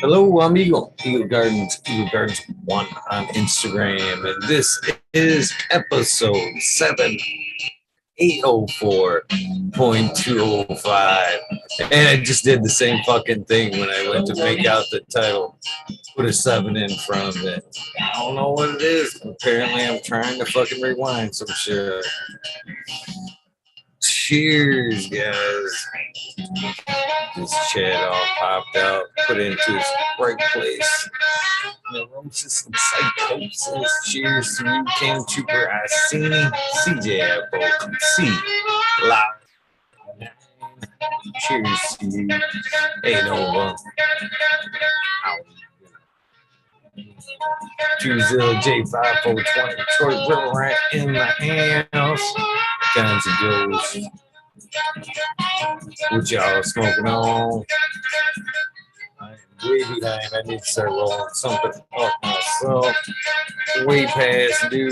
Hello, I'm Eagle. Eagle Gardens 1 on Instagram. And this is episode 7, 804.25. And I just did the same fucking thing when I went to make out the title. Put a 7 in front of it. I don't know what it is. Apparently, I'm trying to fucking rewind some shit. Cheers, guys. This Chad all popped out, put into his right place. Neurosis and psychosis. Cheers to you, King Trooper Iceni, CJ Apple, C. Loud. Cheers to you, A-Nova. 20J5420, Detroit River Rat in the house. Guns and Joes. What y'all smoking on? I'm way behind. I need to start rolling something up myself. Way past due.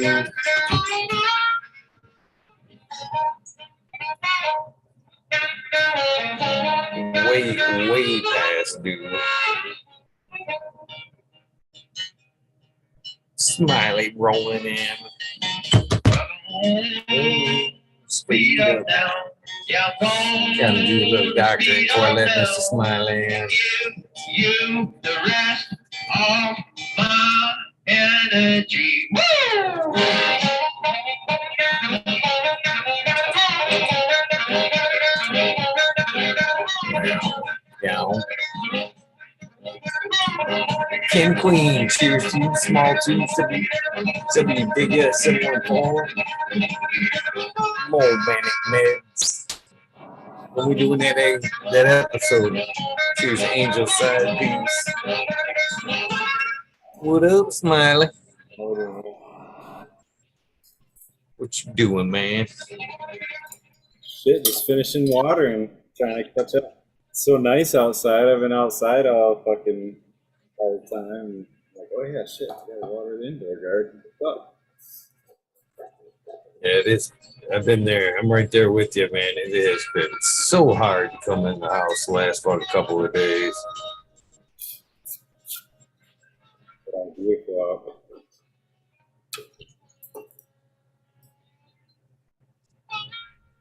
Way past due. Smiley rolling in. Speed up now. Gotta do a little doctor before I let Mr. Smiley in. You, the rest of my energy. Woo! Yeah. King Queen, cheers to you, small two, 70 big S, 714. More manic meds. When we doing that episode, cheers to Angel Side Piece. What up, Smiley? What you doing, man? Shit, just finishing watering, trying to catch up. It's so nice outside. I've been outside all the time. Like, oh yeah, shit, I gotta water the indoor garden. Oh. Yeah, it is. I've been there. I'm right there with you, man. It has been so hard to come in the house the last about a couple of days. But I'm beautiful.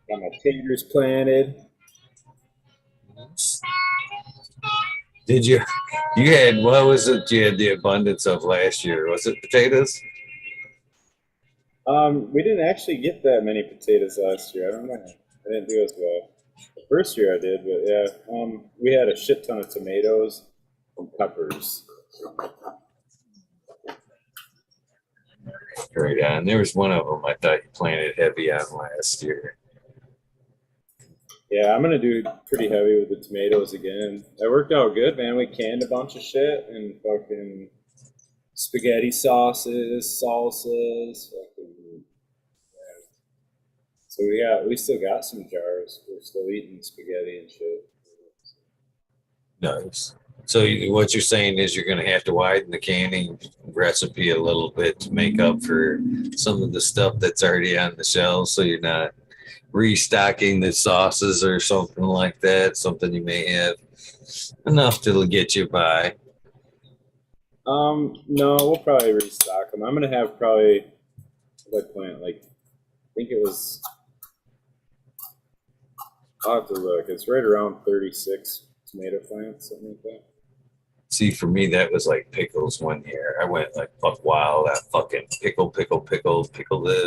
Got my taters planted. Did you had, what was it you had the abundance of last year? Was it potatoes? We didn't actually get that many potatoes last year. I don't know. I didn't do as well. The first year I did, but yeah. We had a shit ton of tomatoes and peppers. Right on. There was one of them I thought you planted heavy on last year. Yeah, I'm gonna do pretty heavy with the tomatoes again. That worked out good, man. We canned a bunch of shit and fucking spaghetti sauces, salsas, fucking, yeah. So we still got some jars. We're still eating spaghetti and shit. Nice. So what you're saying is you're going to have to widen the canning recipe a little bit to make up for some of the stuff that's already on the shelves, so you're not restocking the sauces or something like that. Something you may have enough to get you by. No, we'll probably restock them. I'm gonna have probably what plant, like, I think it was. I'll have to look. It's right around 36 tomato plants, something like that. See, for me, that was like pickles one year. I went like fuck wild. I fucking pickle this,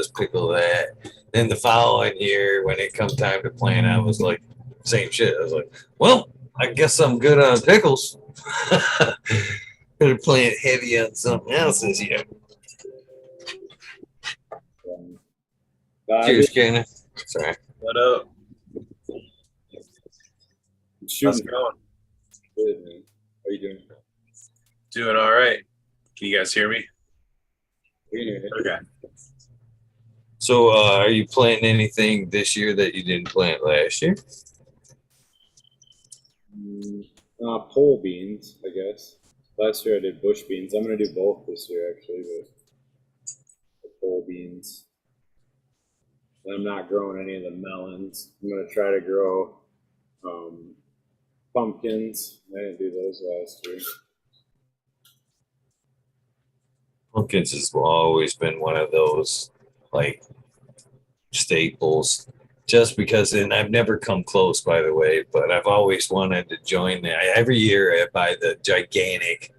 pickle that. Then the following year, when it come time to plant, I was like, same shit. I was like, well, I guess I'm good on pickles. Gonna plant heavy on something else this year. Cheers, Kenny. Sorry. What up? Shooting. How's it going? Good, man. How you doing? Doing all right. Can you guys hear me? Yeah. Okay. So, are you planting anything this year that you didn't plant last year? Pole beans, I guess. Last year I did bush beans. I'm gonna do both this year, actually, but the pole beans. And I'm not growing any of the melons. I'm gonna try to grow pumpkins. I didn't do those last year. Pumpkins has always been one of those like staples. Just because, and I've never come close, by the way, but I've always wanted to join that. Every year I buy the gigantic.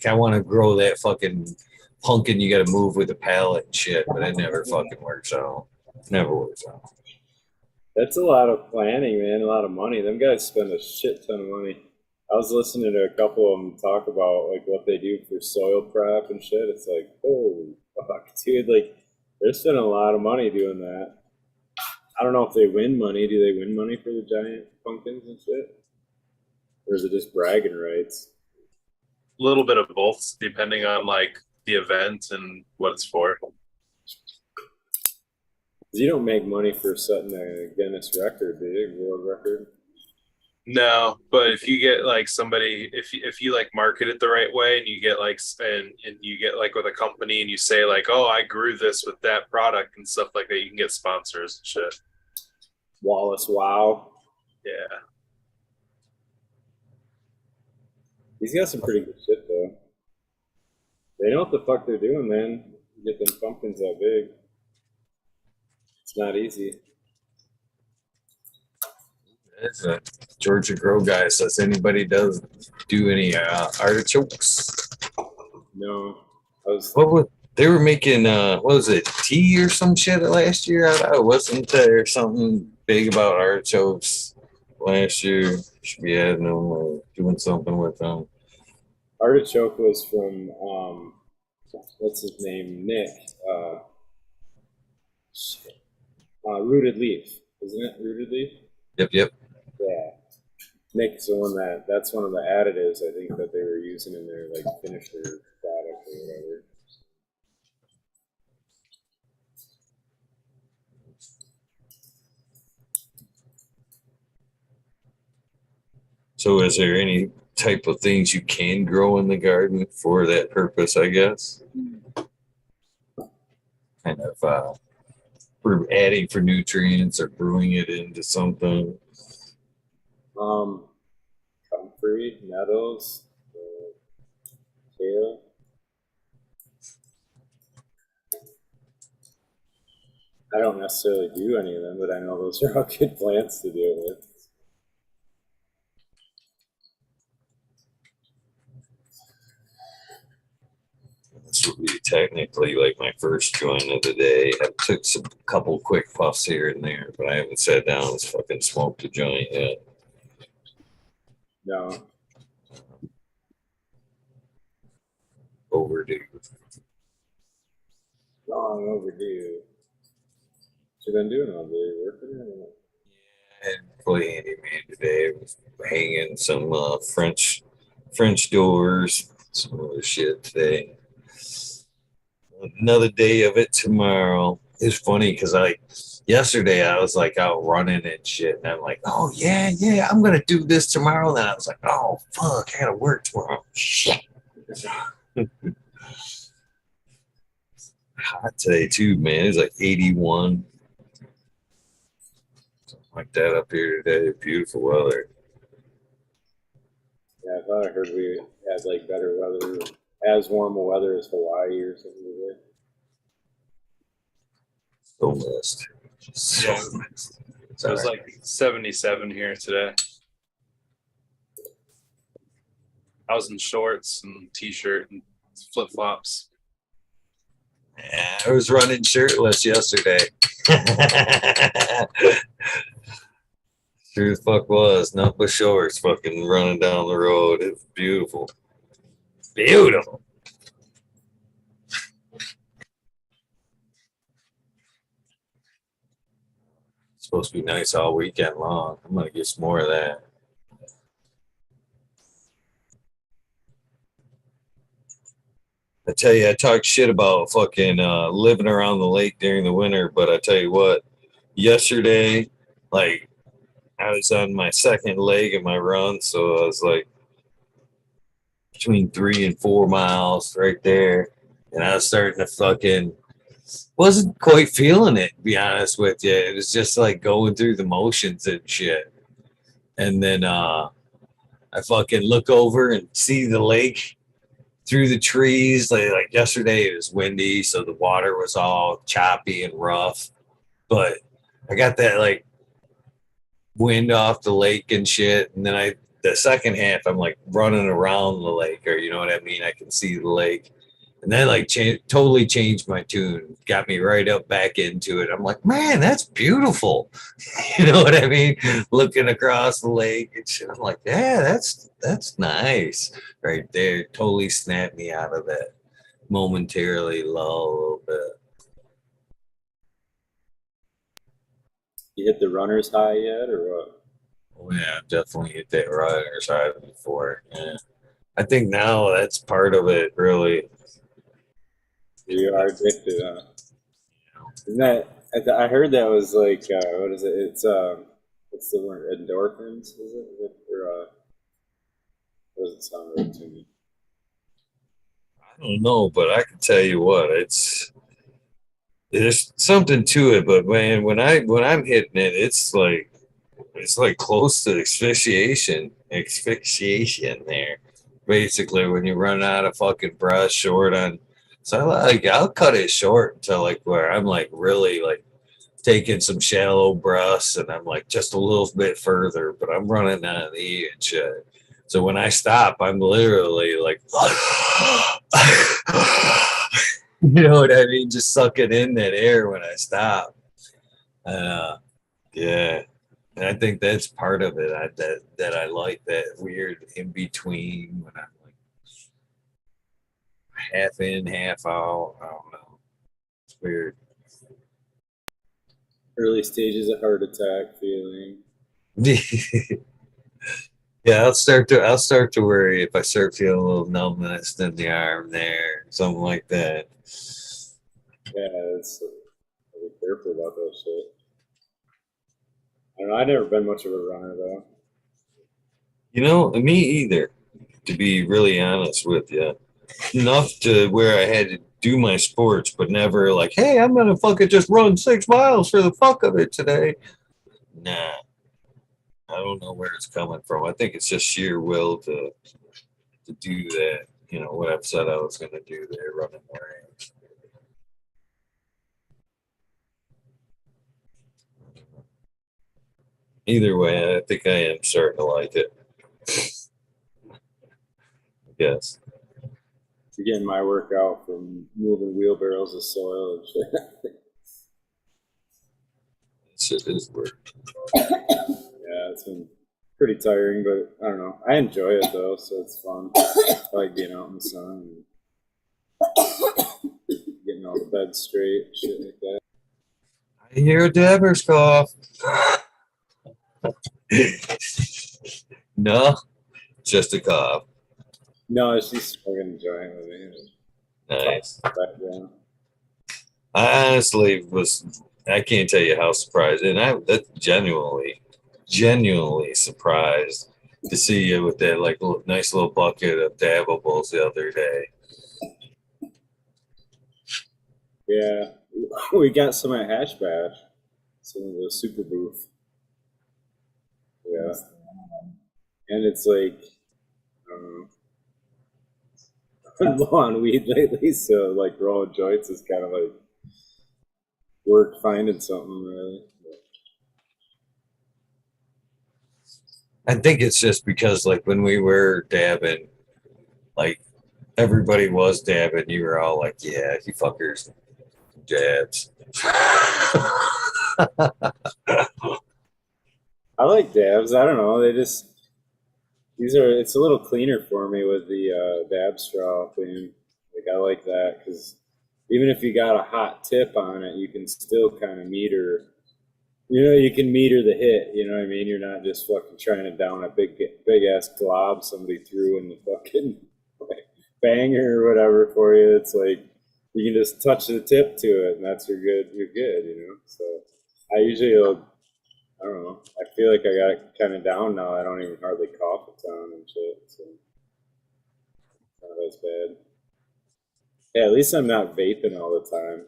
I want to grow that fucking pumpkin. You got to move with the pallet and shit, but it never fucking works out. Never works out. That's a lot of planning, man. A lot of money. Them guys spend a shit ton of money. I was listening to a couple of them talk about like what they do for soil prep and shit. It's like, holy fuck, dude! Like they're spending a lot of money doing that. I don't know if they win money. Do they win money for the giant pumpkins and shit? Or is it just bragging rights? A little bit of both, depending on like the event and what it's for. You don't make money for setting a Guinness record, do you? World record? No, but if you get like somebody, if you like market it the right way, and you get like and you get like with a company, and you say like, oh, I grew this with that product and stuff like that, you can get sponsors and shit. Wallace, wow. Yeah. He's got some pretty good shit though. They know what the fuck they're doing, man. You get them pumpkins that big. It's not easy. There's a Georgia Grow guy says anybody does do any artichokes. No. They were making what was it, tea or some shit last year? I wasn't there something big about artichokes last year. Should be adding them or doing something with them. Artichoke was from what's his name? Nick. Rooted Leaf. Isn't it Rooted Leaf? Yep. Yeah. Nick's the one that's one of the additives I think that they were using in their like finisher product or whatever. So is there any type of things you can grow in the garden for that purpose, I guess? Kind of for adding for nutrients or brewing it into something. Comfrey, nettles, kale. I don't necessarily do any of them, but I know those are all good plants to deal with. This would be technically like my first joint of the day. I took some couple quick puffs here and there, but I haven't sat down and fucking smoked a joint yet. No. Overdue. Long overdue. What you been doing all day? Working or what? I had to play handyman today. I was hanging some French doors, some other shit today. Another day of it tomorrow. It's funny because yesterday I was like out running and shit, and I'm like, oh yeah, I'm gonna do this tomorrow. Then I was like, oh fuck, I gotta work tomorrow. Shit. Hot today too, man. It's like 81. Something like that up here today. Beautiful weather. Yeah, I thought I heard we had like better weather, as warm a weather as Hawaii or something like that. So missed. So Yeah. missed. It was like 77 here today. I was in shorts and t-shirt and flip flops. Yeah, I was running shirtless yesterday. Sure the fuck was. Not with shorts, fucking running down the road. It was beautiful. Beautiful. It's supposed to be nice all weekend long. I'm gonna get some more of that. I tell you, I talk shit about fucking living around the lake during the winter, but I tell you what, yesterday, like, I was on my second leg of my run, so I was like between 3 and 4 miles right there, and I was starting to fucking wasn't quite feeling it, to be honest with you. It was just like going through the motions and shit, and then I fucking look over and see the lake through the trees. Like yesterday, it was windy, so the water was all choppy and rough. But I got that like wind off the lake and shit, and then the second half I'm like running around the lake, or you know what I mean. I can see the lake, and that like totally changed my tune, got me right up back into it. I'm like, man, that's beautiful. You know what I mean? Looking across the lake and shit. I'm like, yeah, that's nice right there. Totally snapped me out of that momentarily lull a little bit. You hit the runner's high yet, or what? Oh yeah, definitely hit that rider side before. Yeah. I think now that's part of it, really. You are addicted, huh? Isn't that? I heard that was like, what is it? What's the word? Endorphins, is it? Or doesn't sound right to me. I don't know, but I can tell you what, there's something to it. But man, when I'm hitting it, it's like close to asphyxiation there. Basically, when you run out of fucking breath, short on. So I'll cut it short until like where I'm like really like taking some shallow breaths, and I'm like just a little bit further, but I'm running out of the and shit. So when I stop, I'm literally like, you know what I mean? Just sucking in that air when I stop. Yeah. And I think that's part of it. That I like that weird in between when I'm like half in, half out. I don't know. It's weird. Early stages of heart attack feeling. Yeah, I'll start to worry if I start feeling a little numbness in the arm there, something like that. Yeah, be careful about that shit. I don't know. I've never been much of a runner though. You know, me either, to be really honest with you. Enough to where I had to do my sports, but never like, hey, I'm gonna fucking just run 6 miles for the fuck of it today. Nah, I don't know where it's coming from. I think it's just sheer will to do that. You know what I've said I was gonna do there, running the range. Either way, I think I am starting to like it. Yes. Getting my workout from moving wheelbarrows of soil and shit. It is work. Yeah, it's been pretty tiring, but I don't know. I enjoy it though, so it's fun. I like being out in the sun and getting all the beds straight, shit like that. I hear a dabber's cough. No, just a cough. No, she's fucking enjoying it with me. Nice. Background. I honestly was, I can't tell you how surprised, and that's genuinely surprised to see you with that like nice little bucket of dabbables the other day. Yeah, we got some at Hash Bash, some of the super booth. Yeah, and it's like, I don't know. I've been low on weed lately, so like rolling joints is kind of like work finding something really. I think it's just because like when we were dabbing, like everybody was dabbing, you were all like, yeah, you fuckers dabs. I like dabs. I don't know. It's a little cleaner for me with the dab straw thing. Like I like that because even if you got a hot tip on it, you can still kind of meter. You can meter the hit. You know what I mean? You're not just fucking trying to down a big ass glob somebody threw in the fucking like, banger or whatever for you. It's like you can just touch the tip to it, and that's you're good. You're good. You know. So I usually, I don't know. I feel like I got it kind of down now. I don't even hardly cough a ton and shit. So not as bad. Yeah, at least I'm not vaping all the time.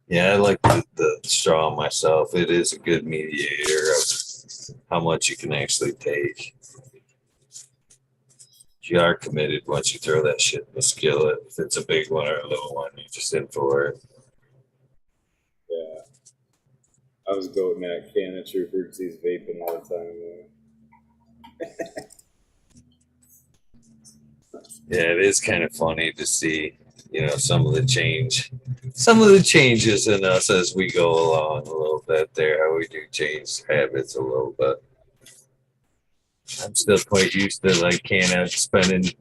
Yeah, I like the straw myself. It is a good mediator of how much you can actually take. You are committed once you throw that shit in the skillet. If it's a big one or a little one, you're just in for it. Yeah. I was goating at Canna Trooper because he's vaping all the time, man. Yeah, it is kind of funny to see, some of the changes in us as we go along a little bit there, how we do change habits a little bit. I'm still quite used to like Canna spending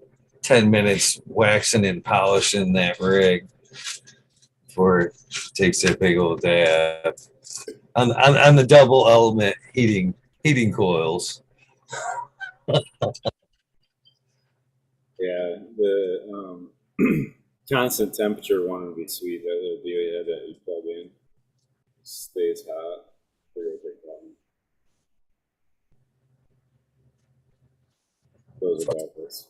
10 minutes waxing and polishing that rig before it takes that big old dab on the double element heating coils. Yeah, the constant temperature one would be sweet. That little deal you had that you plug in stays hot. Those are backwards.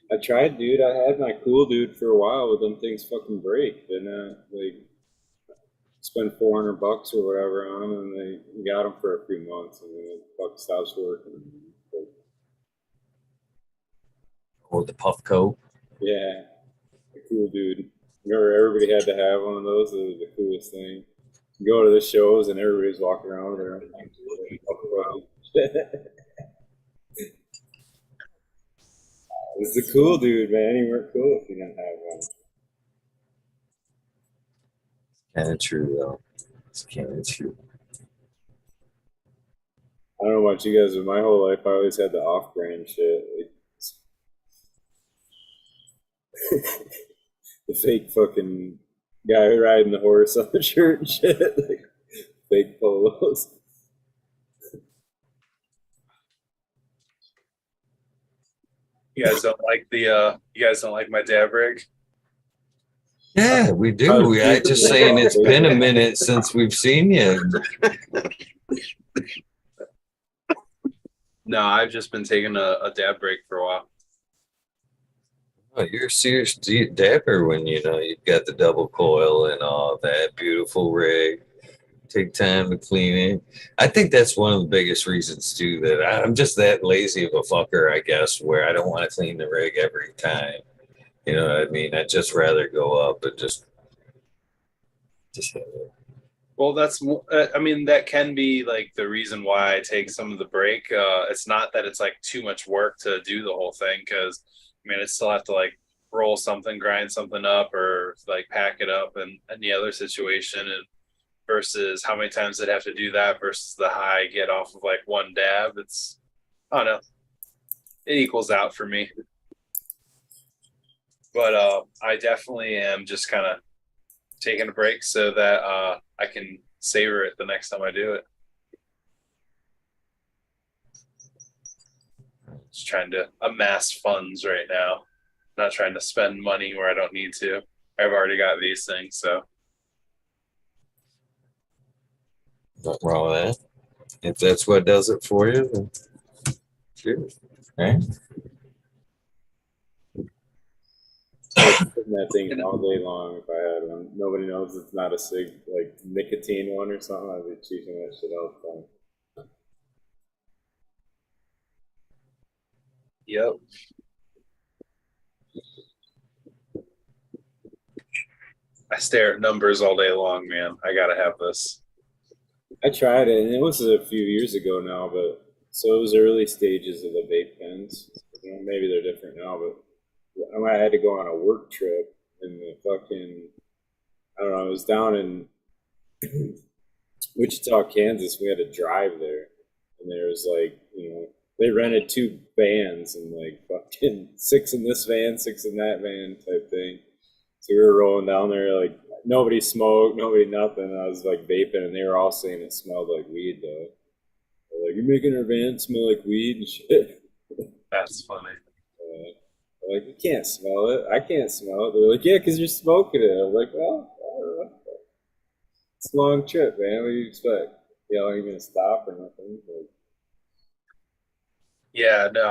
I tried, dude. I had my cool dude for a while, but then things fucking break. Then like spend $400 or whatever on them, and they got them for a few months, and then it fucking stops working. Or the puff coat. Yeah, the cool dude. Remember, everybody had to have one of those. It was the coolest thing. You go to the shows, and everybody's walking around with their It's the cool dude, man. You weren't cool if you didn't have one. Kind of true, though. It's kind of true. I don't know about you guys, but my whole life I always had the off-brand shit. Like, the fake fucking guy riding the horse on the shirt and shit. Like, fake polos. You guys don't like my dab rig? Yeah, we do. I just saying it's been a minute since we've seen you. No, I've just been taking a dab break for a while. Oh, you're a serious dabber when you've got the double coil and all that beautiful rig. Take time to clean it. I think that's one of the biggest reasons too that I'm just that lazy of a fucker, I guess, where I don't want to clean the rig every time. You know what I mean? I'd just rather go up and just have it. Well, that can be like the reason why I take some of the break. It's not that it's like too much work to do the whole thing, because I still have to like roll something, grind something up, or like pack it up in any other situation, and versus how many times I'd have to do that versus the high I get off of like one dab. I don't know. It equals out for me. But I definitely am just kind of taking a break so that I can savor it the next time I do it. Just trying to amass funds right now. Not trying to spend money where I don't need to. I've already got these things, so. Nothing wrong with that. If that's what does it for you, then sure. Right? That thing all day long if I had one. Nobody knows it's not a like nicotine one or something. I'd be cheating that shit all the time. Yep. I stare at numbers all day long, man. I gotta have this. I tried it, and it was a few years ago now, but so it was early stages of the vape pens. Maybe they're different now, but I had to go on a work trip in the fucking, I don't know, it was down in Wichita, Kansas. We had to drive there, and there was like, they rented 2 vans and like fucking 6 in this van, 6 in that van type thing. So we were rolling down there, like nobody smoked, nobody nothing. I was like vaping, and they were all saying it smelled like weed though. They're like, you're making our van smell like weed and shit. That's funny. Like, you can't smell it. I can't smell it. They're like, yeah, because you're smoking it. I'm like, well, I don't know. It's a long trip, man. What do you expect? Are you going to stop or nothing? Like, Yeah, no,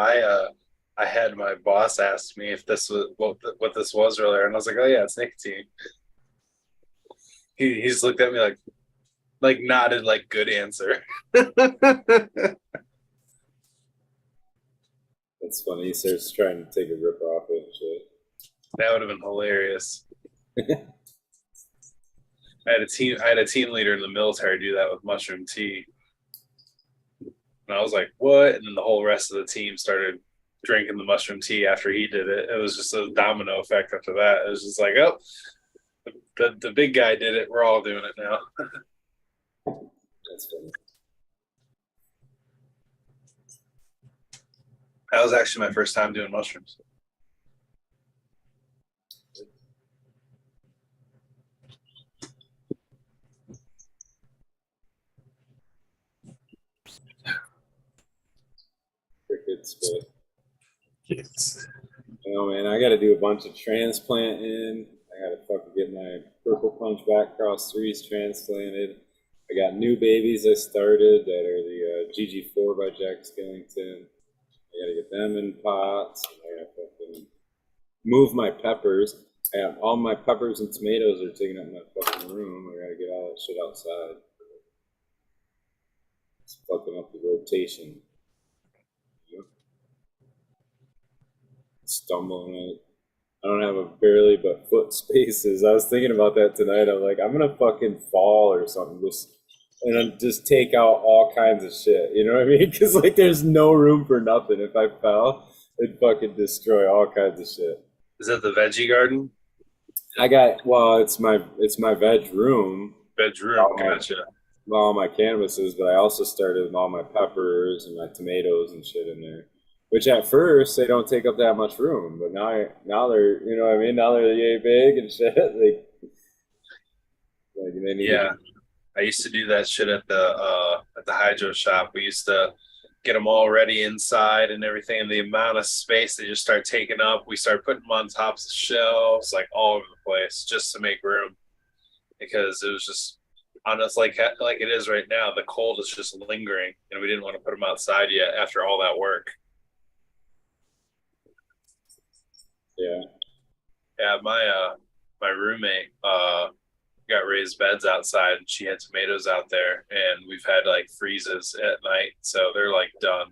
I had my boss ask me if this was what this was earlier, and I was like, oh yeah, it's nicotine. He's looked at me like nodded like good answer. that's That's funny. He starts trying to take a rip off it and shit. That would have been hilarious. I had a team leader in the military do that with mushroom tea. And I was like, what? And then the whole rest of the team started drinking the mushroom tea after he did it. It was just a domino effect after that. It was just like, oh, the big guy did it. We're all doing it now. That's funny. That was actually my first time doing mushrooms. Crickets, but Kids. you know, man, I got to do a bunch of transplanting. I got to fucking get my purple punch back cross threes transplanted. I got new babies I started that are the GG4 by Jack Skillington. I got to get them in pots. I got to fucking move my peppers. I got all my peppers and tomatoes are taking up my fucking room. I got to get all that shit outside. It's fucking up the rotation. Stumbling. I don't have a barely but foot spaces. I was thinking about that tonight. I'm like, I'm gonna fucking fall or something, and then just take out all kinds of shit. You know what I mean? Because like, there's no room for nothing. If I fell, it'd fucking destroy all kinds of shit. Is that the veggie garden? It's my veg room. Bedroom, gotcha. All my canvases, but I also started with all my peppers and my tomatoes and shit in there. Which at first they don't take up that much room, but now they're, you know what I mean? Now they're yay big and shit. Like they need. Yeah, I used to do that shit at the hydro shop. We used to get them all ready inside and everything, and the amount of space they just start taking up. We start putting them on tops of shelves, like all over the place, just to make room, because it was just honest, like it is right now. The cold is just lingering, and we didn't want to put them outside yet after all that work. Yeah, my roommate got raised beds outside, and she had tomatoes out there, and we've had like freezes at night, so they're like done.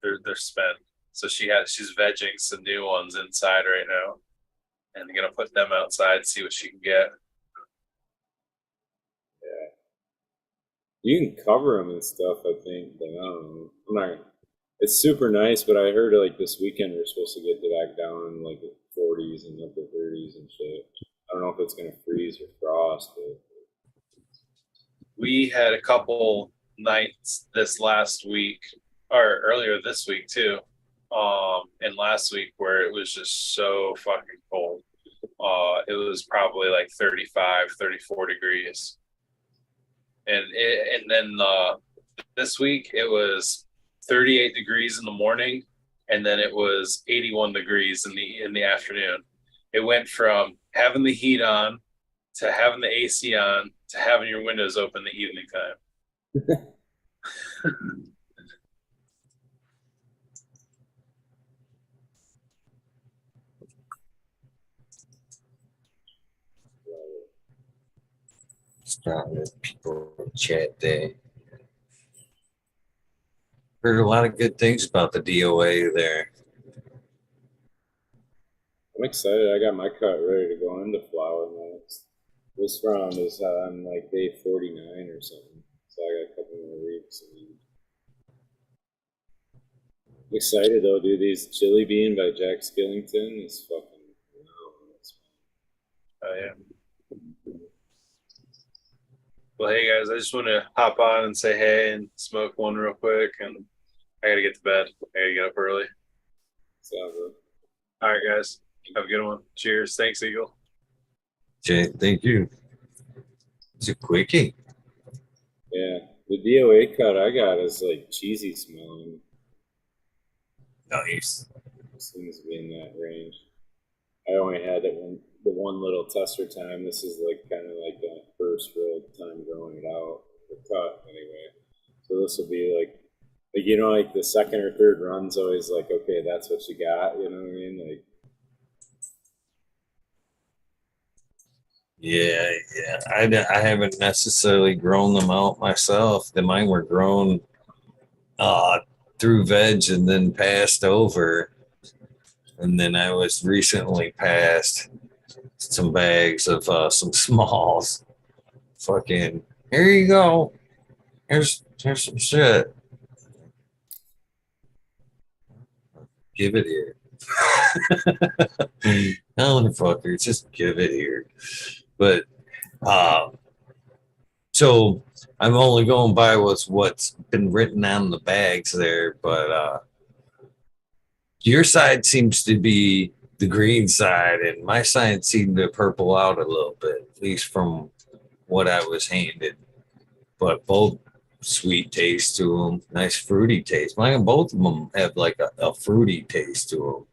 They're spent. So she's vegging some new ones inside right now, and gonna put them outside, see what she can get. Yeah, you can cover them and stuff. I think, but I don't know. I'm not. It's super nice, but I heard like this weekend we're supposed to get back down in like the 40s and upper 30s and shit. I don't know if it's gonna freeze or frost, but We had a couple nights this last week, or earlier this week too, and last week, where it was just so fucking cold. It was probably like 35, 34 degrees. And then this week it was 38 degrees in the morning, and then it was 81 degrees in the afternoon. It went from having the heat on to having the AC on to having your windows open the evening time. Started people chat day. Heard a lot of good things about the DOA there. I'm excited. I got my cut ready to go into flower next. This round is on like day 49 or something, so I got a couple more weeks. I'm excited though, dude. These Chili Bean by Jack Skillington is fucking phenomenal. Oh yeah. Well, hey guys, I just want to hop on and say hey and smoke one real quick, and I gotta get to bed. I gotta get up early. Sounds good. All right, guys, have a good one. Cheers. Thanks, Eagle. Jay, thank you. It's a quickie. Yeah, the DOA cut I got is like cheesy smelling. Nice. It seems to be in that range. I only had the one little tester time. This is like kind of like the first real time growing it out. The cut anyway. So this will be like you know, like the second or third run's always like, okay, that's what you got. You know what I mean? Like. Yeah. I haven't necessarily grown them out myself. Mine were grown through veg and then passed over. And then I was recently passed some bags of some smalls. Fucking, here you go. Here's some shit. Give it here. Motherfucker, just give it here. But so I'm only going by what's been written on the bags there, but your side seems to be the green side, and my side seemed to purple out a little bit, at least from what I was handed. But both sweet taste to them, nice fruity taste. Mine, both of them have like a fruity taste to them.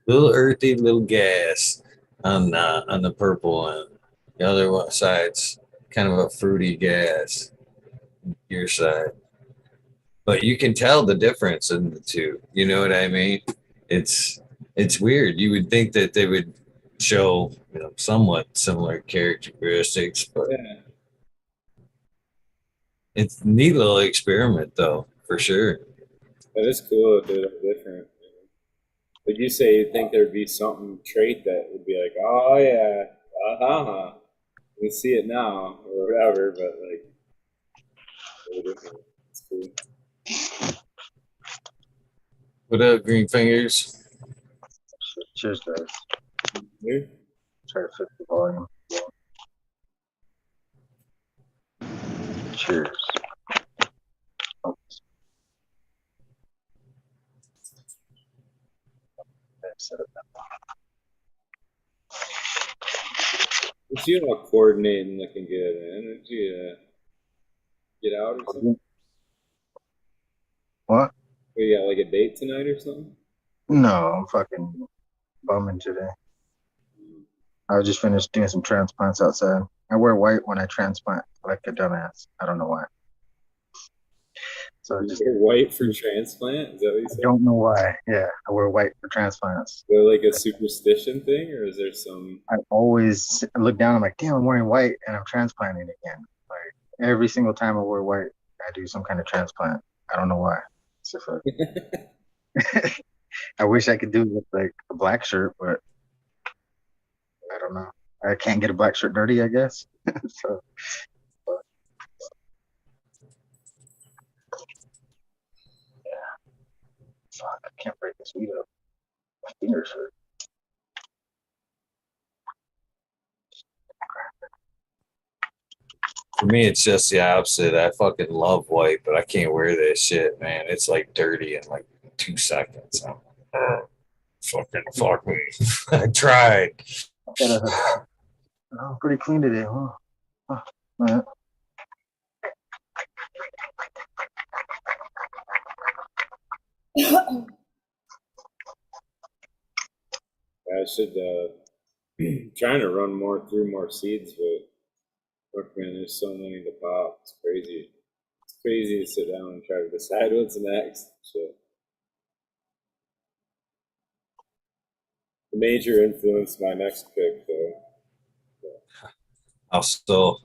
Little earthy, little gas on the purple one. The other side's kind of a fruity gas. Your side, but you can tell the difference in the two. You know what I mean? It's it's weird. You would think that they would show somewhat similar characteristics, but Yeah, it's a neat little experiment though, for sure. that is cool that they're that different. But you say you think there'd be something trait that would be like, oh yeah, uh-huh, we see it now or whatever, but like, really different. It's cool. What up, green fingers? Cheers, guys. Yeah. Try to fix the volume. Cheers. Oh, set it down. But you all coordinating looking good, man. Did you get out or something? What? You got like a date tonight or something? No, I'm fucking bumming today. I just finished doing some transplants outside. I wear white when I transplant, like a dumbass. I don't know why. So I just You're white for transplant? Is that what you I said? don't know why. Yeah, I wear white for transplants. Is there like a superstition thing, or is there some? I always look down. I'm like, damn, I'm wearing white and I'm transplanting again. Like every single time I wear white, I do some kind of transplant. I don't know why. It's just like, I wish I could do it with like a black shirt, but I don't know. I can't get a black shirt dirty, I guess. So, but, fuck, I can't break this weed up. My fingers hurt. For me, it's just the opposite. I fucking love white, but I can't wear this shit, man. It's like dirty in like 2 seconds. I'm like, fucking fuck me. I tried. Oh, pretty clean today, huh? Huh. Man. I should trying to run more through more seeds, but look, man, there's so many to pop. It's crazy. It's crazy to sit down and try to decide what's next. So the major influence my next pick, though, I'll still.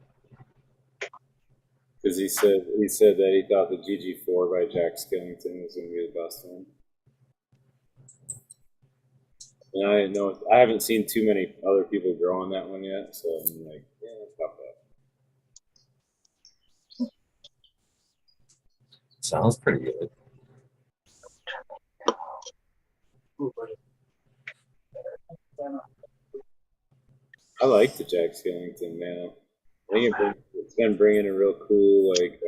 because he said that he thought the GG4 by Jack Skellington was going to be the best one. And I know I haven't seen too many other people grow on that one yet, so I'm like, yeah, I'll pop that. Sounds pretty good. I like the Jack Skellington, man. I think it's been bringing a real cool, like,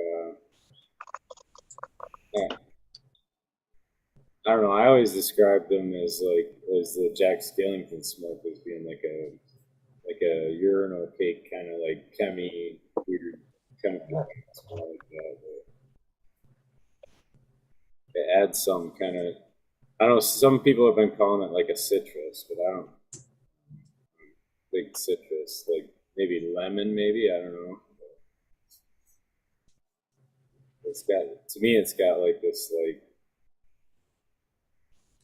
I don't know. I always describe them as the Jack Skellington smoke as being like a urinal cake kind of like chemi weird chemical smell like that. But it adds some kind of, I don't know. Some people have been calling it like a citrus, but I don't think citrus. Like maybe lemon, maybe I don't know. It's got, to me, it's got like this like,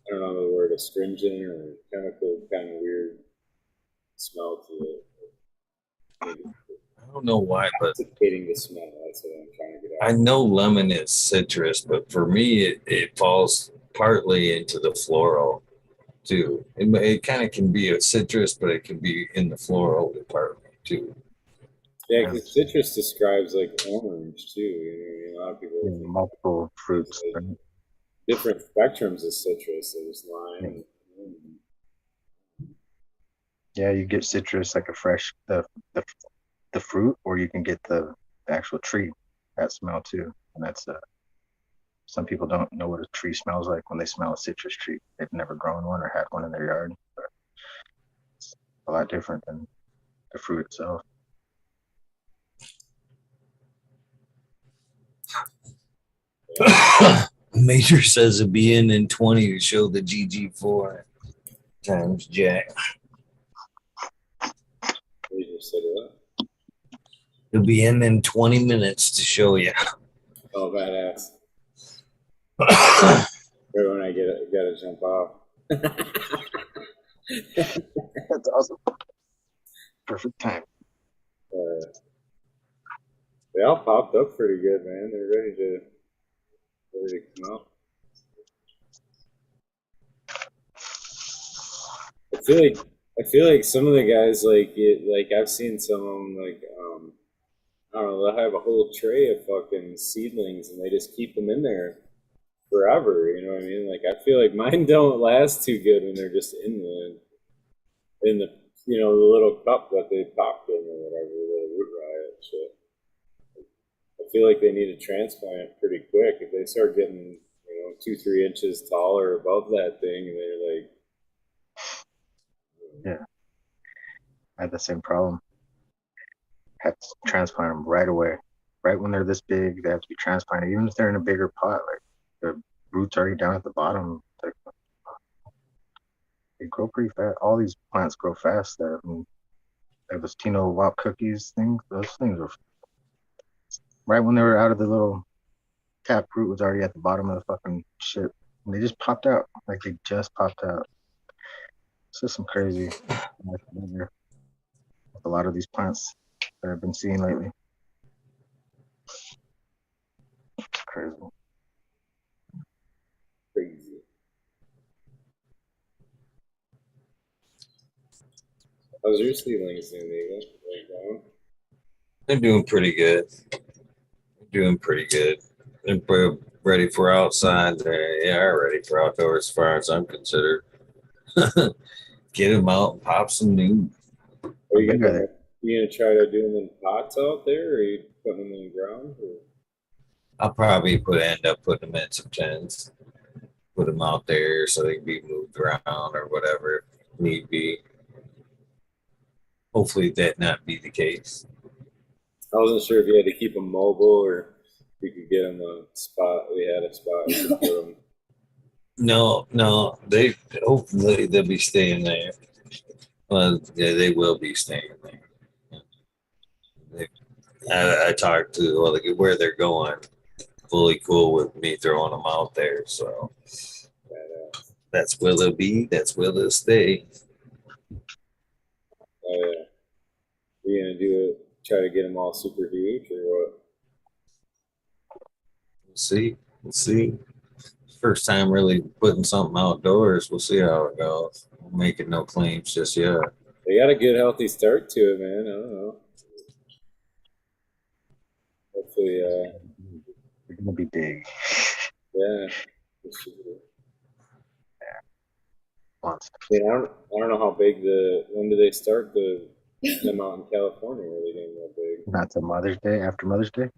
I don't know the word, astringent or chemical kind of weird smell to it. Maybe. I don't know why, but Anticipating the smell. That's what I'm trying to get I at. know lemon is citrus, but for me, it falls partly into the floral too. It kind of can be a citrus, but it can be in the floral department too. Yeah, because citrus describes like orange too. You know, a lot of people think multiple fruits. like Right? different spectrums of citrus. There's lime. Yeah, you get citrus like a fresh the fruit, or you can get the actual tree that smell too. And that's some people don't know what a tree smells like when they smell a citrus tree. They've never grown one or had one in their yard. But it's a lot different than the fruit itself. Major says it'll be in 20 to show the GG4 times Jack. You just said what? It'll be in 20 minutes to show you. Oh, badass. Right when I gotta jump off. That's awesome. Perfect time. They all popped up pretty good, man. They're ready to come out. I feel like some of the guys like I've seen some of them I don't know, they'll have a whole tray of fucking seedlings and they just keep them in there forever. You know what I mean? Like I feel like mine don't last too good when they're just in the the little cup that they popped in or whatever, the little root riot shit. I feel like they need to transplant pretty quick. If they start getting 2-3 inches taller above that thing, and they're like, Yeah, I had the same problem. Had to transplant them right away. Right when they're this big, they have to be transplanted. Even if they're in a bigger pot, like the roots already down at the bottom, like, they grow pretty fast. All these plants grow fast. Like those Tino Wop cookies things. Those things were right when they were out of the little tap root was already at the bottom of the fucking shit. And they just popped out. Like they just popped out. It's just some crazy with a lot of these plants that I've been seeing lately. It's crazy. crazy. How's your seedlings doing, Eagle? They're doing pretty good. They're ready for outside. They are ready for outdoors as far as I'm considered. Get them out and pop some new. Are you gonna try to do them in pots out there, or are you putting them in the ground? Or? I'll probably end up putting them in some tins. Put them out there so they can be moved around or whatever if need be. Hopefully that not be the case. I wasn't sure if you had to keep them mobile or you could get them a spot. We had a spot we could put them. No. They hopefully they'll be staying there. Well, yeah, they will be staying there. I talked to where they're going. Fully cool with me throwing them out there. So that's where they'll be. That's where they'll stay. Oh yeah. Are you gonna do it? Try to get them all super huge or what? We'll see. First time really putting something outdoors. We'll see how it goes. I'm making no claims just yet. They got a good healthy start to it, man. I don't know. Hopefully, They're gonna be big. yeah. Months. I don't know how big when do they start them out in California? Were they getting that big? Not till Mother's Day. After Mother's Day,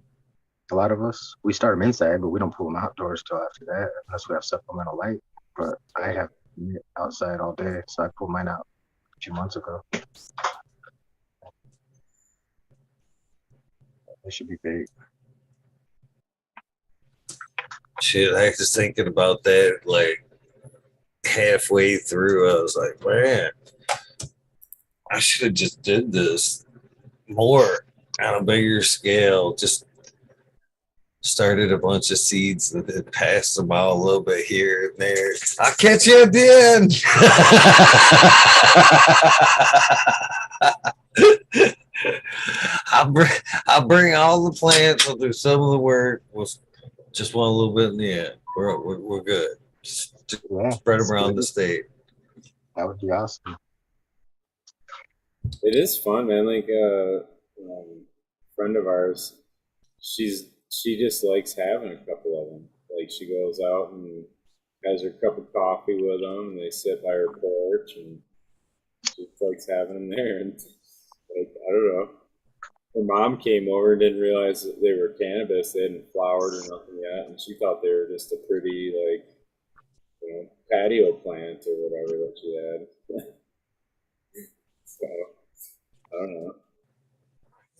a lot of us we start them inside, but we don't pull them outdoors till after that, unless we have supplemental light. But I have outside all day, so I pulled mine out a few months ago. They should be big. Shit, I was thinking about that like halfway through. I was like, man, I should have just did this more on a bigger scale. Just started a bunch of seeds and then passed them out a little bit here and there. I'll catch you at the end. I'll bring all the plants. I'll do some of the work. We'll just want a little bit in the end. We're good. Just Yeah, spread them around the state. that would be awesome. It is fun, man. Like friend of ours, she just likes having a couple of them. Like she goes out and has her cup of coffee with them, and they sit by her porch, and she just likes having them there. And like I don't know, her mom came over and didn't realize that they were cannabis. They hadn't flowered or nothing yet, and she thought they were just a pretty like patio plant or whatever that she had. So I don't know.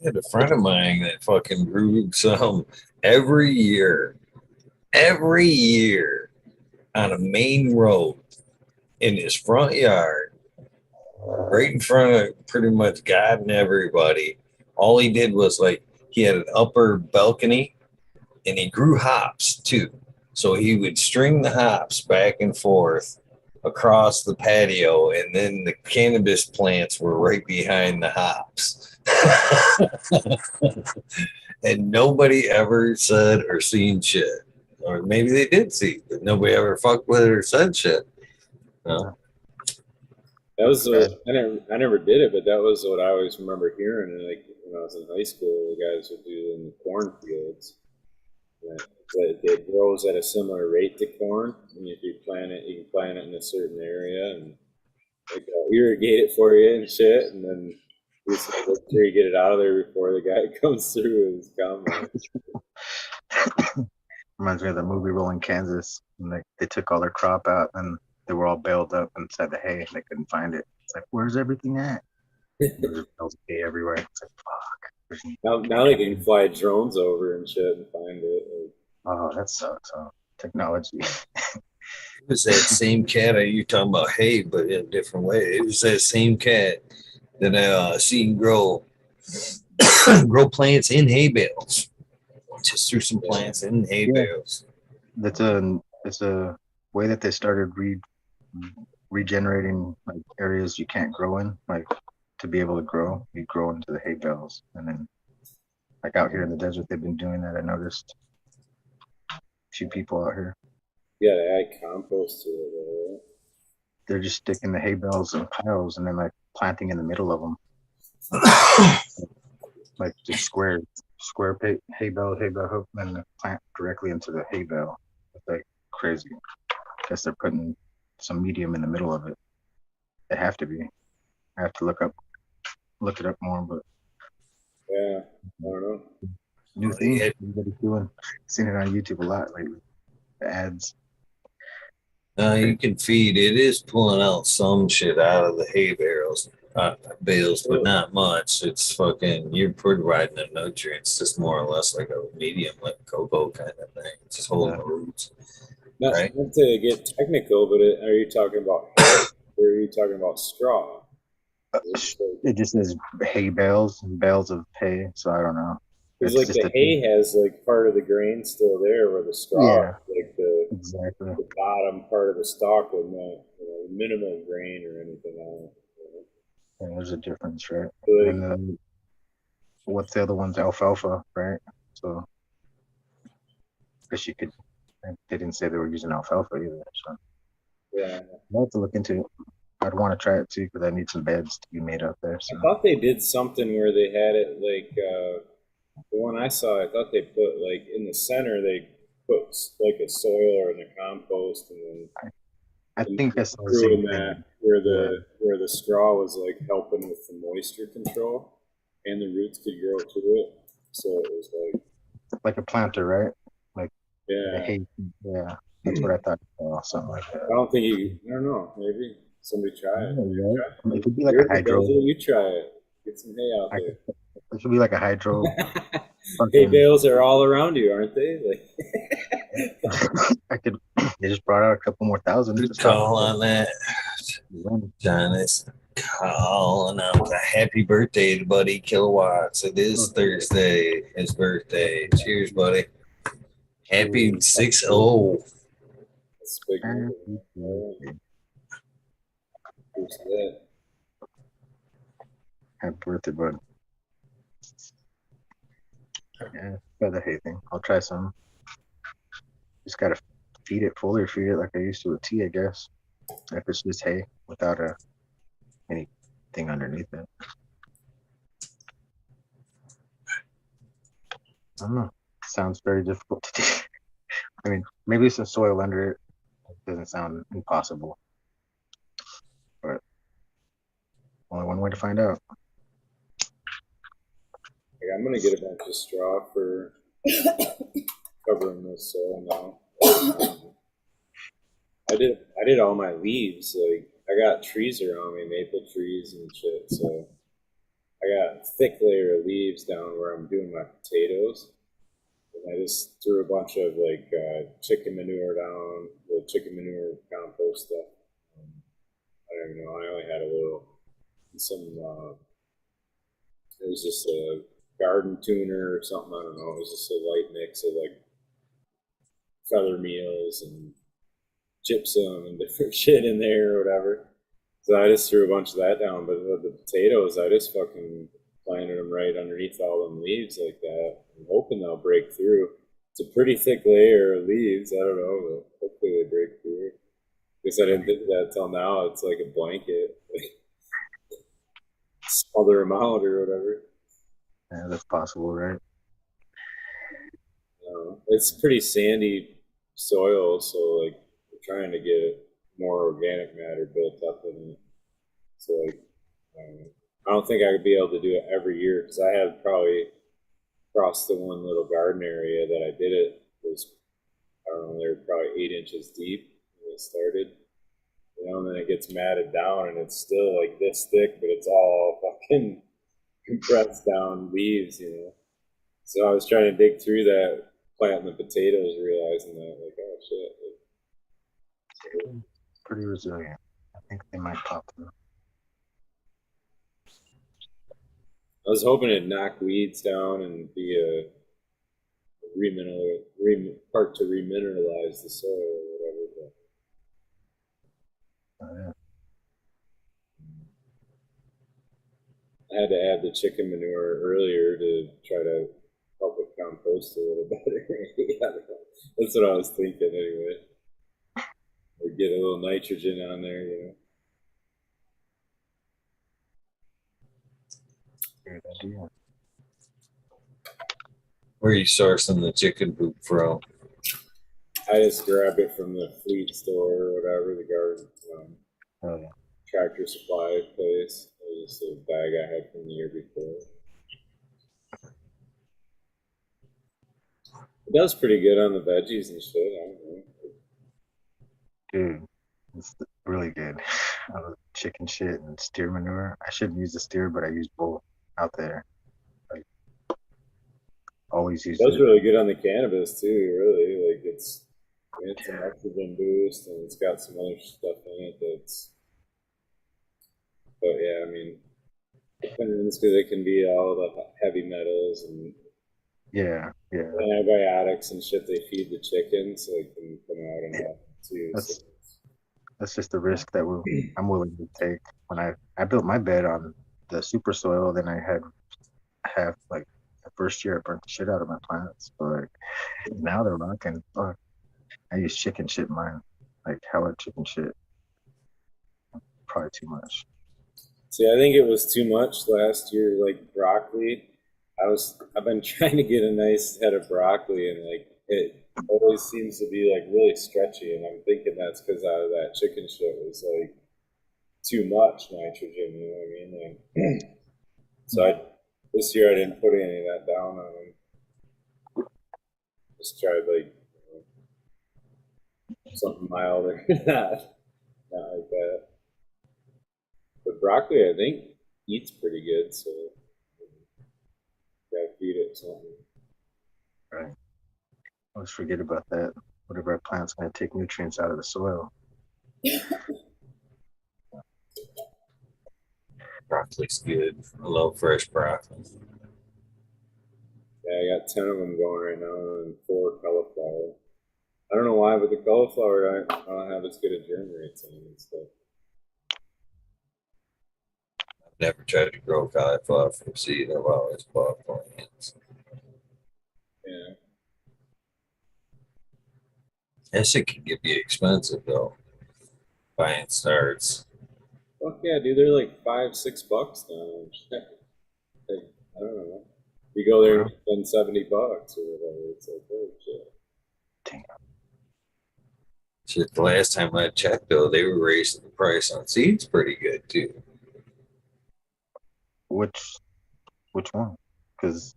I had a friend of mine that fucking grew some every year on a main road in his front yard, right in front of pretty much God and everybody. All he did was like he had an upper balcony and he grew hops too. So he would string the hops back and forth across the patio, and then the cannabis plants were right behind the hops. And nobody ever said or seen shit. Or maybe they did see, but nobody ever fucked with it or said shit. No. That was I never did it, but that was what I always remember hearing. And like when I was in high school, the guys would do in the cornfields. It grows at a similar rate to corn, and if you plant it, you can plant it in a certain area and like irrigate it for you and shit, and then you just make sure you get it out of there before the guy comes through with his combine. Reminds me of the movie Rolling Kansas. And they took all their crop out and they were all baled up inside the hay and they couldn't find it. It's like, where's everything at? There's hay everywhere. It's like, fuck. Now they can fly drones over and shit and find it. Like, Oh, that sucks. Oh, technology. It was that same cat you talking about hay, but in a different way. It was that same cat that I seen grow plants in hay bales. Just threw some plants in hay bales. It's a way that they started regenerating like areas you can't grow in, like to be able to grow. You grow into the hay bales, and then like out here in the desert, they've been doing that. I noticed a few people out here. yeah, they add compost to it. Right? They're just sticking the hay bales in piles and then like planting in the middle of them, like just square hay bale hook, and then plant directly into the hay bale. It's like crazy. Guess they're putting some medium in the middle of it. They have to be. I have to look it up more, but Yeah, I don't know. new thing everybody's doing. Seen it on YouTube a lot lately. The ads. You can feed. It is pulling out some shit out of the hay bales, but not much. It's fucking, you're providing the nutrients, just more or less like a medium, like cocoa kind of thing. It's just holding the roots. Not Right. to get technical, but are you talking about hay or are you talking about straw? It just says hay bales and bales of hay, so I don't know. Because like the hay has like part of the grain still there, where the straw, like exactly the bottom part of the stalk with no minimal grain or anything on it. Yeah, there's a difference, right? Like, And then what's the other one's alfalfa, right? So because you could, they didn't say they were using alfalfa either. So yeah, I'll have to look into it. I'd want to try it too because I need some beds to be made up there. So. I thought they did something where they had it like the one I saw. I thought they put like in the center they put like a soil or in the compost, and then I think that's the threw same in thing. that where the straw was like helping with the moisture control, and the roots could grow to it. So it was like a planter, right? Like yeah, hay. Yeah, that's what I thought. Something like that. I don't know. Maybe somebody try it. It could be like You're a hydro. You try it. Get some hay out there. It should be like a hydro. Hay bales are all around you, aren't they? Like, they just brought out a couple more thousand. Good call on that, John. It's calling out a happy birthday to Buddy Kilowatts. It is Thursday, his birthday. Cheers, buddy. Happy 6-0. That's big. Happy birthday, bud. Yeah, feather hay thing. I'll try some. Just gotta feed it fully, feed it like I used to with tea, I guess. If it's just hay without anything underneath it. I don't know. Sounds very difficult to do. I mean, maybe some soil under it. It doesn't sound impossible, but only one way to find out. Like, I'm gonna get a bunch of straw for covering this soil now. I did all my leaves. Like I got trees around me, maple trees and shit. So I got a thick layer of leaves down where I'm doing my potatoes. And I just threw a bunch of like chicken manure down, the chicken manure compost stuff. I don't even know. I only had a little, some. It was just a garden tuner or something. I don't know. It was just a light mix of like feather meals and gypsum and different shit in there or whatever. So I just threw a bunch of that down. But with the potatoes, I just fucking planted them right underneath all them leaves like that. I'm hoping they'll break through. It's a pretty thick layer of leaves. I don't know, but hopefully they break through. Because I didn't think of that till now. It's like a blanket. Smother them out or whatever. Yeah, that's possible, right? It's pretty sandy soil, so like we're trying to get more organic matter built up in it. So like, I don't think I could be able to do it every year because I had probably across the one little garden area that I did it was, I don't know, they were probably 8 inches deep when it started. And then it gets matted down and it's still like this thick, but it's all fucking compressed down leaves. So I was trying to dig through that, planting the potatoes, realizing that, like, oh shit. Pretty resilient. I think they might pop through. I was hoping it'd knock weeds down and be a part to remineralize the soil or whatever. Yeah. I had to add the chicken manure earlier to try to help it compost a little better. Yeah, that's what I was thinking anyway. Or get a little nitrogen on there. Good idea. Where are you sourcing the chicken poop from? I just grab it from the fleet store or whatever, the garden Oh yeah. tractor supply place. It was just a bag I had from the year before. It does pretty good on the veggies and shit. I don't know. Dude, it's really good. Chicken shit and steer manure. I shouldn't use the steer, but I use both out there. Like always use It does it. really good on the cannabis too. Really, like it's an oxygen boost, and it's got some other stuff in it that's. But yeah, I mean, it's because it can be all the heavy metals and Yeah. antibiotics and shit they feed the chickens, so it can come out and help too. So. That's just the risk that I'm willing to take. When I built my bed on the super soil, then I have like the first year I burnt the shit out of my plants, but now they're rocking. Fuck. I use chicken shit in mine, like hella chicken shit. Probably too much. See, I think it was too much last year. Like broccoli, I've been trying to get a nice head of broccoli, and like it always seems to be like really stretchy. And I'm thinking that's because out of that chicken shit was like too much nitrogen. You know what I mean? Like, so this year I didn't put any of that down on them. Just tried like something milder, not like that. But broccoli, I think, eats pretty good, so gotta feed it something. Right. I always forget about that. Whatever I plant's gonna take nutrients out of the soil. Broccoli's good. I love fresh broccoli. Yeah, I got 10 of them going right now and 4 cauliflower. I don't know why, but the cauliflower I don't have as good a germ rates on it and stuff. I've never tried to grow cauliflower from seed. I've always bought plants. Yeah. That shit can get be expensive though. Buying starts. Fuck yeah, dude. They're like $5-6 now. Like, I don't know. You go there and spend $70 or whatever. It's like, oh shit. Shit, the last time I checked though, they were raising the price on seeds pretty good too. Which one? Because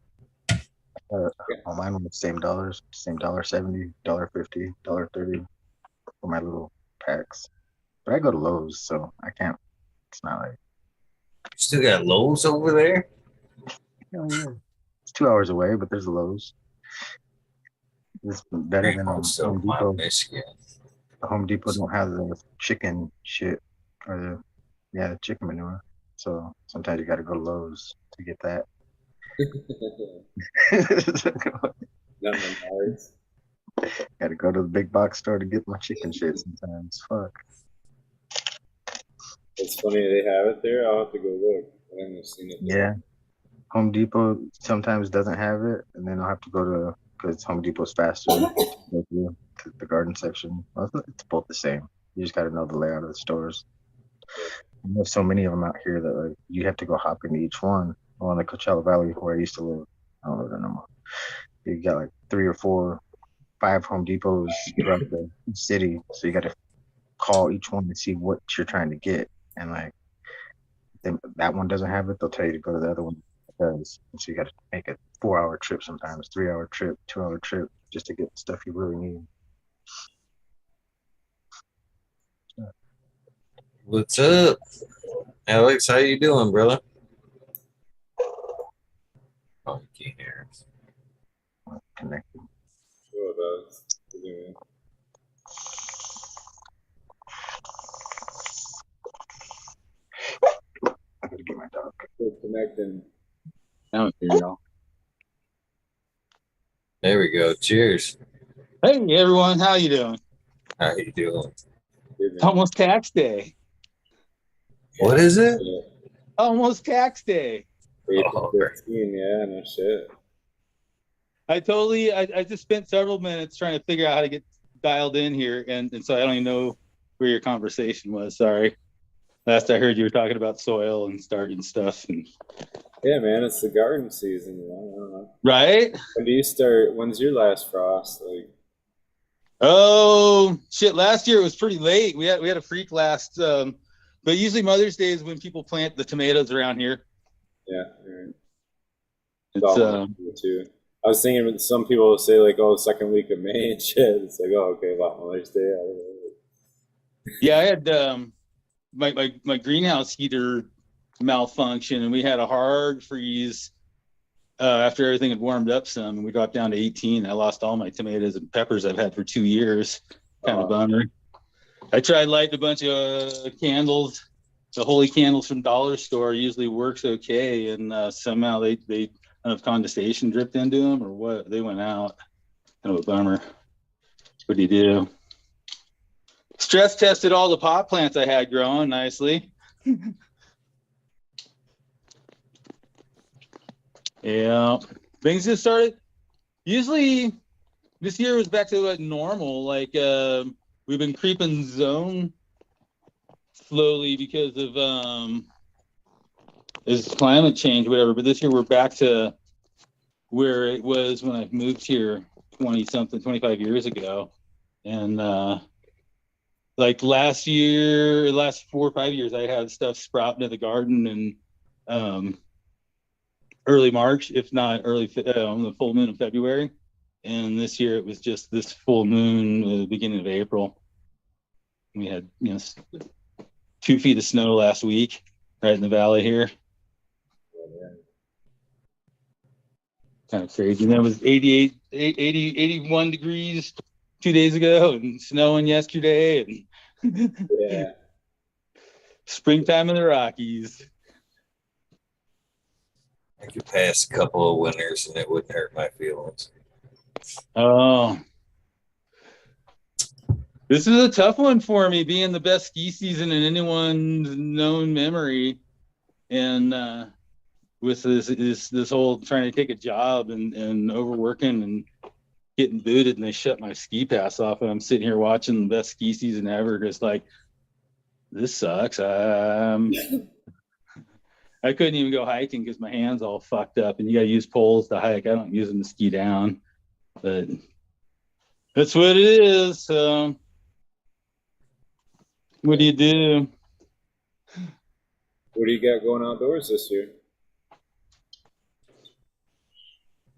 on mine was the same dollars, same $1.70, $1.50, $1.30 for my little packs. But I go to Lowe's, so I can't. It's not like You still got Lowe's over there? yeah. It's 2 hours away, but there's a Lowe's. It's better than Most a of Home them out Depot. in Michigan. The Home Depot don't have the chicken shit or the chicken manure. So sometimes you got to go to Lowe's to get that. Not my cards. Got to go to the big box store to get my chicken shit sometimes. Fuck. It's funny they have it there. I'll have to go look. I haven't seen it. Yeah. Home Depot sometimes doesn't have it, and then I'll have to go to, because Home Depot's faster to go through to the garden section. Well, it's both the same. You just got to know the layout of the stores. And there's so many of them out here that like you have to go hop into each one. Well, in the Coachella Valley where I used to live, I don't live there no more. You got like 3 or 4, 5 Home Depots throughout the city, so you got to call each one to see what you're trying to get, and like that one doesn't have it, they'll tell you to go to the other one that does. And so you got to make a 4-hour trip sometimes, 3-hour trip, 2-hour trip just to get the stuff you really need. What's up? Alex, how you doing, brother? Oh, you can't hear us. Connected. Sure it does. Anyway. I gotta get my dog. Still connecting. Now I hear y'all. There we go. Cheers. Hey everyone, how you doing? How you doing? It's almost tax day. What is it? Almost tax day. Oh, right. 15, yeah, no shit. I just spent several minutes trying to figure out how to get dialed in here, and so I don't even know where your conversation was. Sorry. Last I heard you were talking about soil and starting stuff. And Yeah, man, it's the garden season. You know? I don't know. right? When do you start? When's your last frost? Like, Oh shit! Last year it was pretty late. We had a freak last, but usually Mother's Day is when people plant the tomatoes around here. yeah, right. It's too. I was thinking with some people will say like, oh, second week of May and shit. It's like, oh, okay, about Mother's Day. I don't know. yeah. I had my greenhouse heater malfunction, and we had a hard freeze after everything had warmed up some, and we dropped down to 18. I lost all my tomatoes and peppers I've had for 2 years. Kind of bummer. I tried lighting a bunch of candles. The holy candles from Dollar Store usually works okay, and somehow they don't know if condensation dripped into them or what. They went out. Kind of a bummer. What do you do? Stress tested all the pot plants I had growing nicely. Yeah, things just started. Usually, this year was back to normal. Like we've been creeping zone slowly because of is climate change, whatever. But this year we're back to where it was when I moved here 25 years ago, and like last 4 or 5 years, I had stuff sprouting in the garden and early March, if not on the full moon of February. And this year it was just this full moon, beginning of April. We had 2 feet of snow last week, right in the valley here. Kind of crazy. And then it was 81 degrees 2 days ago, and snowing yesterday, and Yeah. springtime in the Rockies. I could pass a couple of winters and it wouldn't hurt my feelings. Oh, this is a tough one for me, being the best ski season in anyone's known memory. And with this whole trying to take a job and overworking and getting booted, and they shut my ski pass off, and I'm sitting here watching the best ski season ever, just like, this sucks. I couldn't even go hiking because my hands all fucked up, and you got to use poles to hike. I don't use them to ski down, but that's what it is. So what do you do? What do you got going outdoors this year?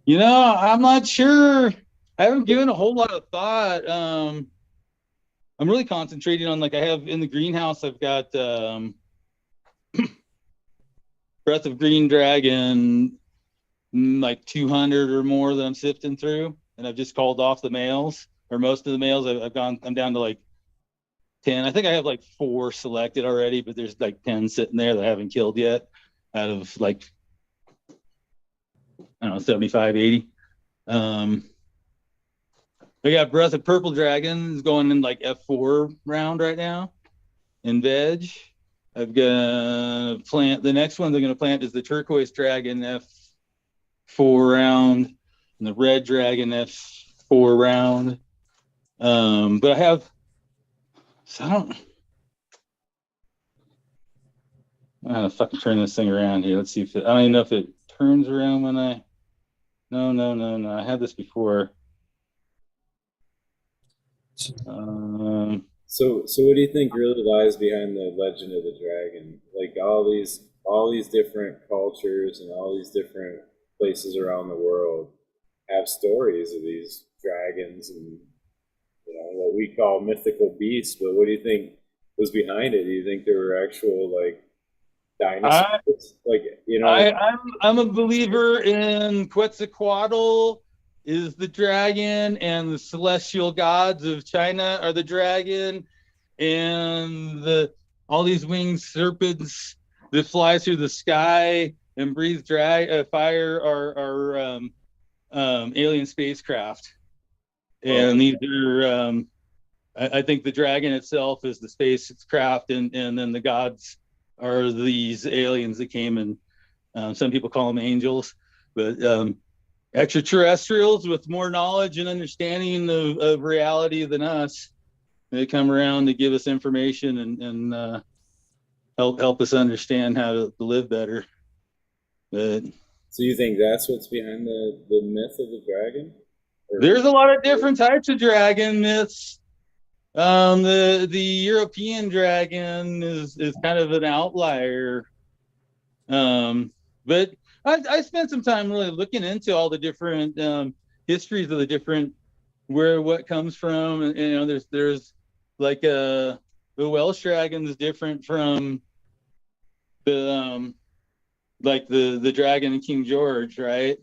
You know, I'm not sure. I haven't given a whole lot of thought. I'm really concentrating on, like, I have in the greenhouse, I've got Breath of Green Dragon, like 200 or more that I'm sifting through, and I've just called off the males, or most of the males. I'm down to like 10. I think I have like 4 selected already, but there's like 10 sitting there that I haven't killed yet out of like, I don't know, 75, 80. I got Breath of Purple Dragons going in like F4 round right now in veg. I've got plant. The next one they're going to plant is the Turquoise Dragon F4 round, and the Red Dragon F4 round. But I have, so I don't know how to fucking turn this thing around here. Let's see if I don't even know if it turns around when I. No. I had this before. So what do you think really lies behind the legend of the dragon? Like all these different cultures and all these different places around the world have stories of these dragons and, you know, what we call mythical beasts. But what do you think was behind it? Do you think there were actual like dinosaurs? I'm a believer in Quetzalcoatl is the dragon, and the celestial gods of China are the dragon, and all these winged serpents that fly through the sky and breathe fire are alien spacecraft. And these are I think the dragon itself is the spacecraft, and then the gods are these aliens that came, and some people call them angels, but extraterrestrials with more knowledge and understanding of reality than us. They come around to give us information and help us understand how to live better. But so you think that's what's behind the myth of the dragon? There's a lot of different types of dragon myths. The European dragon is kind of an outlier. But I spent some time really looking into all the different histories of the different what comes from, and you know, there's like the Welsh dragon is different from the like the dragon in King George, right?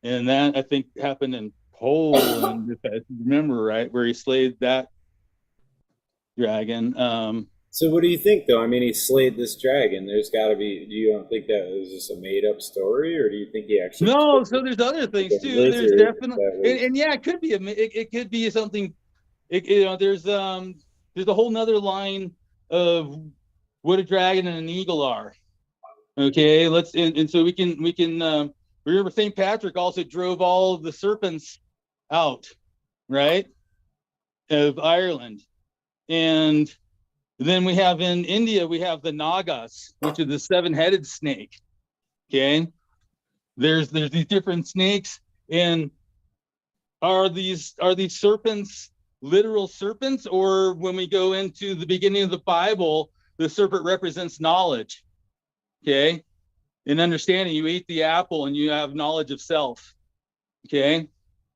And that I think happened in Poland, if I remember right, where he slayed that dragon. So what do you think, though? I mean, he slayed this dragon. There's got to be. Do you don't think that was just a made-up story, or do you think he actually? No. So there's other things too. There's definitely, and yeah, it could be it could be something. You know, there's a whole nother line of what a dragon and an eagle are. Okay, and so we can remember St. Patrick also drove all of the serpents out, right, of Ireland, and then we have in India, we have the Nagas, which are the 7-headed snake. Okay. There's these different snakes, and are these serpents literal serpents, or when we go into the beginning of the Bible, the serpent represents knowledge. Okay. In understanding, you ate the apple and you have knowledge of self. Okay.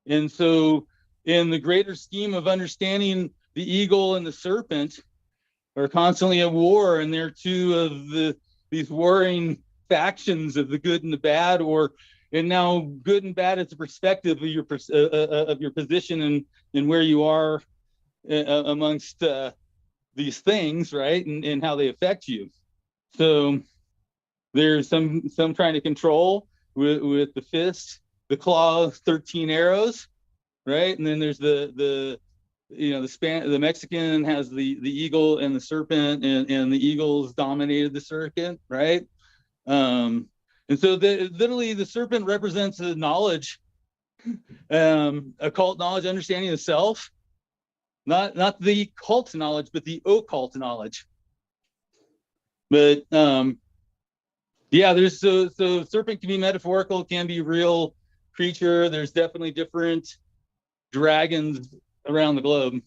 And so in the greater scheme of understanding, the eagle and the serpent are constantly at war, and they're two of these warring factions of the good and the bad, and now good and bad is the perspective of your position and where you are amongst these things, right, and how they affect you. So there's some trying to control with the fist, the claw, 13 arrows, right, and then there's the Mexican has the eagle and the serpent, and the eagles dominated the serpent, right? And so literally the serpent represents a knowledge, occult knowledge, understanding of self, not the cult knowledge, but the occult knowledge. But yeah, there's so serpent can be metaphorical, can be real creature. There's definitely different dragons around the globe.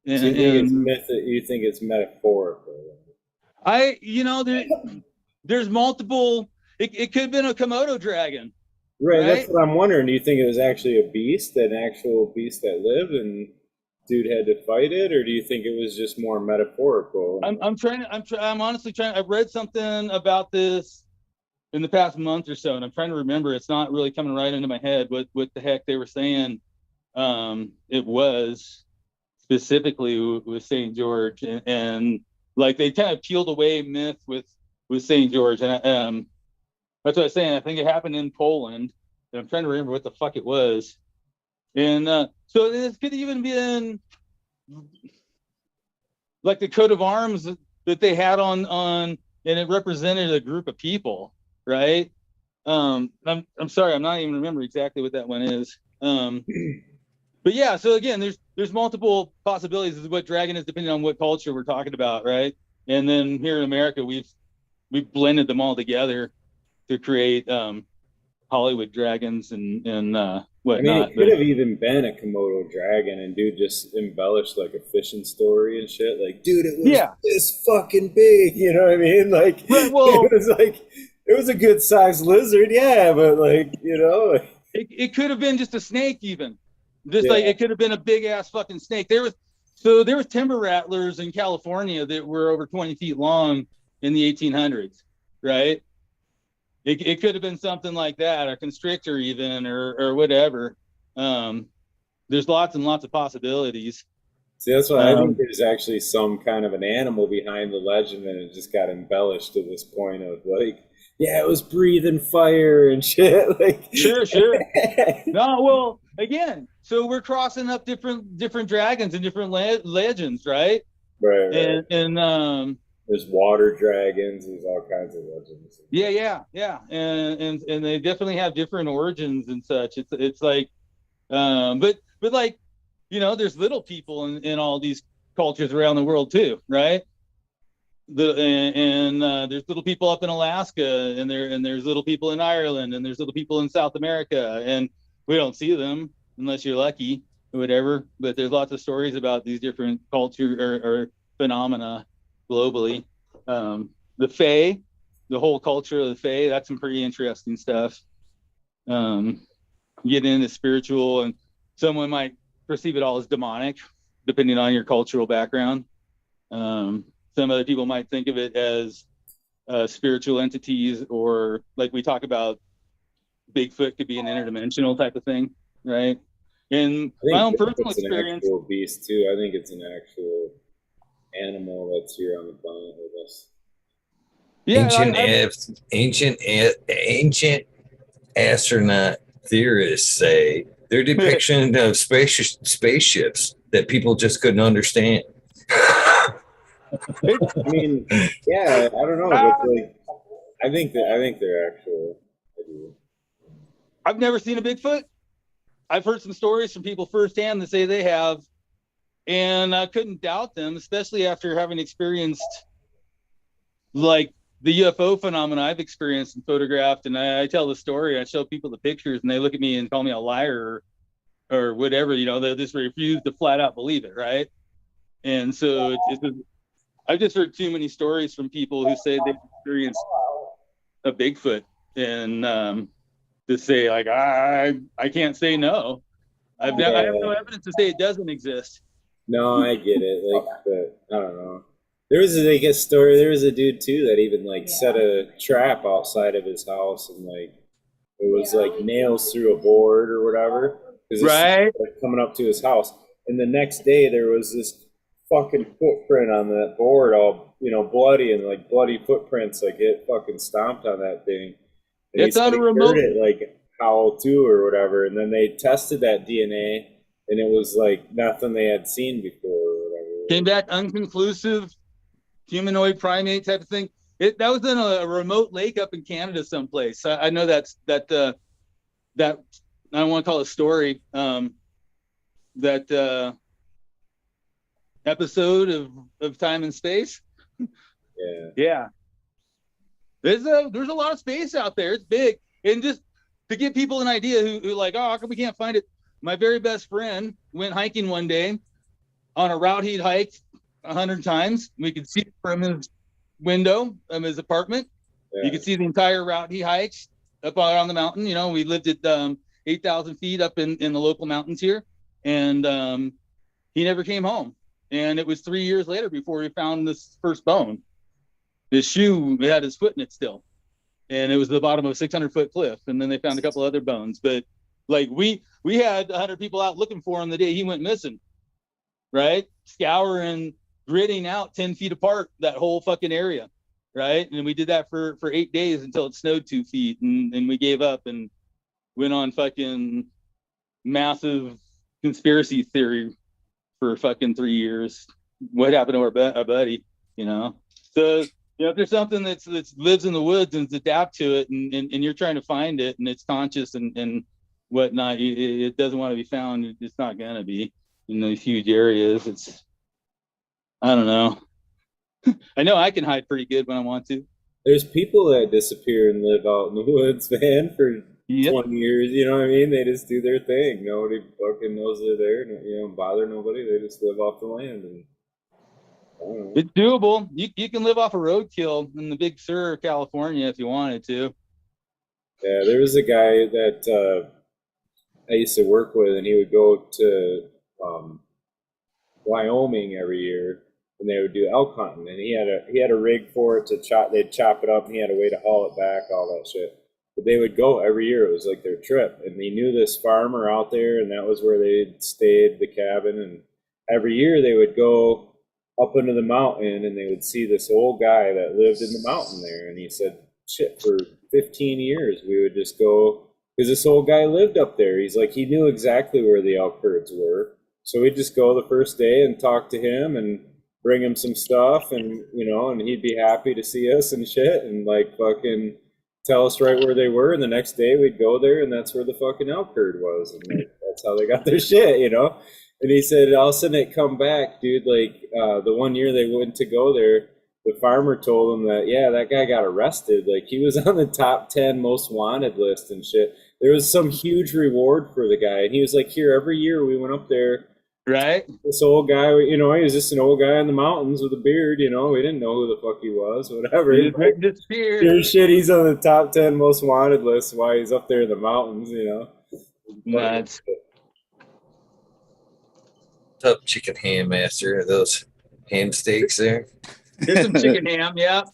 And, So you think it's metaphorical? There's multiple. It could have been a Komodo dragon. Right, that's what I'm wondering. Do you think it was actually a beast, an actual beast that lived, and dude had to fight it, or do you think it was just more metaphorical? I'm honestly trying. I've read something about this in the past month or so, and I'm trying to remember. It's not really coming right into my head what the heck they were saying. It was specifically with St. George, and like they kind of peeled away myth with St. George, and that's what I was saying. I think it happened in Poland, and I'm trying to remember what the fuck it was. And so this could even been like the coat of arms that they had on, and it represented a group of people, right? I'm sorry, I'm not even remember exactly what that one is. But yeah, so again, there's multiple possibilities of what dragon is depending on what culture we're talking about, right? And then here in America, we've blended them all together to create Hollywood dragons and whatnot. I mean, it could have even been a Komodo dragon, and dude just embellished like a fishing story and shit. Like, dude, it was this fucking big. You know what I mean? Like, it was like it was a good sized lizard, yeah, but like, you know, it could have been just a snake, even. Like it could have been a big ass fucking snake. There was timber rattlers in California that were over 20 feet long in the 1800s, right? It could have been something like that, or constrictor even, or whatever. There's lots and lots of possibilities. See, that's why I think there's actually some kind of an animal behind the legend, and it just got embellished to this point of like, yeah, it was breathing fire and shit. Like, sure. No, well, again, so we're crossing up different dragons and different legends, right? Right. And there's water dragons. There's all kinds of legends. Yeah. And they definitely have different origins and such. It's like, but like, you know, there's little people in all these cultures around the world too, right? There's little people up in Alaska, and there's little people in Ireland, and there's little people in South America, and we don't see them unless you're lucky or whatever. But there's lots of stories about these different culture or phenomena globally. The Fae, the whole culture of the Fae, that's some pretty interesting stuff. Get into spiritual, and someone might perceive it all as demonic, depending on your cultural background. Some other people might think of it as spiritual entities, or like we talk about, Bigfoot could be an interdimensional type of thing, right? And my own personal experience, an actual beast too. I think it's an actual animal that's here on the planet with us. Yeah, ancient astronaut theorists say their depiction of spaceships that people just couldn't understand. I mean, yeah, I don't know, but like, I think they're actual. I've never seen a Bigfoot. I've heard some stories from people firsthand that say they have, and I couldn't doubt them, especially after having experienced like the UFO phenomena I've experienced and photographed. And I tell the story, I show people the pictures, and they look at me and call me a liar or whatever. You know, they just refuse to flat out believe it, right? And so I've just heard too many stories from people who say they've experienced a Bigfoot, and to say like I can't say no. I have no evidence to say it doesn't exist. No, I get it. Like, but I don't know. There was like a story. There was a dude too that even like set a trap outside of his house, and like it was like nails through a board or whatever. Right. Like, coming up to his house, and the next day there was this fucking footprint on that board, all bloody, and like bloody footprints. Like it fucking stomped on that thing. And it's on a remote. It like howl too or whatever, and then they tested that DNA, and it was like nothing they had seen before or whatever. Came back unconclusive, humanoid primate type of thing. That was in a remote lake up in Canada someplace. I know that I don't want to call it a story. That episode of Time and Space. Yeah. Yeah. There's a lot of space out there. It's big. And just to give people an idea who like, oh, how come we can't find it? My very best friend went hiking one day on a route he'd hiked 100 times. We could see it from his window of his apartment. Yeah. You could see the entire route he hikes up on the mountain. You know, we lived at 8,000 feet up in the local mountains here. And he never came home. And it was 3 years later before we found this first bone. His shoe had his foot in it still. And it was the bottom of a 600-foot cliff. And then they found a couple other bones. But like we had 100 people out looking for him the day he went missing, right? Scouring, gridding out 10 feet apart that whole fucking area, right? And we did that for 8 days until it snowed 2 feet. And we gave up and went on fucking massive conspiracy theory for fucking 3 years. What happened to our buddy, you know? So, you know, if there's something that lives in the woods and adapt to it and you're trying to find it and it's conscious and whatnot, it doesn't want to be found. It's not going to be in those huge areas. It's, I don't know. I know I can hide pretty good when I want to. There's people that disappear and live out in the woods, man, for 20 years. You know what I mean? They just do their thing. Nobody fucking knows they're there. You don't bother nobody. They just live off the land. And it's doable. You can live off a roadkill in the Big Sur, California, if you wanted to. Yeah, there was a guy that I used to work with, and he would go to Wyoming every year, and they would do elk hunting. And he had a rig for it to chop. They'd chop it up, and he had a way to haul it back, all that shit. But they would go every year. It was like their trip, and he knew this farmer out there, and that was where they stayed, the cabin. And every year they would go up into the mountain, and they would see this old guy that lived in the mountain there. And he said, shit, for 15 years we would just go, because this old guy lived up there. He's like, he knew exactly where the elk herds were. So we'd just go the first day and talk to him and bring him some stuff, and you know, and he'd be happy to see us and shit, and like fucking tell us right where they were. And the next day we'd go there, and that's where the fucking elk herd was, and like, that's how they got their shit, you know. And he said, all of a sudden it come back, dude. Like the one year they went to go there, the farmer told him that, yeah, that guy got arrested. Like he was on the top 10 most wanted list and shit. There was some huge reward for the guy. And he was like, here, every year we went up there. Right. This old guy, you know, he was just an old guy in the mountains with a beard, you know. We didn't know who the fuck he was, whatever. He disappeared. Here's shit, he's on the top 10 most wanted list while he's up there in the mountains, you know. Nuts. What's up, Chicken Ham Master? Are those ham steaks there? There's some chicken ham, yeah.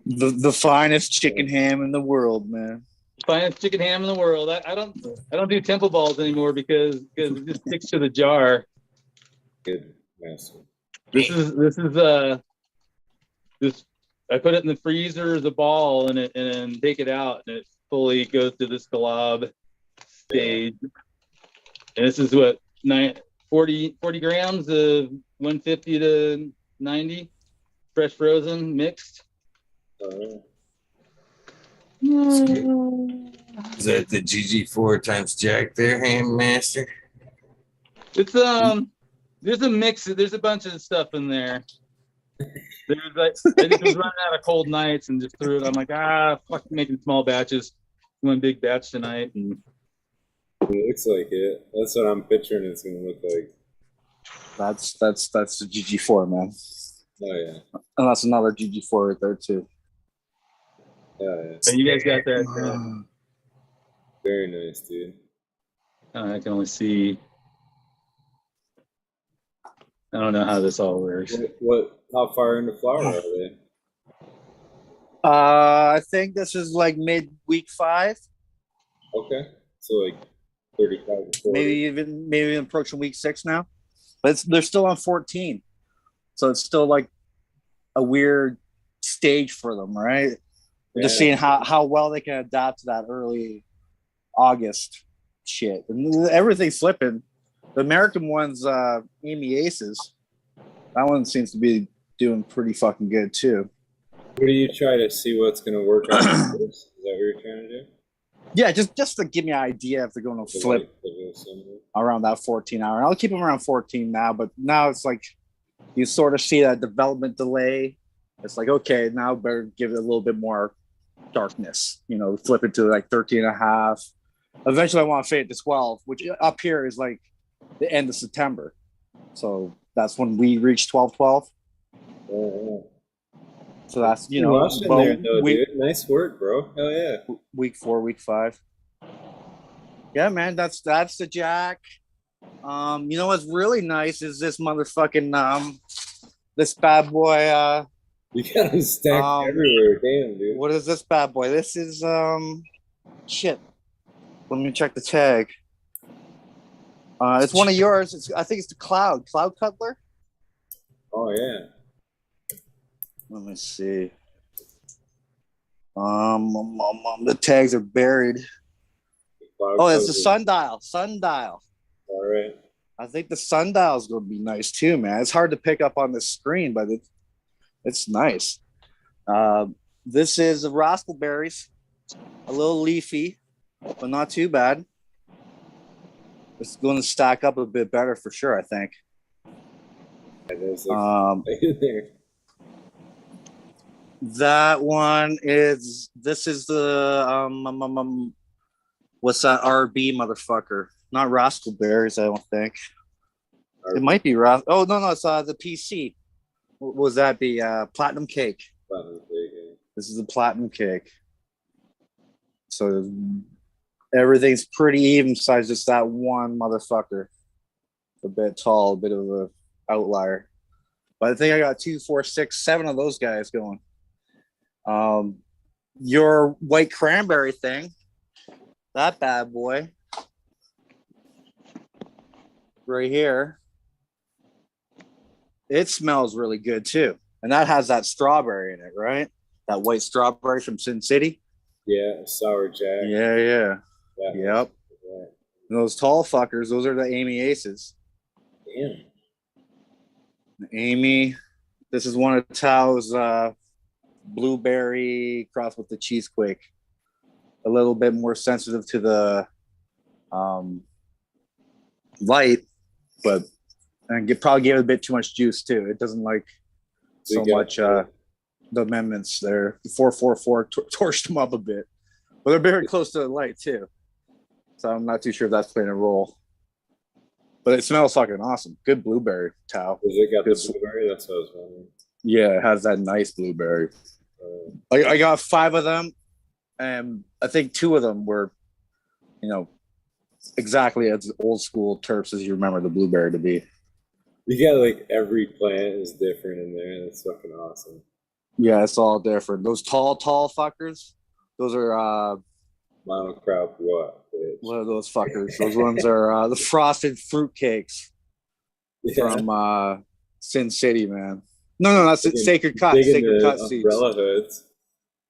The finest chicken ham in the world, man. Finest chicken ham in the world. I don't do temple balls anymore because it just sticks to the jar. Good master. This I put it in the freezer as a ball and then take it out, and it fully goes to this glob stage. And this is what 40 grams of 150 to 90 fresh frozen mixed. Is that the GG4 times Jack there, Ham Master? It's there's a mix. There's a bunch of stuff in there. There's like, I think I was running out of cold nights and just threw it. I'm like, fuck, making small batches. One big batch tonight. And it looks like it. That's what I'm picturing it's gonna look like. That's the GG4, man. Oh yeah. And that's another GG4 right there too. Yeah. so you guys got that. Very nice, dude. I can only see. I don't know how this all works. How far into flower are they? I think this is like mid-week 5. Okay. So like 35 to 40. Maybe even approaching week 6 now. But they're still on 14. So it's still like a weird stage for them, right? We're just seeing how well they can adapt to that early August shit. And everything's flipping. The American one's Amy Aces. That one seems to be doing pretty fucking good too. What do you try to see what's going to work out first? Is that what you're trying to do? Yeah, just to give me an idea if they're going to flip around that 14 hour. I'll keep them around 14 now, but now it's like you sort of see that development delay. It's like, okay, now better give it a little bit more darkness, flip it to like 13 and a half. Eventually I want to fade it to 12, which up here is like the end of September. So that's when we reach 12-12. Yeah. So that's, there, though, dude. Nice work, bro. Hell yeah. Week 4, week 5. Yeah, man, that's the jack. What's really nice is this motherfucking this bad boy. You got them stacked everywhere. Damn, dude. What is this bad boy? This is shit. Let me check the tag. It's one of yours. I think it's the Cloud Cutler. Oh yeah. Let me see. The tags are buried. Oh, it's the sundial. All right. I think the sundial is going to be nice too, man. It's hard to pick up on the screen, but it's nice. This is the raspberries, a little leafy, but not too bad. It's going to stack up a bit better for sure, I think. That one is. This is the what's that RB motherfucker? Not raspberries, I don't think. It might be Oh no, it's the PC. What was that? Be platinum cake. Platinum cake. Yeah. This is a platinum cake. So everything's pretty even besides just that one motherfucker. A bit tall, a bit of a outlier. But I think I got 2, 4, 6, 7 of those guys going. Your white cranberry thing, that bad boy right here, it smells really good too, and that has that strawberry in it, right? That white strawberry from Sin City. Yeah, sour jack. Yeah. Yep. Yeah. Those tall fuckers, those are the Amy Aces. Damn. Amy, this is one of Tao's blueberry crossed with the cheesequake. A little bit more sensitive to the light, but and probably gave it a bit too much juice too. It doesn't like so much the amendments there. The 444 torched them up a bit, but they're very close to the light too. So I'm not too sure if that's playing a role. But it smells fucking awesome. Good blueberry, Tao. Has it got the blueberry? That's what I was wondering. Yeah, it has that nice blueberry. I got 5 of them, and I think 2 of them were, exactly as old school terps as you remember the blueberry to be. You got like every plant is different in there. That's fucking awesome. Yeah, it's all different. Those tall fuckers, those are monocrop what? Bitch. What are those fuckers? Those ones are the frosted fruit cakes from Sin City, man. No, that's Sacred Cut. Sacred Cut seeds. Umbrella hoods.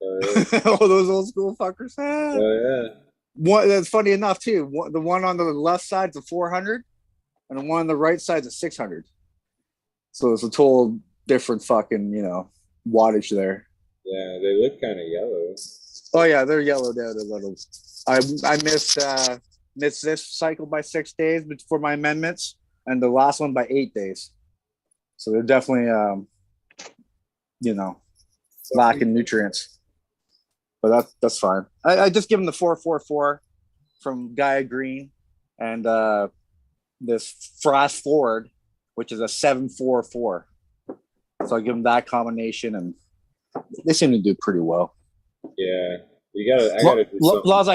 Oh, those old school fuckers. Oh yeah. One that's funny enough too. The one on the left side's a 400, and the one on the right side's a 600. So it's a total different fucking wattage there. Yeah, they look kind of yellow. Oh yeah, they're yellowed out a little. I missed this cycle by 6 days for my amendments, and the last one by 8 days. So they're definitely lacking nutrients. But that's fine. I just give them the 444 from Gaia Green and this Frost Forward, which is a 744. So I give them that combination, and they seem to do pretty well. Yeah, I gotta do something. Laws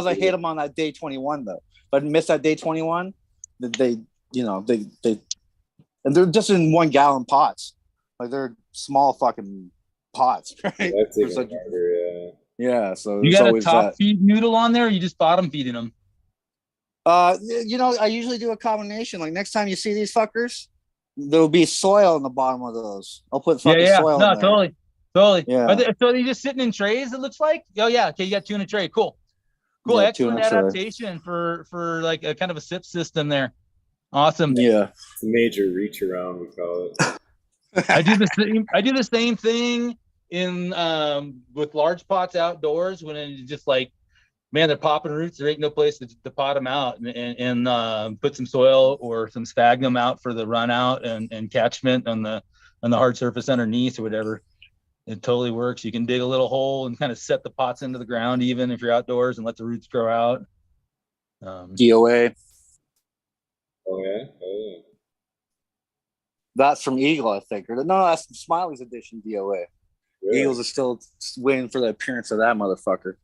I hit them on that day 21 though. But miss that day 21, they and they're just in 1 gallon pots. Like they're small fucking pots, right? That's even harder, yeah. Yeah, so you got a top feed noodle on there, or you just bottom feeding them? I usually do a combination. Like next time you see these fuckers, there'll be soil in the bottom of those. I'll put fucking soil in there. Totally. Yeah. So are they just sitting in trays, it looks like? Oh yeah, okay, you got 2 in a tray. Cool. Yeah, excellent adaptation for like a kind of a sip system there. Awesome. Yeah. It's a major reach around, we call it. I do the same thing in with large pots outdoors when it's just like, man, they're popping roots. There ain't no place to pot them out, and put some soil or some sphagnum out for the run out and catchment on the hard surface underneath or whatever. It totally works. You can dig a little hole and kind of set the pots into the ground, even if you're outdoors, and let the roots grow out. DOA. Oh yeah. Oh yeah. That's from Eagle, I think. Or no, that's from Smiley's edition DOA. Really? Eagles are still waiting for the appearance of that motherfucker.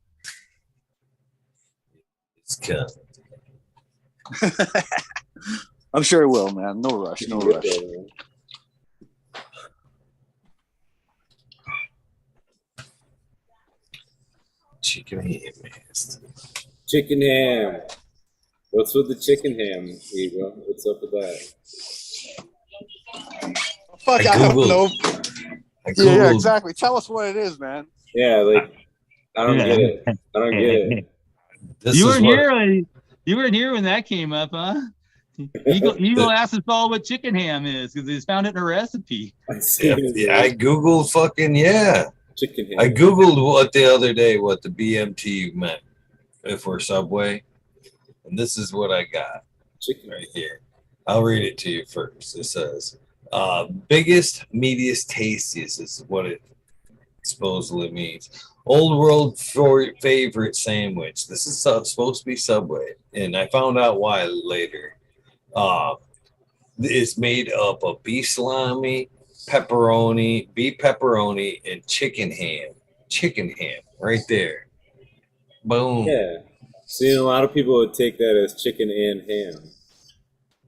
It's good. I'm sure it will, man. No rush. No rush. Chicken ham, man. Chicken ham. What's with the chicken ham, Eva? What's up with that? Fuck, I I don't Googled- know. I Yeah, Googled, exactly. Tell us what it is, man. Yeah, like I don't get it. I don't get it. this You is weren't what, here. You weren't here when that came up, huh? Eagle asked us all what chicken ham is because he's found it in a recipe. I see it as yeah, I Googled fucking, chicken ham. I Googled what the other day, what the BMT meant for Subway. And this is what I got chicken. right here. I'll read it to you first. It says, biggest, meatiest, tastiest is what it supposedly means. Old world favorite sandwich. This is supposed to be Subway. And I found out why later. It's made up of beef salami, pepperoni, beef pepperoni, and chicken ham. Chicken ham, right there. Boom. Yeah. See, a lot of people would take that as chicken and ham.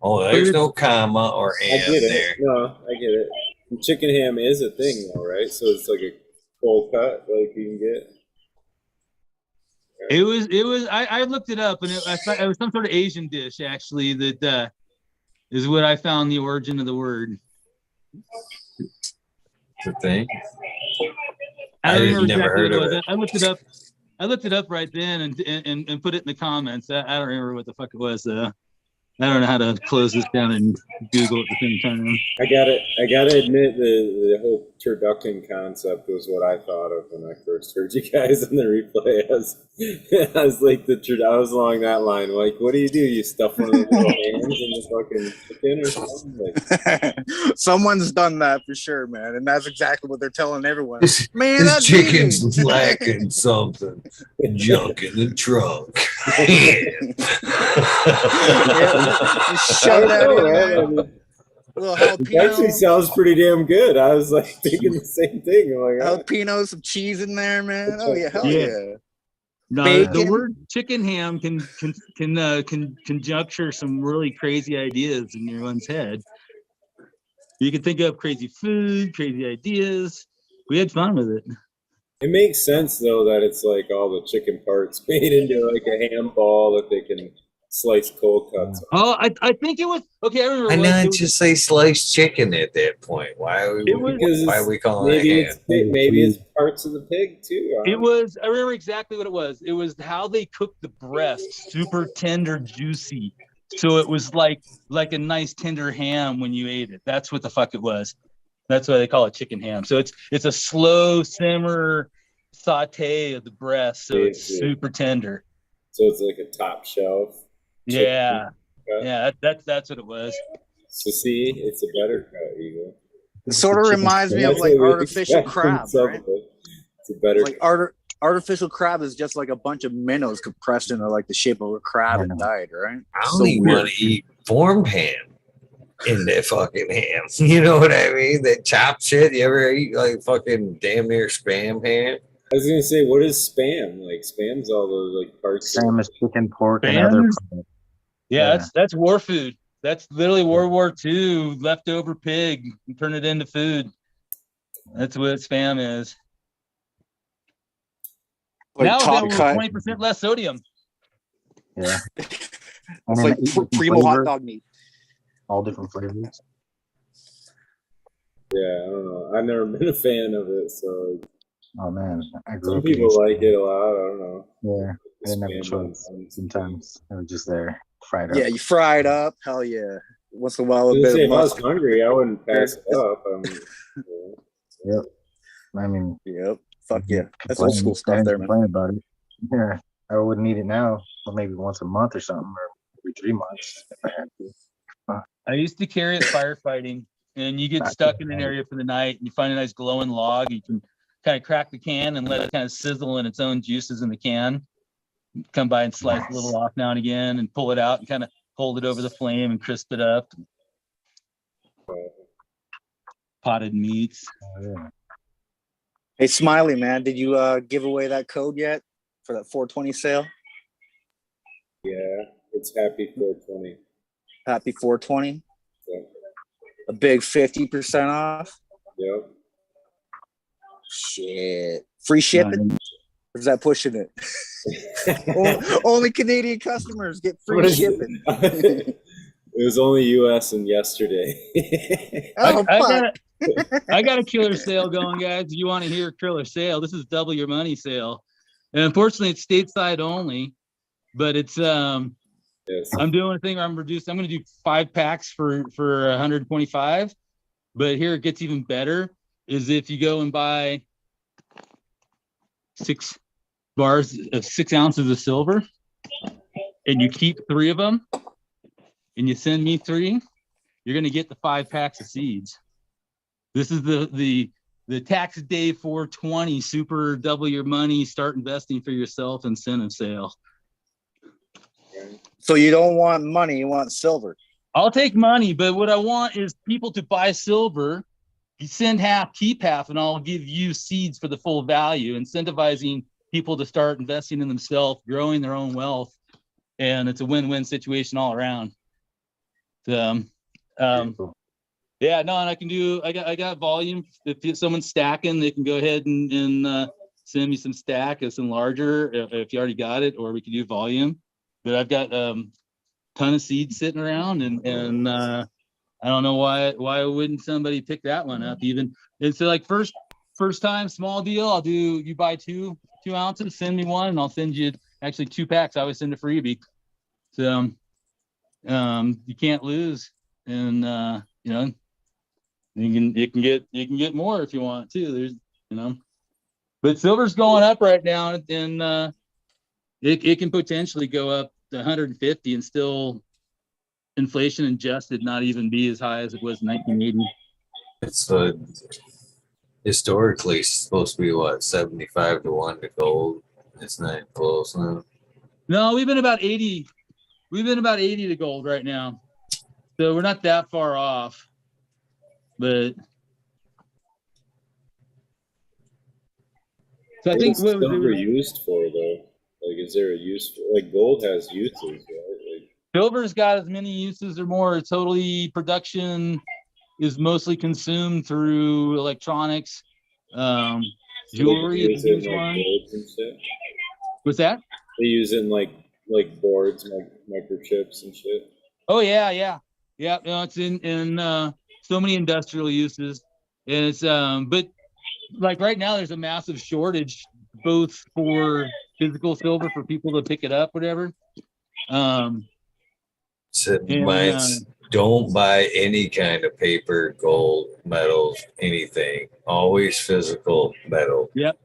Oh, there's no comma or I and get it. there. No, I get it. And chicken ham is a thing, though, right? So it's like a cold cut, like you can get. It was. I looked it up, and it was some sort of Asian dish actually that is what I found the origin of the word. It's a thing. I don't remember never exactly heard what of it was. it. I looked it up right then and put it in the comments. I don't remember what the fuck it was. I don't know how to close this down and Google at the same time. I gotta admit the whole turducken concept was what I thought of when I first heard you guys in the replay. I was like I was along that line. Like, what do? You stuff one of the little hands in the fucking chicken or something? Like, Someone's done that for sure, man. And that's exactly what they're telling everyone. This, Man, this that's chicken's easy. lacking something. Junk in the trunk. Yeah, just shove that in there. Little it actually jalapeno, sounds pretty damn good. I was like thinking the same thing. I'm like, oh, jalapeno, some cheese in there, man. Oh yeah, hell Yeah. yeah. No, Bacon. the word chicken ham can conjuncture some really crazy ideas in your one's head. You can think of crazy food, crazy ideas. We had fun with it. it makes sense though that it's like all the chicken parts made into like a ham ball that they can slice cold cuts. Oh, I think it was okay. I remember. Why it not was, just say sliced chicken at that point? Why are we, Because why are we calling maybe it ham? maybe it's parts of the pig too. It was. I remember exactly what it was. It was how they cooked the breast, super tender, juicy. So it was like a nice tender ham when you ate it. That's what the fuck it was. That's why they call it chicken ham. So it's a slow simmer saute of the breast, so it's super tender. So it's like a top shelf. Yeah, cut. yeah. That's what it was. So see, it's a better cut, Eagle. It sort of reminds me of That's like what we artificial expect from crab, right? Subway. It's a better Like artificial crab is just like a bunch of minnows compressed into like the shape of a crab and dyed, right? I So only weird. want to eat formed ham in that fucking ham. You know what I mean? That chopped shit. You ever eat like fucking damn near spam ham? I was gonna say, what is spam? Like spam's all those like parts. Same as chicken, pork, and other Spam? products. Yeah, that's war food. That's literally World War II leftover pig and turn it into food. That's what spam is. Like now top available cut. with 20% less sodium. Yeah. It's And like then different primo hot flavors, dog meat. all different flavors. Yeah, I don't know. I've never been a fan of it, so Oh man, I grew some up people eating like it a lot. I don't know. Yeah, I didn't have a Spam choice. on- Sometimes it was just there, fried up. Yeah, you fry it up. Hell yeah. Once in a while, I a was gonna bit say, of if I was mustard. hungry, I wouldn't pass it up. Yep. I mean, Yep. Fuck yeah. That's complain- old school I stuff didn't there, man. complain about it. Yeah, I wouldn't need it now, but maybe once a month or something, or every 3 months if I had to. I used to carry it firefighting, and you get stuck in an area for the night, and you find a nice glowing log. You can kind of crack the can and let it kind of sizzle in its own juices in the can. Come by and slice a little off now and again, and pull it out and kind of hold it over the flame and crisp it up. Potted meats. Oh, yeah. Hey, Smiley, man, did you give away that code yet for that 420 sale? Yeah, it's happy 420. Happy 420. Yeah. A big 50% off. Yep. Shit. Free shipping? Or is that pushing it? Only Canadian customers get What free is it? shipping. It was only US and yesterday. Oh, fuck. I got a killer sale going, guys. If you want to hear a killer sale, this is double your money sale. And unfortunately, it's stateside only, but it's Yes. I'm doing a thing where I'm going to do 5 packs for 125. But here it gets even better is if you go and buy 6 bars of 6 ounces of silver and you keep 3 of them and you send me 3, you're going to get the 5 packs of seeds. This is the tax day 420 super double your money, start investing for yourself incentive sale. So you don't want money, you want silver. I'll take money, but what I want is people to buy silver. You send half, keep half, and I'll give you seeds for the full value, incentivizing people to start investing in themselves, growing their own wealth. And it's a win-win situation all around. Yeah, no, and I got volume. If someone's stacking, they can go ahead and send me some stack of some larger if you already got it, or we can do volume. But I've got ton of seeds sitting around, and I don't know why wouldn't somebody pick that one up even. And so like first time small deal, I'll do, you buy 2 ounces, send me 1, and I'll send you actually 2 packs. I always send a freebie. So you can't lose, and you know, you can get more if you want too. There's, you know, but silver's going up right now, and it can potentially go up to 150 and still inflation adjusted not even be as high as it was in 1980. It's historically supposed to be what, 75 to 1 to gold. It's not close now. No, we've been about 80 to gold right now, so we're not that far off. But so I think What is silver used for though? Like, is there a use for, like, gold has uses, right? Like, silver's got as many uses or more. Totally production is mostly consumed through electronics, jewelry is a huge one. boards and shit. What's that? They use it in like boards, like microchips and shit. Oh yeah. You know, it's in so many industrial uses, and it's but like right now there's a massive shortage both for physical silver for people to pick it up, whatever. So don't buy any kind of paper, gold, metals, anything. Always physical metal. Yep.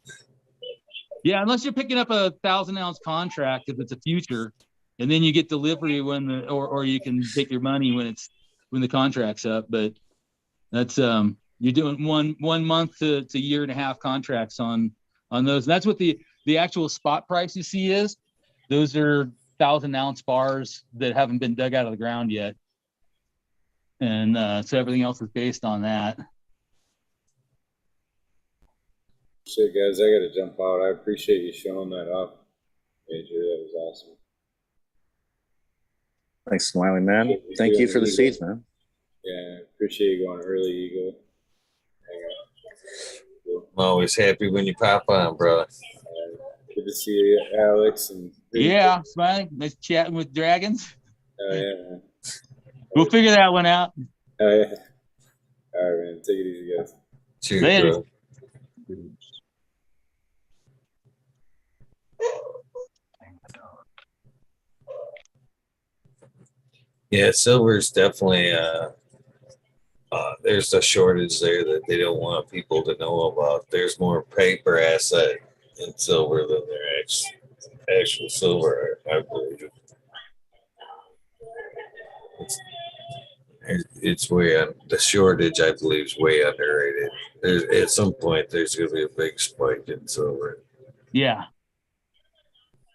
Yeah, unless you're picking up a 1,000-ounce contract if it's a future, and then you get delivery when or you can take your money when the contract's up. But that's you're doing one month to year and a half contracts on those. And that's what the actual spot price you see is. Those are 1,000-ounce bars that haven't been dug out of the ground yet, and so everything else is based on that. Shit, guys, I gotta jump out. I appreciate you showing that off, Major. That was awesome. Thanks, Smiley, man. Thank you for the seeds, man. Yeah, appreciate you going early, Eagle. I'm always happy when you pop on, bro. Good to see you, Alex. And Yeah, Smiley, nice chatting with dragons. Oh yeah, man. We'll figure that one out. Oh yeah. All right, man. Take it easy, guys. Cheers, Later. bro. Yeah, silver is definitely a there's a shortage there that they don't want people to know about. There's more paper asset in silver than there actual silver, I believe. It's, it's way on the shortage, I believe, is way underrated. At some point, there's going to be a big spike in silver. Yeah.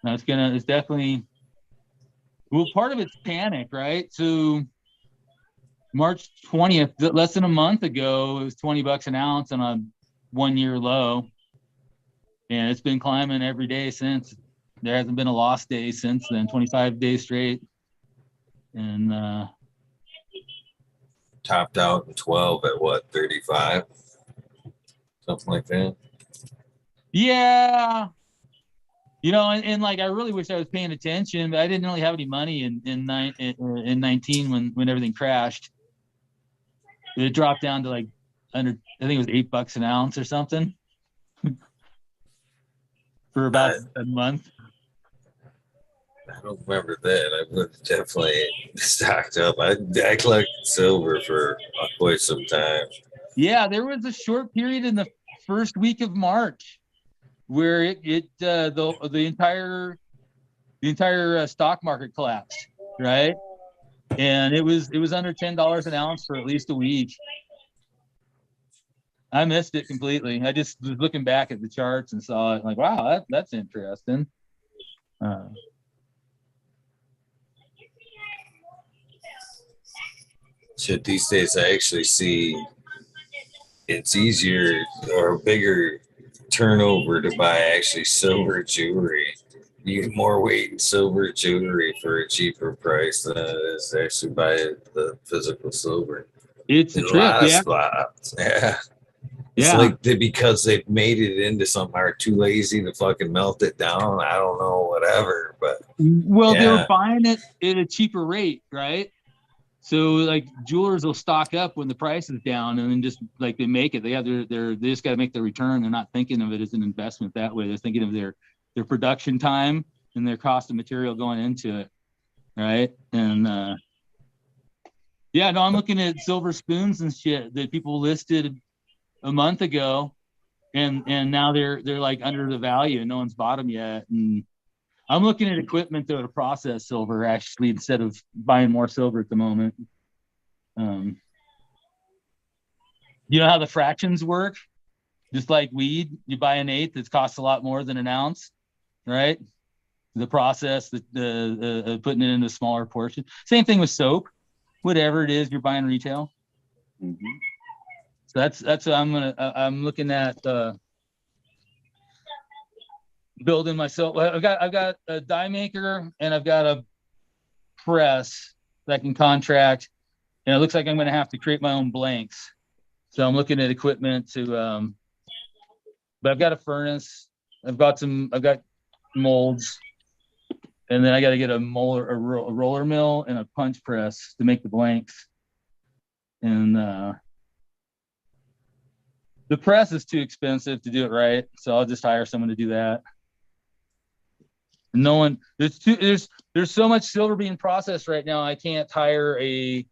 No, it's definitely, well, part of it's panic, right? So March 20th, less than a month ago, it was $20 an ounce on a 1 year low. And it's been climbing every day since. There hasn't been a lost day since then, 25 days straight. And Topped out in 12 at what, 35? Something like that. yeah, and like I really wish I was paying attention, but I didn't really have any money in 19 when everything crashed. It dropped down to like under, I think it was $8 an ounce or something for about a month. I don't remember that. I would definitely stocked up. I collected silver for quite some time. Yeah, there was a short period in the first week of March where the entire stock market collapsed, right? And it was under $10 an ounce for at least a week. I missed it completely. I just was looking back at the charts and saw it like, wow, that's interesting. Shit, these days I actually see it's easier or bigger turnover to buy actually silver jewelry. You get more weight in silver jewelry for a cheaper price than it is to actually buy the physical silver. It's a In trip, lot of yeah. spots. Yeah. It's Yeah. like because they've made it into something are too lazy to fucking melt it down. I don't know, whatever. But Well, they were yeah. buying it at a cheaper rate, right? So like jewelers will stock up when the price is down, and then just like they make it. They have they just got to make their return. They're not thinking of it as an investment that way. They're thinking of their production time and their cost of material going into it, right? And yeah, no, I'm looking at silver spoons and shit that people listed a month ago, and now they're like under the value, and no one's bought them yet. And I'm looking at equipment though to process silver actually instead of buying more silver at the moment. You know how the fractions work? Just like weed, you buy an eighth, it costs a lot more than an ounce, right? The process, the putting it in a smaller portion. Same thing with soap, whatever it is you're buying retail. Mm-hmm. So that's what I'm looking at. Building myself. I've got a die maker and I've got a press that I can contract, and it looks like I'm going to have to create my own blanks. So I'm looking at equipment to, but I've got a furnace. I've got molds, and then I got to get a roller mill and a punch press to make the blanks. And the press is too expensive to do it right, so I'll just hire someone to do that. No one, there's so much silver being processed right now. I can't hire a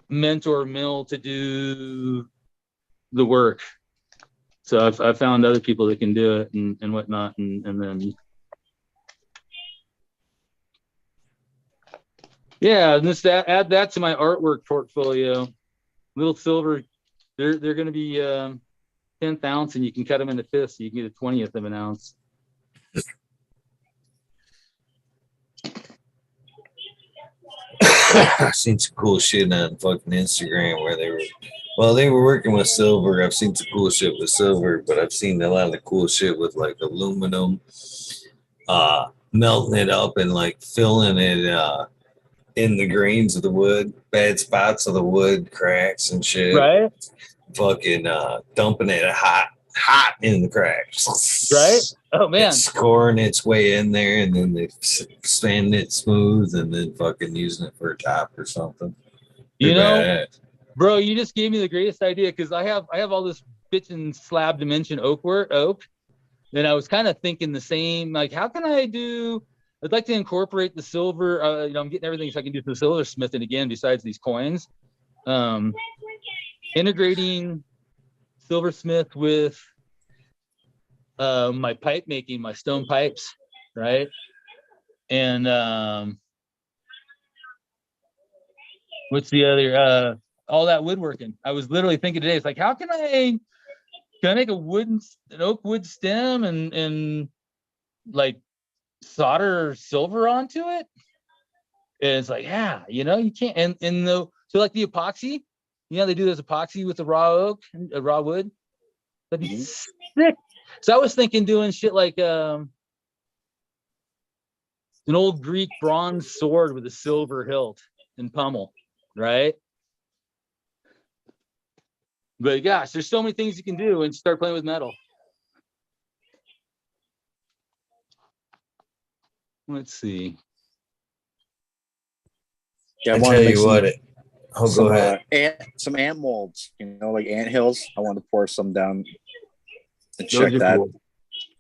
mentor mill to do the work. So I've found other people that can do it and whatnot, and then yeah, and just add that to my artwork portfolio. Little silver, they're going to be 10th ounce, and you can cut them into fifths, so you can get a 20th of an ounce. I've seen some cool shit on fucking Instagram where they were working with silver. I've seen some cool shit with silver, but I've seen a lot of the cool shit with like aluminum, melting it up and like filling it in the grains of the wood, bad spots of the wood, cracks and shit. Right. Fucking dumping it hot in the cracks. Right. Oh man. It's scoring its way in there, and then they sanding it smooth, and then fucking using it for a top or something. You know, bro, you just gave me the greatest idea, because I have all this bitchin' slab dimension oak, and I was kind of thinking the same. Like, how can I'd like to incorporate the silver. I'm getting everything so I can do the silver smithing again besides these coins. integrating silversmith with my pipe making, my stone pipes, right? And what's the other? All that woodworking. I was literally thinking today, it's like, how can I make an oak wood stem and like solder silver onto it? And it's like, yeah, you can't. And so like the epoxy, they do this epoxy with the raw oak, raw wood. That'd be sick. So I was thinking doing shit like an old Greek bronze sword with a silver hilt and pummel, right? But gosh, there's so many things you can do and start playing with metal. Let's see. Yeah, I I want tell to make you what, go ahead. Some ant molds, like ant hills. I want to pour some down and Those check are that. cool.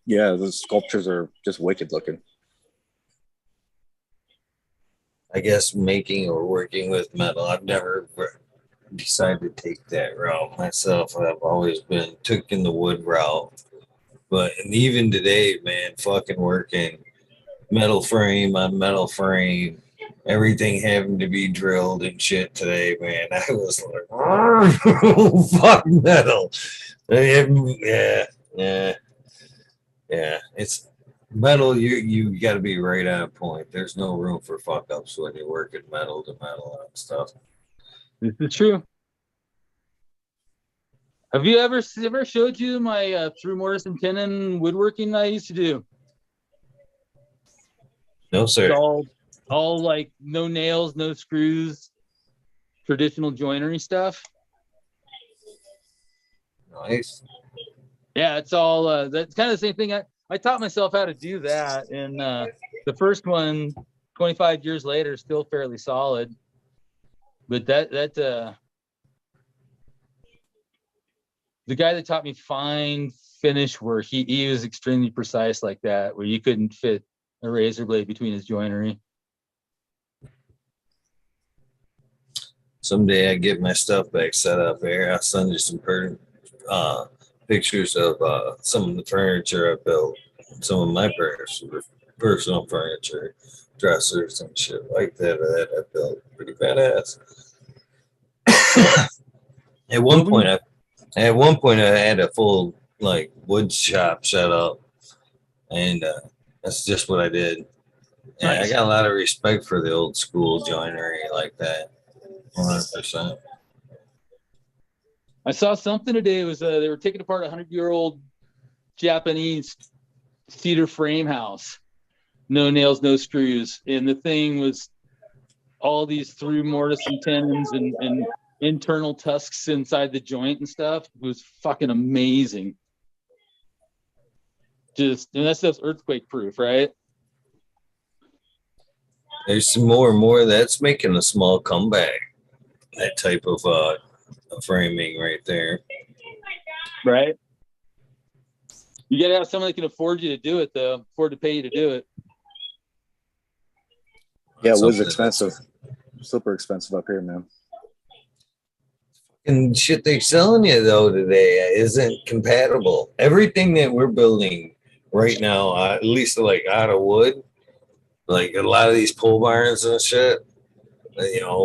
Yeah, the sculptures are just wicked looking. I guess making or working with metal, I've never decided to take that route myself. I've always been taking the wood route. But and even today, man, fucking working metal frame on metal frame, everything having to be drilled and shit today, man. I was like, oh, fuck metal. Yeah. It's metal. You got to be right on point. There's no room for fuck ups when you're working metal to metal and stuff. This is true. Have you ever showed you my through mortise and tenon woodworking I used to do? No, sir. It's all like no nails, no screws, traditional joinery stuff. Nice. Yeah, it's all that's kind of the same thing. I taught myself how to do that, and the first one, 25 years later, is still fairly solid. But the guy that taught me fine finish work, he was extremely precise like that, where you couldn't fit a razor blade between his joinery. Someday I get my stuff back set up here. I'll send you some pictures of some of the furniture I built, some of my personal furniture, dressers and shit like that I built. Pretty badass. At one point I had a full like wood shop set up, and that's just what I did. Yeah, Nice. I got a lot of respect for the old school joinery like that. 100%. I saw something today. It was they were taking apart a 100-year-old Japanese cedar frame house, no nails, no screws, and the thing was all these through mortise and tenons and internal tusks inside the joint and stuff. It was fucking amazing. And that stuff's earthquake proof, right? There's some more and more that's making a small comeback. That type of framing right there. Right. You got to have someone that can afford you to do it, though. Afford to pay you to do it. Yeah, it was expensive. Super expensive up here, man. And shit they're selling you though today isn't compatible. Everything that we're building right now, at least like out of wood, like a lot of these pole barns and shit,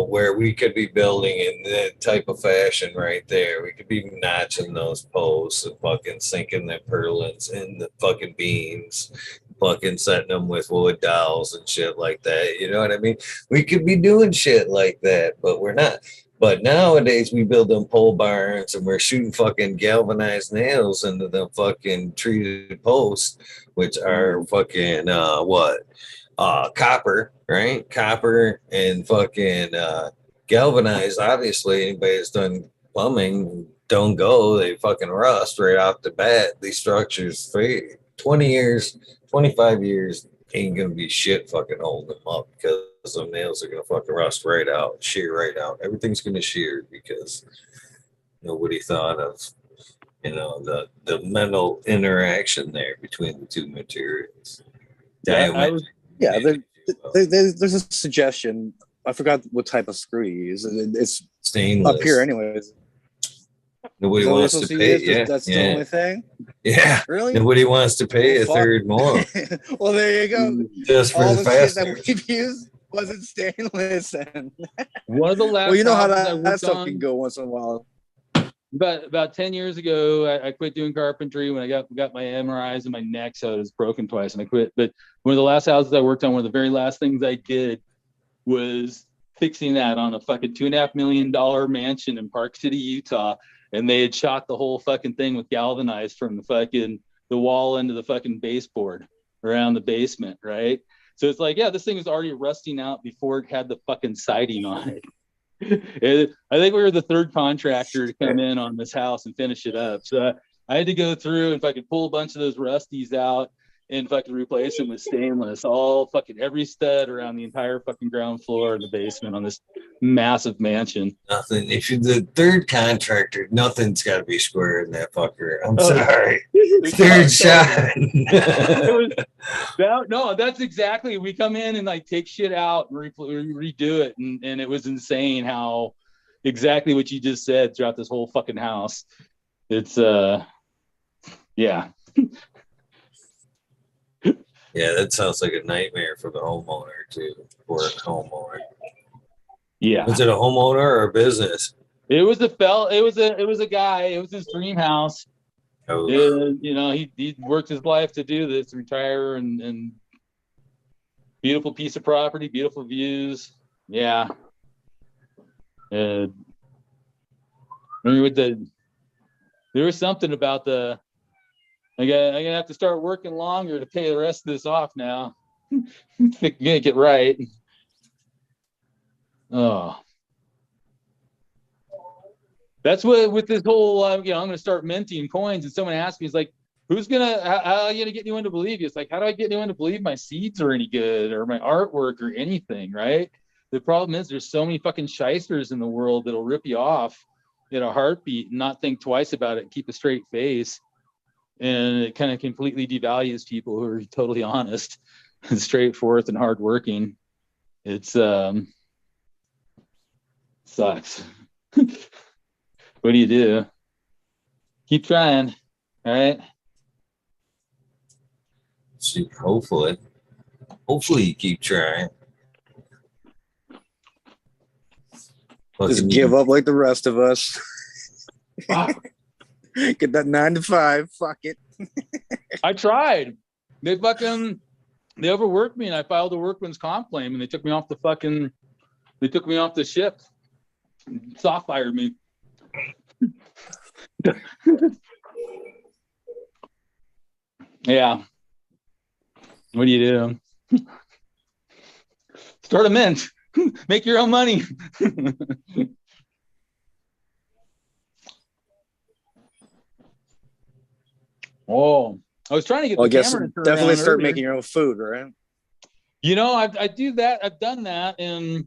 where we could be building in that type of fashion right there. We could be notching those posts and fucking sinking the purlins in the fucking beams, fucking setting them with wood dowels and shit like that. You know what I mean? We could be doing shit like that, but we're not. But nowadays we build them pole barns and we're shooting fucking galvanized nails into them fucking treated posts, which are fucking copper, right? Copper and fucking galvanized. Obviously, anybody that's done plumbing don't go. They fucking rust right off the bat. These structures, for 20 years, 25 years, ain't gonna be shit fucking holding them up because some nails are gonna fucking rust right out, shear right out. Everything's gonna shear because nobody thought of the mental interaction there between the two materials. Yeah, there's a suggestion I forgot what type of screw you use. It's Stainless. up here, anyways. Nobody Is that what you're wants to supposed to pay. use? Yeah, That's the yeah, only thing. yeah. Really? Nobody wants to pay Well, a fuck. third more Well, there you go. just for All the the shit that fastener. we've used wasn't stainless. And One of the last well, you know how houses I that worked stuff can on go once in a while. about 10 years ago, I quit doing carpentry when I got my MRIs in my neck, so it was broken twice, and I quit. But one of the last houses I worked on, one of the very last things I did was fixing that on a fucking $2.5 million mansion in Park City, Utah. And they had shot the whole fucking thing with galvanized from the wall into the fucking baseboard around the basement, right? So it's like, yeah, this thing was already rusting out before it had the fucking siding on it. I think we were the third contractor to come in on this house and finish it up. So I had to go through and fucking pull a bunch of those rusties out and fucking replace them with stainless, all fucking every stud around the entire fucking ground floor of the basement on this massive mansion. Nothing. If you're the third contractor, nothing's got to be square in that fucker. I'm sorry. Third shot. No, that's exactly. We come in and like take shit out and redo it, and it was insane how exactly what you just said throughout this whole fucking house. It's yeah. Yeah, that sounds like a nightmare for the homeowner too. For a homeowner. Yeah. Was it a homeowner or a business? It was it was a guy. It was his dream house. Oh. You know, he worked his life to do this, retire, and beautiful piece of property, beautiful views. Yeah. Remember there was something about I'm gonna have to start working longer to pay the rest of this off now. Make it right. Oh, that's what with this whole. I'm gonna start minting coins, and someone asked me, "It's like, how are you gonna get anyone to believe you?" It's like, how do I get anyone to believe my seeds are any good or my artwork or anything, right? The problem is there's so many fucking shysters in the world that'll rip you off in a heartbeat and not think twice about it and keep a straight face. And it kind of completely devalues people who are totally honest and straightforward and hardworking. It's sucks. What do you do? Keep trying. All right. Hopefully you keep trying. Just give up like the rest of us. Get that 9 to 5. Fuck it. I tried. They overworked me, and I filed a workman's comp claim, and they took me off the shift. Soft fired me. Yeah. What do you do? Start a mint. Make your own money. Oh, I was trying to get Well, the I guess camera to turn definitely around start earlier. making your own food, right? You know, I do that. I've done that, and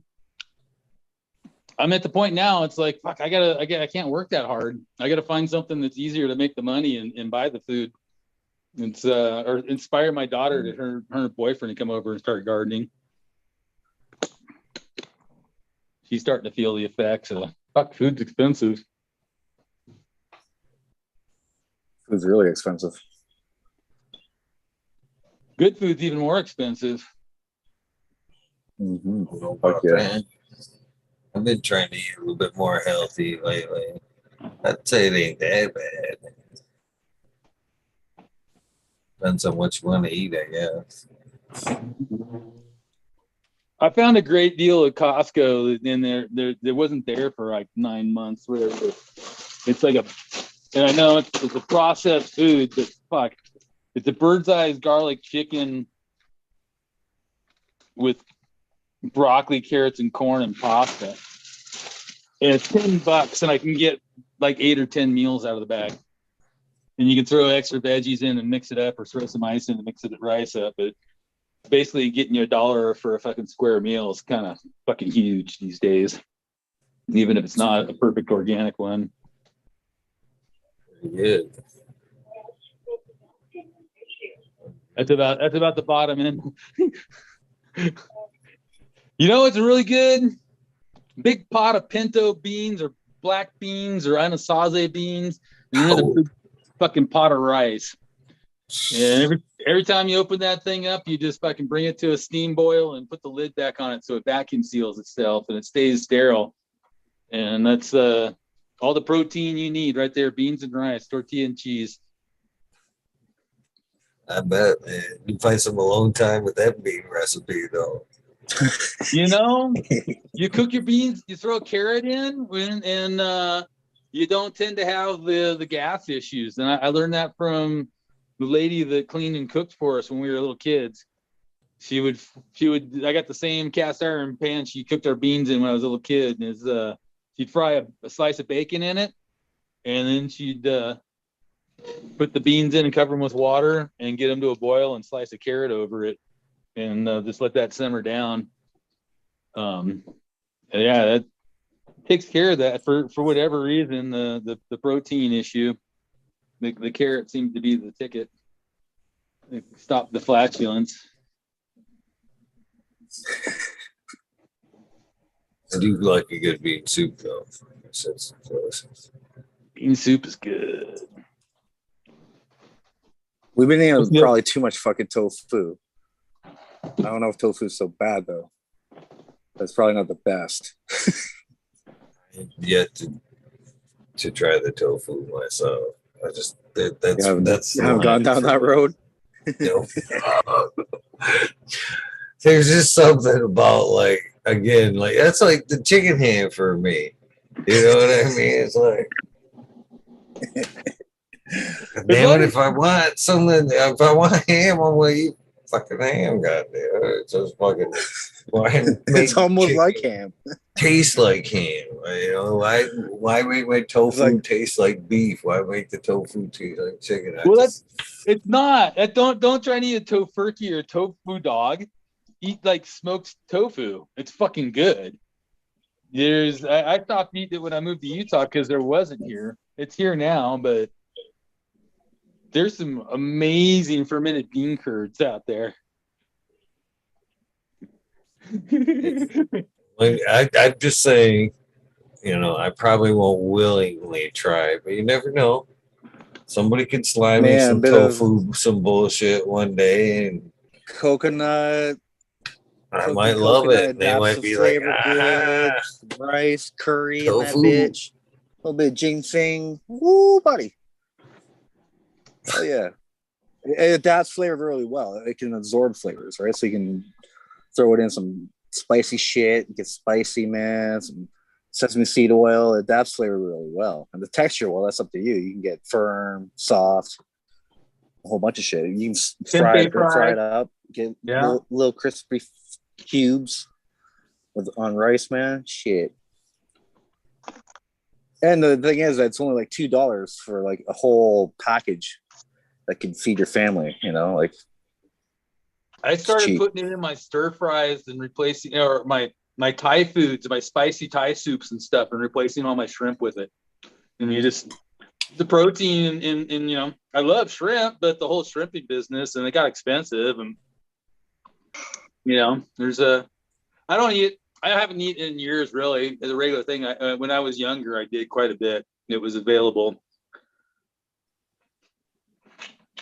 I'm at the point now. It's like, fuck, I can't work that hard. I gotta find something that's easier to make the money and buy the food. It's or inspire my daughter to her boyfriend to come over and start gardening. She's starting to feel the effects of fuck. Food's expensive. Food's really expensive. Good food's even more expensive. Mm-hmm. Fuck yeah. I've been trying to eat a little bit more healthy lately. I'd say it ain't that bad. Depends on what you want to eat, I guess. I found a great deal at Costco, and there wasn't there for like 9 months. Whatever. It's like and I know it's a processed food, but fuck, it's a bird's eye garlic chicken with broccoli, carrots, and corn and pasta. And it's $10, and I can get like 8 or 10 meals out of the bag. And you can throw extra veggies in and mix it up, or throw some ice in and mix it rice up. But basically, getting you $1 for a fucking square meal is kind of fucking huge these days, even if it's not a perfect organic one. Good. That's about the bottom end. You know, it's really good. Big pot of pinto beans or black beans or anasazi beans, and another big fucking pot of rice. And every time you open that thing up, you just fucking bring it to a steam boil and put the lid back on it so it vacuum seals itself and it stays sterile. And that's all the protein you need right there: beans and rice, tortilla and cheese. I bet, man. You find some alone time with that bean recipe, though. You know, you cook your beans, you throw a carrot in, and you don't tend to have the gas issues. And I learned that from the lady that cleaned and cooked for us when we were little kids. She would. I got the same cast iron pan she cooked our beans in when I was a little kid. And she'd fry a slice of bacon in it, and then she'd put the beans in and cover them with water and get them to a boil and slice a carrot over it, and just let that simmer down. Yeah, that takes care of that for whatever reason. The protein issue, the carrot seems to be the ticket. Stop the flatulence. I do like a good bean soup, though. Bean soup is good. We've been eating probably too much fucking tofu. I don't know if tofu is so bad though. That's probably not the best. Yet to try the tofu myself. I just that's you haven't gone down that road. No. There's just something about like again, like that's like the chicken hand for me. You know what I mean? It's like damn it, if I want something, if I want ham, I'm gonna eat fucking ham, goddamn. It's just fucking it's almost like ham. Taste like ham. You know, why make my tofu taste like beef? Why make the tofu taste like chicken? It's not. Don't try and eat a tofurkey or a tofu dog. Eat like smoked tofu. It's fucking good. I stopped eating it when I moved to Utah because there wasn't here. It's here now, but there's some amazing fermented bean curds out there. I'm just saying, you know, I probably won't willingly try, but you never know. Somebody could slide me some tofu, some bullshit one day, and coconut. I might love it. They might be like, good. Rice, curry, tofu. And that bitch. A little bit of ginseng. Woo, buddy. Oh, yeah. It adapts flavor really well. It can absorb flavors, right? So you can throw it in some spicy shit. Get spicy, man. Some sesame seed oil. It adapts flavor really well. And the texture, well, that's up to you. You can get firm, soft, a whole bunch of shit. You can fry it up. Get little crispy cubes on rice, man. Shit. And the thing is, it's only like $2 for like a whole package that can feed your family. You know, like I started putting it in my stir fries and replacing, or my Thai foods, my spicy Thai soups and stuff, and replacing all my shrimp with it. And you just the protein in you know, I love shrimp, but the whole shrimping business, and it got expensive, and you know, I haven't eaten in years really as a regular thing. When I was younger, I did quite a bit. It was available.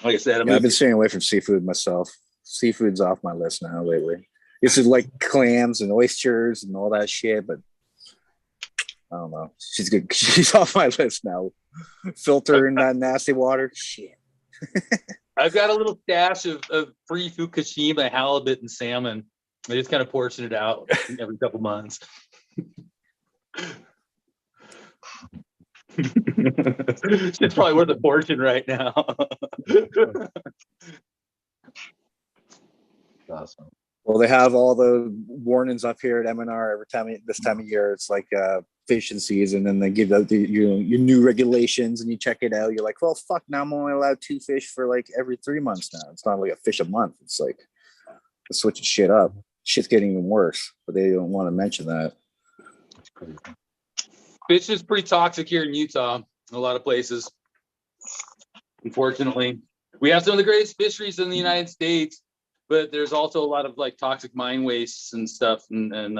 Like I said, I've been staying away from seafood myself. Seafood's off my list now lately. This is like clams and oysters and all that shit, but I don't know. She's good. She's off my list now. Filtering that nasty water. Shit. I've got a little stash of free fukushima, halibut, and salmon. I just kind of portion it out every couple months. It's probably worth a fortune right now. Awesome. Well, they have all the warnings up here at M&R this time of year. It's like fishing season, and they give out your new regulations, and you check it out. You're like, well, fuck, now I'm only allowed 2 fish for like every 3 months now. It's not like a fish a month. It's like they're switching shit up. Shit's getting even worse, but they don't want to mention that. Fish is pretty toxic here in Utah, in a lot of places. Unfortunately, we have some of the greatest fisheries in the United States, but there's also a lot of like toxic mine wastes and stuff, and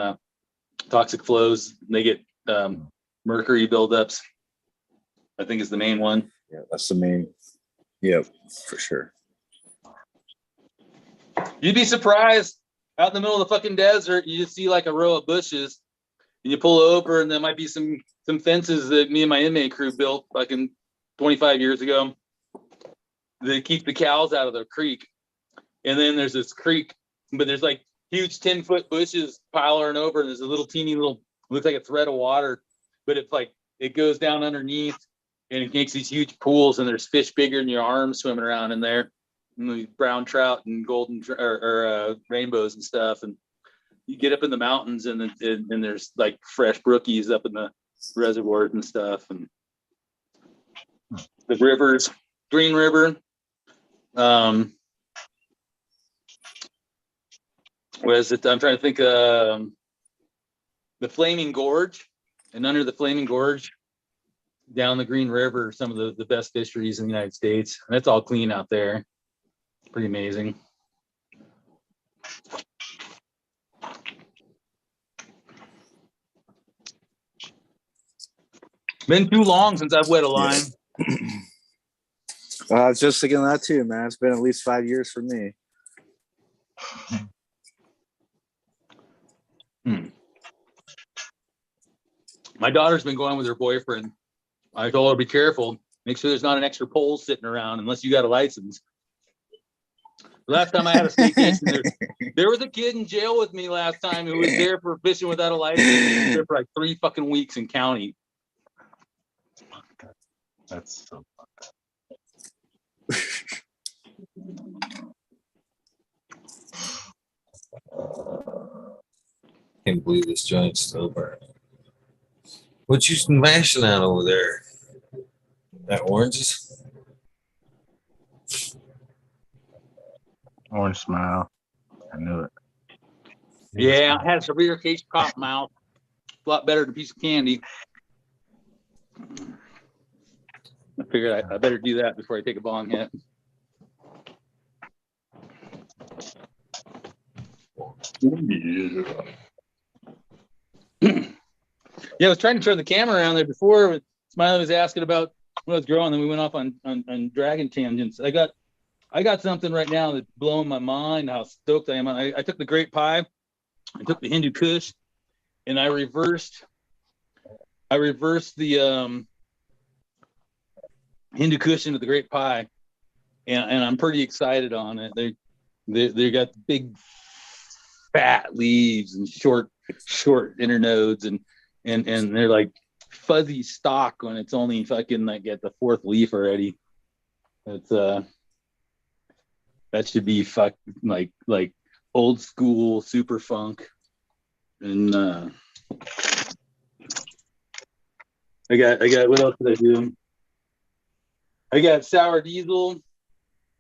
toxic flows. They get mercury buildups, I think is the main one. Yeah, that's the main. Yep, for sure. You'd be surprised. Out in the middle of the fucking desert, you just see like a row of bushes, and you pull over, and there might be some fences that me and my inmate crew built fucking 25 years ago. They keep the cows out of the creek, and then there's this creek, but there's like huge 10-foot bushes piling over, and there's a little teeny little, looks like a thread of water, but it's like it goes down underneath, and it makes these huge pools, and there's fish bigger than your arm swimming around in there. Brown trout and golden or rainbows and stuff, and you get up in the mountains, and there's like fresh brookies up in the reservoirs and stuff, and the rivers, Green River. Was it? I'm trying to think. The Flaming Gorge, and under the Flaming Gorge, down the Green River, some of the best fisheries in the United States, and it's all clean out there. Pretty amazing. Been too long since I've wet a line. I was just thinking of that too, man. It's been at least 5 years for me. My daughter's been going with her boyfriend. I told her, be careful. Make sure there's not an extra pole sitting around unless you got a license. Last time I had a staycation, there was a kid in jail with me last time who was there for fishing without a license. He was there for like 3 fucking weeks in county. That's so Can't believe this joint's still burning. What you smashing on over there? That oranges? orange smile. I knew it. Yeah, I had a severe case of cotton mouth. A lot better than a piece of candy. I figured I better do that before I take a bong hit. Yeah, I was trying to turn the camera around there before. Smiley was asking about what I was growing, and we went off on dragon tangents. I got something right now that's blowing my mind. How stoked I am! I took the grape pie, I took the Hindu Kush, and I reversed the Hindu Kush into the grape pie, and I'm pretty excited on it. They got big fat leaves and short internodes, and they're like fuzzy stalk when it's only fucking like at the 4th leaf already. It's that should be like old school super funk. And I got what else did I do? I got sour diesel.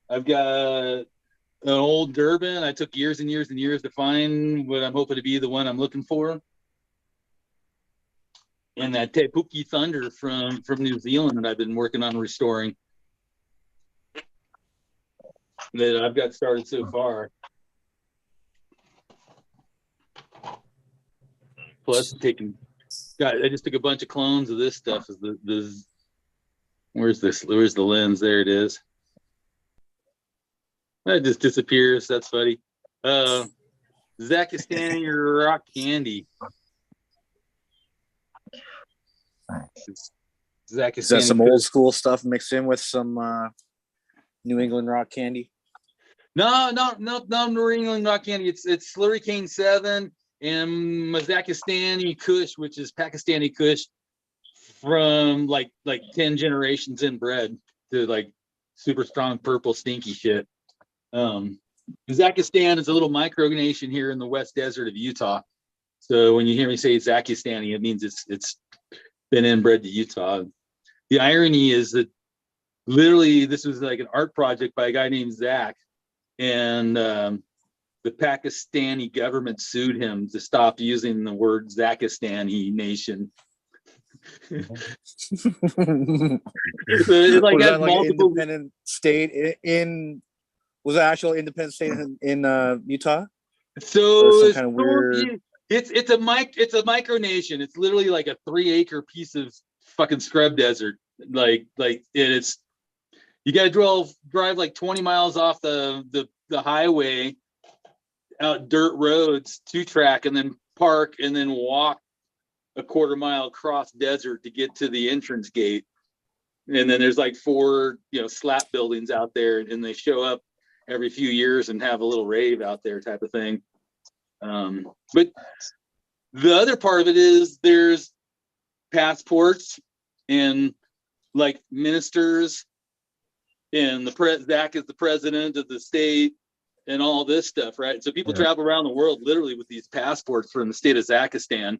I've got an old Durban. I took years and years and years to find what I'm hoping to be the one I'm looking for. And that Te Puke Thunder from New Zealand that I've been working on restoring, that I've got started so far. Plus I just took a bunch of clones of this stuff. Where's the lens? There it is. That just disappears. That's funny. Zakistani rock candy. Zakistani. Is that some old school stuff mixed in with some New England rock candy? No, New England rock candy. It's Slurricane 7 and Mazakistani Kush, which is Pakistani Kush from like 10 generations inbred to like super strong purple stinky shit. Zakistan is a little micronation here in the West Desert of Utah. So when you hear me say Zakistani, it means it's been inbred to Utah. The irony is that literally this was like an art project by a guy named Zach, and the Pakistani government sued him to stop using the word Zakistani nation. So it's like multiple independent state in Was it actual independent state in Utah? So Or some it's kind of so weird. it's a micronation. It's literally like a 3-acre piece of fucking scrub desert. It's you got to drive like 20 miles off the highway out dirt roads, 2-track, and then park and then walk a quarter mile across desert to get to the entrance gate. And then there's like 4 slap buildings out there, and they show up every few years and have a little rave out there type of thing. But the other part of it is there's passports and like ministers, and Zach is the president of the state and all this stuff, right? So people travel around the world literally with these passports from the state of Zakistan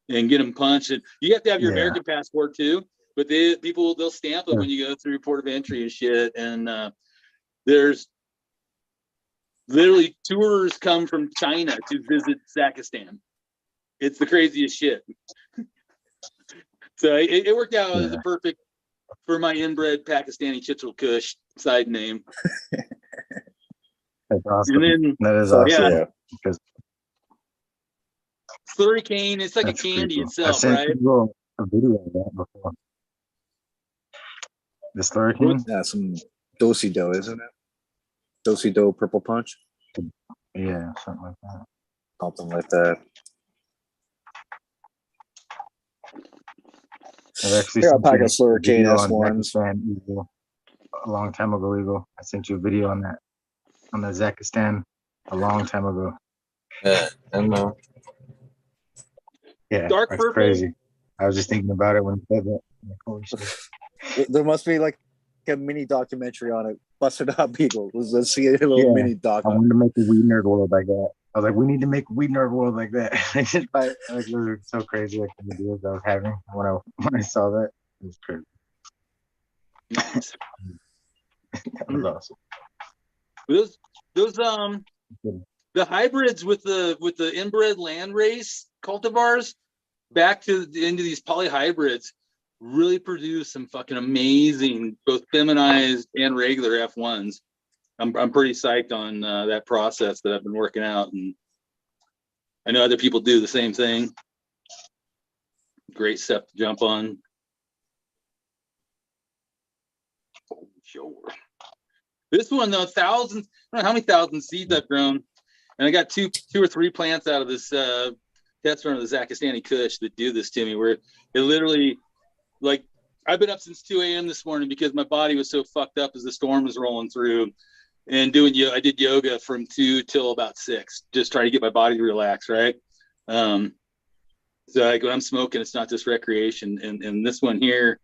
and get them punched. And you have to have your American passport too, but they'll stamp it when you go through port of entry and shit. And there's literally tours come from China to visit Zakistan. It's the craziest shit. So it worked out as a perfect for my inbred Pakistani Chitral Kush side name. That's awesome. And then, that is awesome. Yeah. Because slurry cane, it's like a candy itself, right? I've sent a video of that before. The slurry cane? Yeah, some do-si-do, isn't it? Do-si-do purple punch? Yeah, something like that. Something like that. I've actually Here, I'll sent pack you a slurry cane video S1s. on Zakistan Eagle a long time ago, Eagle. I sent you a video on that, on the Zakistan a long time ago. Yeah, I know. Yeah, Dark that's purple. crazy. I was just thinking about it when you said that. Like, holy shit. There must be like a mini documentary on it. Busted Up Eagle. Let's see a little mini doc. I wanted to make a Weed Nerd World like that. I was like, we need to make a Weed Nerd World like that. Just like it was so crazy, like the ideas I was having when I saw that. It was crazy. That was awesome. Those the hybrids with the inbred land race cultivars back to the end of these polyhybrids really produce some fucking amazing both feminized and regular F1s. I'm pretty psyched on that process that I've been working out, and I know other people do the same thing. Great stuff to jump on. Oh, sure. This one though, thousands. I don't know how many thousand seeds I've grown, and I got two or three plants out of this test run of the Zakistani Kush that do this to me, where it literally, like, I've been up since 2 a.m. this morning because my body was so fucked up as the storm was rolling through, and I did yoga from 2 till about 6, just trying to get my body to relax, right? So like when I'm smoking, it's not just recreation, and this one here,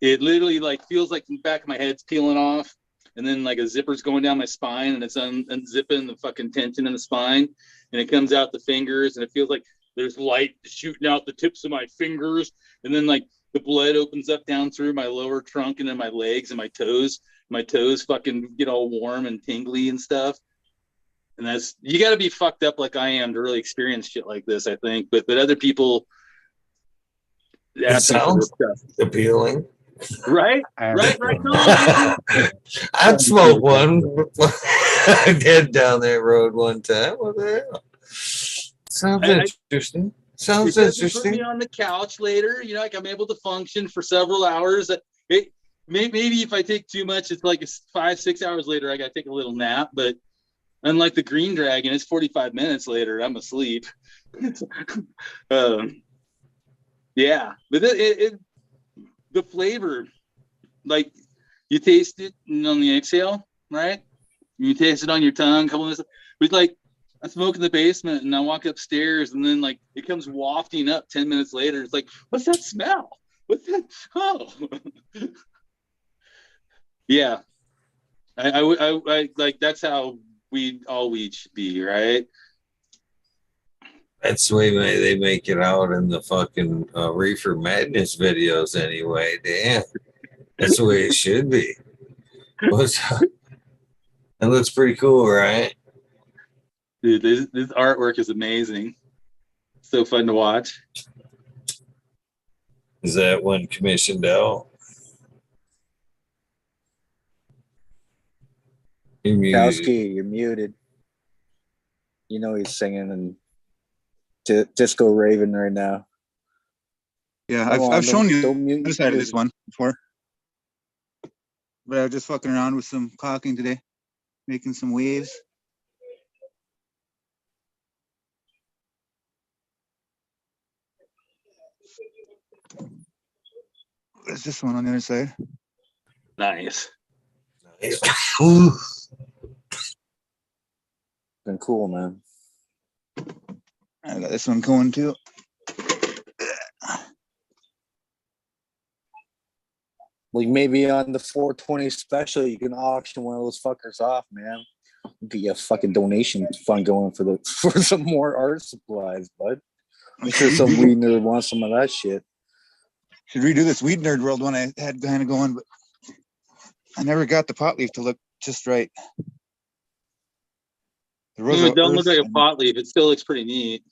it literally like feels like the back of my head's peeling off, and then like a zipper's going down my spine, and it's unzipping the fucking tension in the spine, and it comes out the fingers, and it feels like there's light shooting out the tips of my fingers, and then like the blood opens up down through my lower trunk and then my legs and my toes. My toes fucking get all warm and tingly and stuff. And that's, you got to be fucked up like I am to really experience shit like this, I think. But other people, It sounds appealing. Right? Right. I'd smoke one. I did down that road one time. What the hell? Sounds interesting. Sounds interesting. Put me on the couch later. You know, like I'm able to function for several hours. Maybe if I take too much, it's like 5-6 hours later, I got to take a little nap. But unlike the Green Dragon, it's 45 minutes later, I'm asleep. Yeah, but the flavor, like you taste it on the exhale, right? You taste it on your tongue, a couple of minutes. But like I smoke in the basement and I walk upstairs and then like it comes wafting up 10 minutes later. It's like, what's that smell? What's that? Oh, yeah. I like that's how all weed should be, right? That's the way they make it out in the fucking Reefer Madness videos anyway. Damn. That's the way it should be. That looks pretty cool, right? Dude, this artwork is amazing. So fun to watch. Is that one commissioned out? You're muted. Kowski, you're muted. You know he's singing and Disco Raven right now. Yeah, Come on, I've shown you don't mute the side of your this one before. But I was just fucking around with some caulking today, making some waves. What's this one on the other side? Nice. Ooh. Been cool, man. I got this one going too. Like maybe on the 420 special, you can auction one of those fuckers off, man. Get you a fucking donation fund going for some more art supplies, bud. I'm sure some weed nerd wants some of that shit. Should redo this Weed Nerd World one I had kind of going, but I never got the pot leaf to look just right. It don't look like a pot leaf. It still looks pretty neat.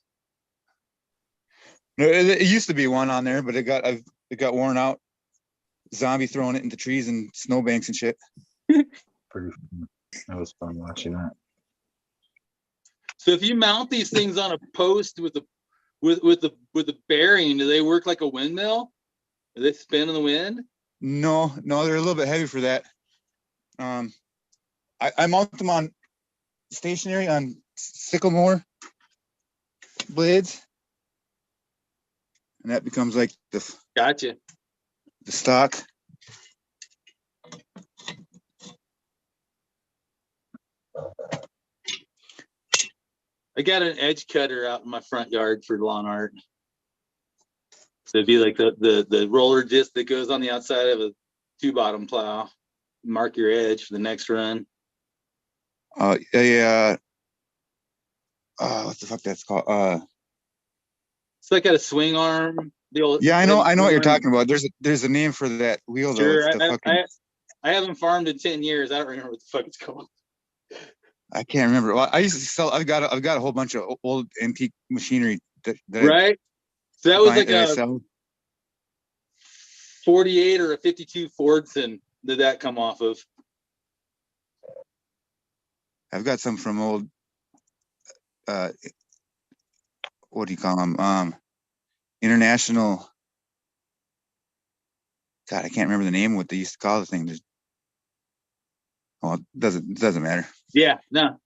No, it used to be one on there, but it got worn out. Zombie throwing it into trees and snowbanks and shit. Pretty fun. That was fun watching that. So if you mount these things on a post with the bearing, do they work like a windmill? Do they spin in the wind? No, they're a little bit heavy for that. I mount them on stationary on sycamore blades, and that becomes like the Gotcha. The stock. I got an edge cutter out in my front yard for lawn art. So it'd be like the roller disc that goes on the outside of a 2-bottom plow. Mark your edge for the next run. Yeah. What the fuck that's called? It's like got a swing arm. Yeah, I know what you're talking about. There's a name for that wheel though. Sure, It's the fucking... I haven't farmed in 10 years. I don't remember what the fuck it's called. I can't remember. Well, I used to sell. I've got a whole bunch of old antique machinery that right. So that was like a sell. 48 or a 52 Fordson. Did that come off of? I've got some from old. What do you call them? International. God, I can't remember the name of what they used to call the thing. Well, it doesn't matter. Yeah, no.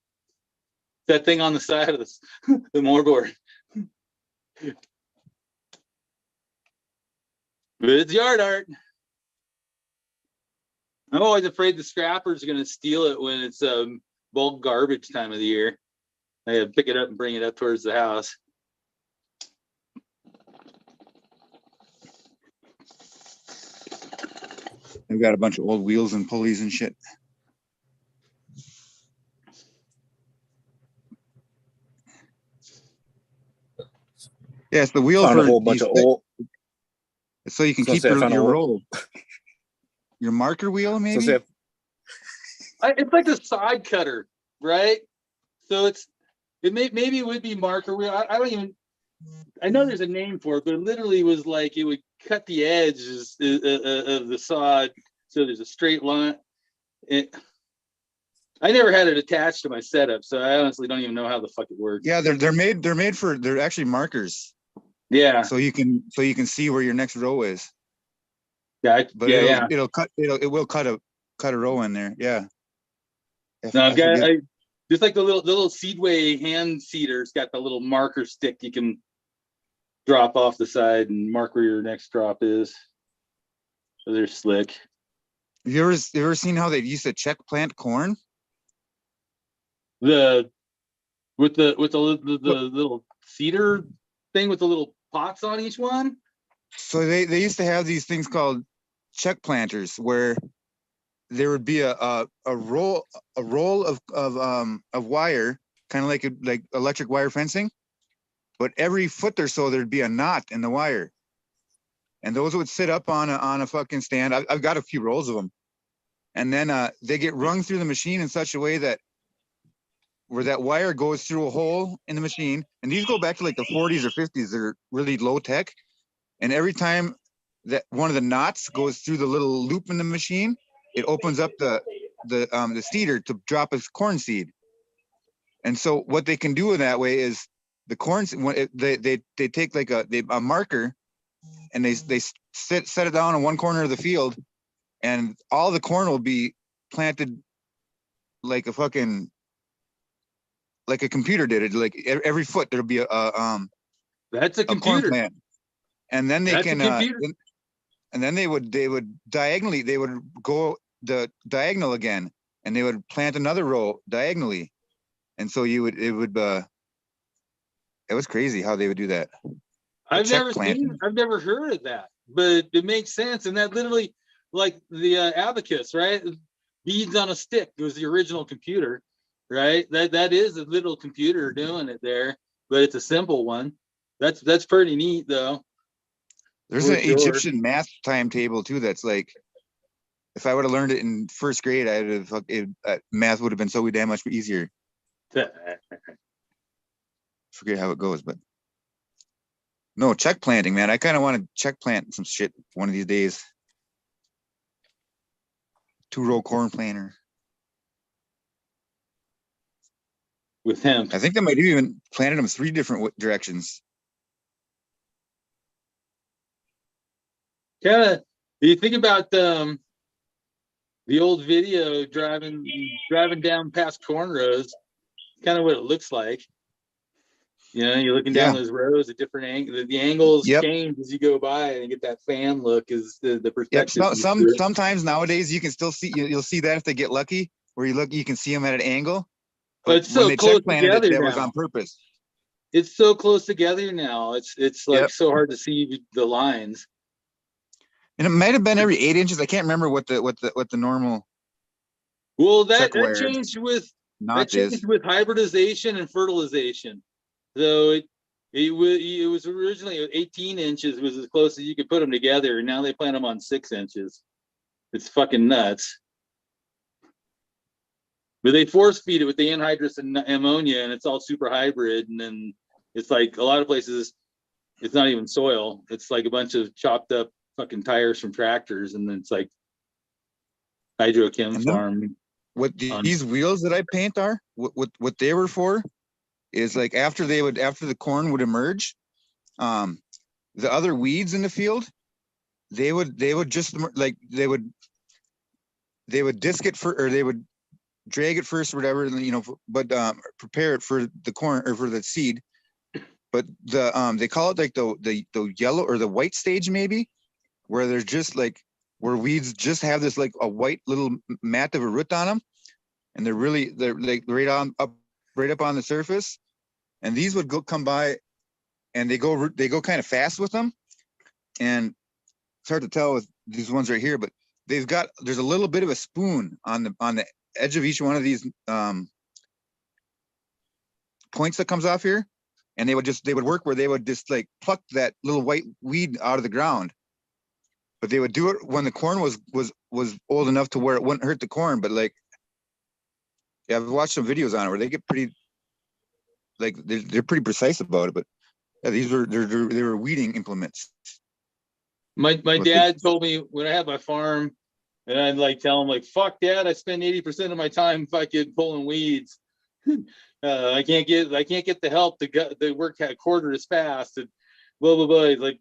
That thing on the side of the moorboard. But it's yard art. I'm always afraid the scrappers are going to steal it when it's bulk garbage time of the year. I gotta pick it up and bring it up towards the house. I've got a bunch of old wheels and pulleys and shit. Yeah, it's the wheel Found for a whole bunch of old. So you can keep your roll. Your marker wheel, maybe? It's like a side cutter, right? So maybe it would be marker wheel. I don't even. I know there's a name for it, but it literally was like it would cut the edges of the sod, so there's a straight line. I never had it attached to my setup, so I honestly don't even know how the fuck it works. Yeah, they're actually markers. Yeah. So you can see where your next row is. Yeah. But it will cut a row in there. Yeah. No, I've got just like the little Seedway hand seeder's got the little marker stick you can drop off the side and mark where your next drop is. So they're slick. Have you ever seen how they used to check plant corn? With the little seeder thing with the little pots on each one. So they used to have these things called check planters where there would be a roll of wire, kind of like electric wire fencing, but every foot or so there'd be a knot in the wire, and those would sit up on a fucking stand. I've got a few rolls of them, and then they get rung through the machine in such a way that where that wire goes through a hole in the machine, and these go back to like the 40s or 50s. They're really low tech, and every time that one of the knots goes through the little loop in the machine, it opens up the the seeder to drop a corn seed. And so what they can do in that way is the corn, they take like a marker and they set it down in one corner of the field, and all the corn will be planted like a computer did it. Like every foot there'll be That's a corn computer. plant, and then they That's a can computer. and then they would diagonally, they would go the diagonal again, and they would plant another row diagonally, and so it was crazy how they would do that. I've never heard of that, but it makes sense. And that literally, like the abacus, right? Beads on a stick was the original computer, right? That is a little computer doing it there, but it's a simple one. That's pretty neat though. There's an Egyptian math timetable too. That's like, if I would have learned it in first grade, math would have been so damn much easier. Forget how it goes, but no, check planting, man. I kind of want to check plant some shit one of these days. 2-row corn planter with hemp. I think I might have even planted them 3 different directions. Kind of. You think about the old video driving down past corn rows. Kind of what it looks like. You know, you're looking down those rows at different angles. The angles change as you go by, and you get that fan look as the perspective. Yep. Sometimes nowadays you can still see, you'll see that if they get lucky, where you can see them at an angle. But it's so close together that now. was on purpose. It's so close together now. It's like so hard to see the lines. And it might have been every 8 inches. I can't remember what the normal. Well, that changed with hybridization and fertilization. So it was originally 18 inches was as close as you could put them together, and now they plant them on 6 inches. It's fucking nuts. But they force feed it with the anhydrous and ammonia, and it's all super hybrid. And then it's like a lot of places, it's not even soil. It's like a bunch of chopped up fucking tires from tractors, and then it's like hydrochem farm. What these wheels that I paint are, what they were for, is like after the corn would emerge, the other weeds in the field, they would just like they would disc it or they would drag it first or whatever, but prepare it for the corn or for the seed. But they call it like the yellow or the white stage, maybe, where there's just like where weeds just have this like a white little mat of a root on them, and they're like right up on the surface. And these would come by, and they go kind of fast with them. And it's hard to tell with these ones right here, but there's a little bit of a spoon on the edge of each one of these points that comes off here, and they would work where they would just like pluck that little white weed out of the ground. But they would do it when the corn was old enough to where it wouldn't hurt the corn. But like, yeah, I've watched some videos on it where they get pretty, like they're pretty precise about it. But yeah, they were weeding implements. My dad told me when I had my farm, and I'd like tell him like, "Fuck, Dad, I spend 80% of my time fucking pulling weeds. I can't get the help to work a quarter as fast." And blah blah blah. He's like,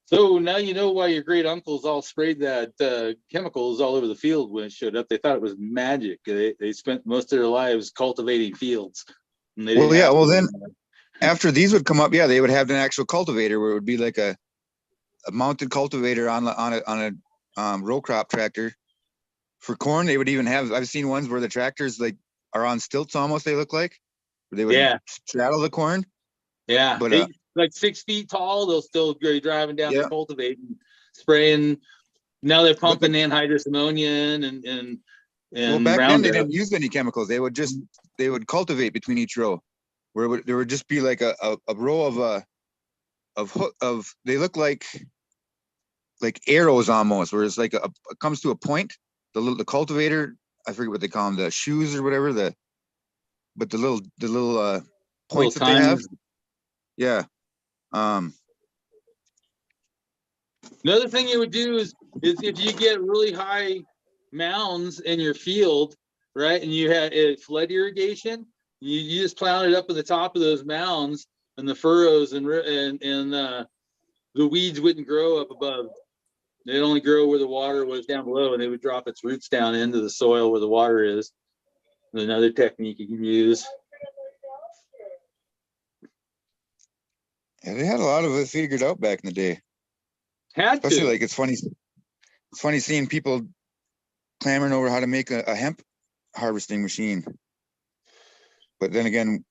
so now you know why your great uncles all sprayed that chemicals all over the field when it showed up. They thought it was magic. They spent most of their lives cultivating fields. Well, then after these would come up, they would have an actual cultivator where it would be like a mounted cultivator on a row crop tractor. For corn, they would even have. I've seen ones where the tractors like are on stilts almost. They look like they would straddle the corn. Yeah, but like 6 feet tall, they'll still be driving down to cultivate and spraying. Now they're pumping anhydrous ammonia and well, back then they didn't use any chemicals. They would cultivate between each row, where there would just be like a row of they look like arrows almost, where it's like it comes to a point. The cultivator, I forget what they call them, the shoes or whatever, the little points that they have. Yeah. Another thing you would do is if you get really high mounds in your field, right? And you had flood irrigation. You just plowed it up at the top of those mounds and the furrows, and the weeds wouldn't grow up above. They'd only grow where the water was down below, and they would drop its roots down into the soil where the water is. Another technique you can use. Yeah, they had a lot of it figured out back in the day. Had Especially to. like it's funny seeing people clamoring over how to make a hemp harvesting machine. But then again,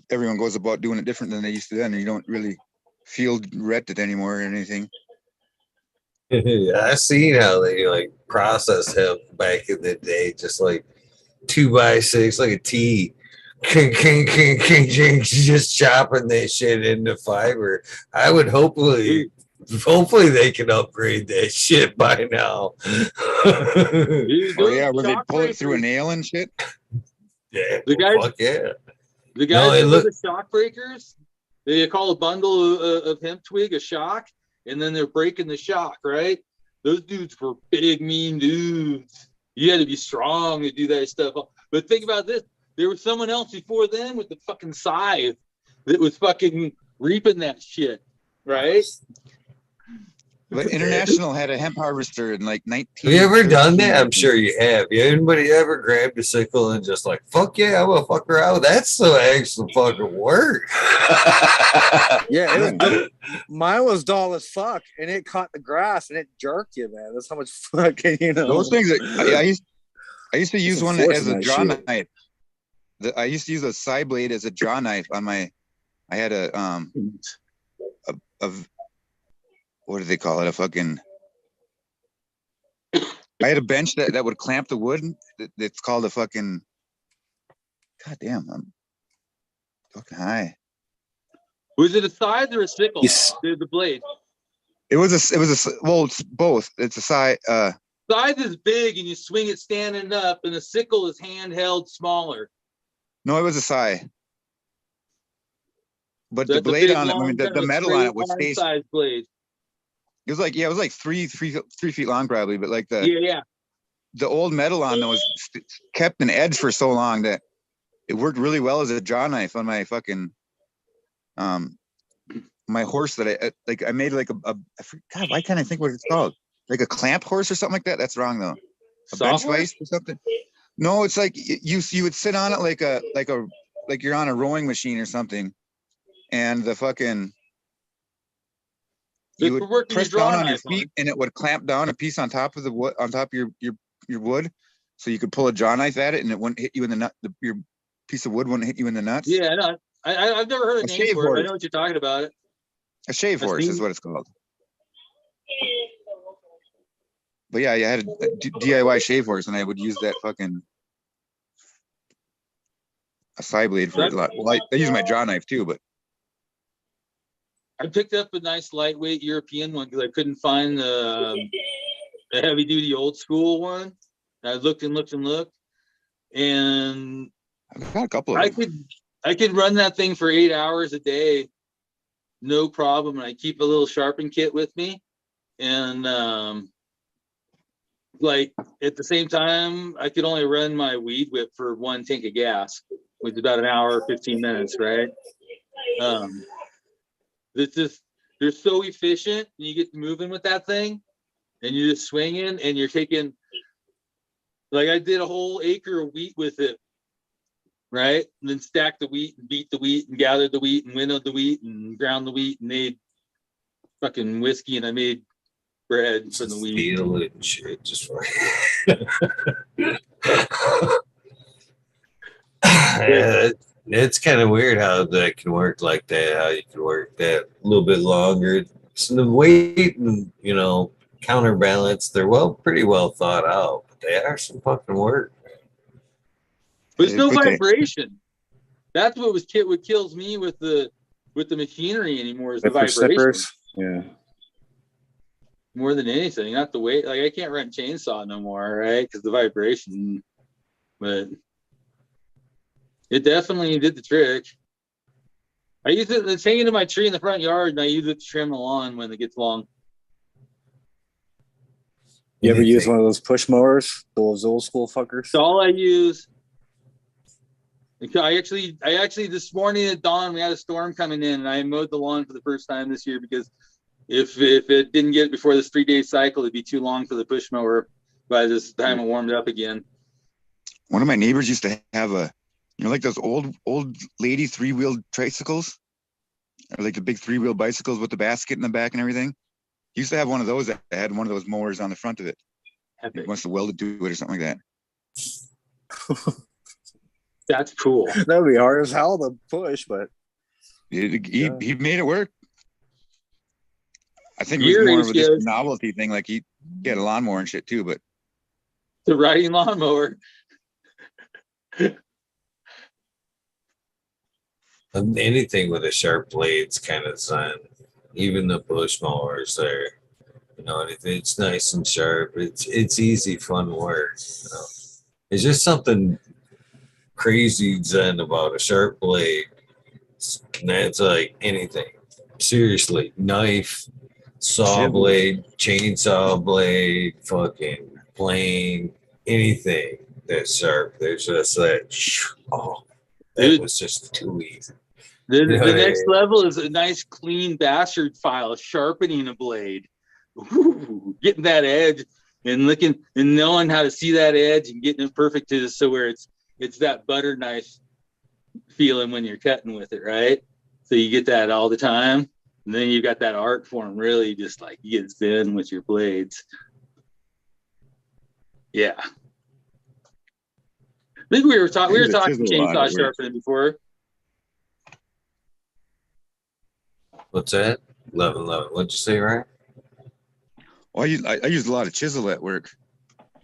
everyone goes about doing it different than they used to then, and you don't really field ret it anymore or anything. I seen how they like process hemp back in the day, just like 2x6, like a T. Just chopping that shit into fiber. I would hopefully they can upgrade that shit by now. Dude, Oh yeah, where they shock pull it through a breakers, nail and shit. Yeah, The guys- fuck yeah. the guys No, it that look- do the shock breakers, they call a bundle of hemp twig a shock, and then they're breaking the shock, right? Those dudes were big, mean dudes. You had to be strong to do that stuff. But think about this. There was someone else before them with the fucking scythe that was fucking reaping that shit, right? But International had a hemp harvester in like 19. Have you ever done that? I'm sure you have. Anybody ever grabbed a sickle and just like, fuck yeah, I'm gonna fuck around? That's so actual fucking work. Yeah, it was. Mine was dull as fuck, and it caught the grass and it jerked you, man. That's how much fucking Those things. I used to use one enforcing as a that draw shit. knife. I used to use a side blade as a draw knife on my. I had a what do they call it? I had a bench that would clamp the wood. It's called a fucking. God damn, I'm fucking high. Was it a scythe or a sickle? Yes. The blade. Well, it's both. It's a side. Scythe is big and you swing it standing up, and a sickle is handheld smaller. No, it was a side. But the That's a blade big, on it, I long, mean, kind the of metal on it would straight stay. line size blade. It was like 3 feet long probably, but like Yeah. the old metal on those kept an edge for so long that it worked really well as a draw knife on my fucking my horse that I made like God, why can't I think what it's called? Like a clamp horse or something like that? That's wrong though. A bench Sawhorse? vice or something? No, it's like you would sit on it like you're on a rowing machine or something, and the fucking you Good would for working press your draw down on your knife on. feet and it would clamp down a piece on top of the wood, on top of your wood, so you could pull a draw knife at it and it wouldn't hit you in the nut. Your piece of wood wouldn't hit you in the nuts. Yeah, no, I've never heard a A name shave for it. I horse. know what you're talking about. A shave I've horse seen is it. what it's called. But yeah, you had a DIY shave horse, and I would use that fucking a side blade for it a lot. Well, I use my draw knife too, but I picked up a nice lightweight European one because I couldn't find the heavy duty old school one. I looked and looked and looked, and I've got a couple of them. I could run that thing for 8 hours a day, no problem. And I keep a little sharpen kit with me, and like at the same time, I could only run my weed whip for 1 tank of gas, which is about an hour, 15 minutes, right? They're so efficient, and you get moving with that thing, and you're just swinging, and you're taking, like I did a whole acre of wheat with it, right? And then stacked the wheat and beat the wheat and gathered the wheat and winnowed the wheat and ground the wheat and made fucking whiskey, and I made bread from the wheat. Feel it and shit, just for yeah, it's kind of weird how that can work like that. How you can work that a little bit longer. So the weight and counterbalance, they're pretty well thought out, but they are some fucking work. But it's no But they- vibration. That's what kills me with the machinery anymore is the With your vibration. sippers. Yeah. More than anything, not the weight. Like I can't run chainsaw no more, right? Because the vibration. But it definitely did the trick. I use it. It's hanging in my tree in the front yard, and I use it to trim the lawn when it gets long. You ever use Anything. one of those push mowers? Those old school fuckers? It's all I use. I actually this morning at dawn we had a storm coming in, and I mowed the lawn for the first time this year because if it didn't get before this 3-day cycle, it'd be too long for the push mower by this time it warmed up again. One of my neighbors used to have like those old lady 3-wheeled tricycles, or like the big 3-wheel bicycles with the basket in the back and everything. He used to have one of those that had one of those mowers on the front of it. He Epic. must have welded to it or something like that. That's cool. That would be hard as hell to push, but He made it work. I think it was Your more of a ratios. just novelty thing. Like he had a lawnmower and shit too, but The riding lawnmower. Anything with a sharp blade's kind of fun. Even the bush mowers are, it's nice and sharp. It's easy, fun work. It's just something crazy zen about a sharp blade. That's like anything. Seriously, knife, saw Chisel. blade, chainsaw blade, fucking plane, anything that's sharp. There's just that. Oh, that Dude. was just too easy. The Yeah, next yeah. level is a nice clean bastard file, sharpening a blade. Ooh, getting that edge and looking and knowing how to see that edge and getting it perfect to so where it's that butter knife feeling when you're cutting with it, right? So you get that all the time. And then you got that art form really just like you get zen with your blades. Yeah. I think we were talking Use a chainsaw chisel a lot at work. sharpening before. What's that? 11. What'd you say, Ryan? well, I use a lot of chisel at work,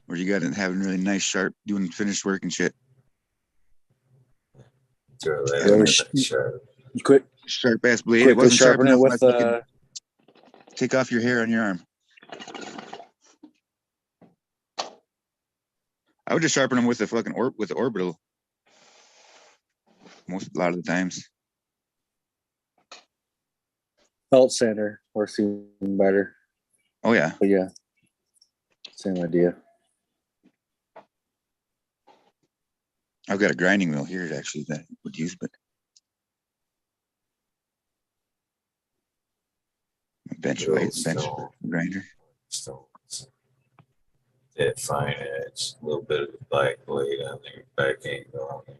where you got to have really nice, sharp, doing finished work and shit. Throw that Yeah, in we that sharp. you quit Sharp ass blade. It quickly wasn't sharp sharpen it enough. with I fucking take off your hair on your arm. I would just sharpen them with the fucking with the orbital. A lot of the times. belt sander works even better. Oh yeah. But yeah, same idea. I've got a grinding wheel here actually that I would use, but a bench grinder. Stones. That fine edge, a little bit of the black blade on there, back angle on there.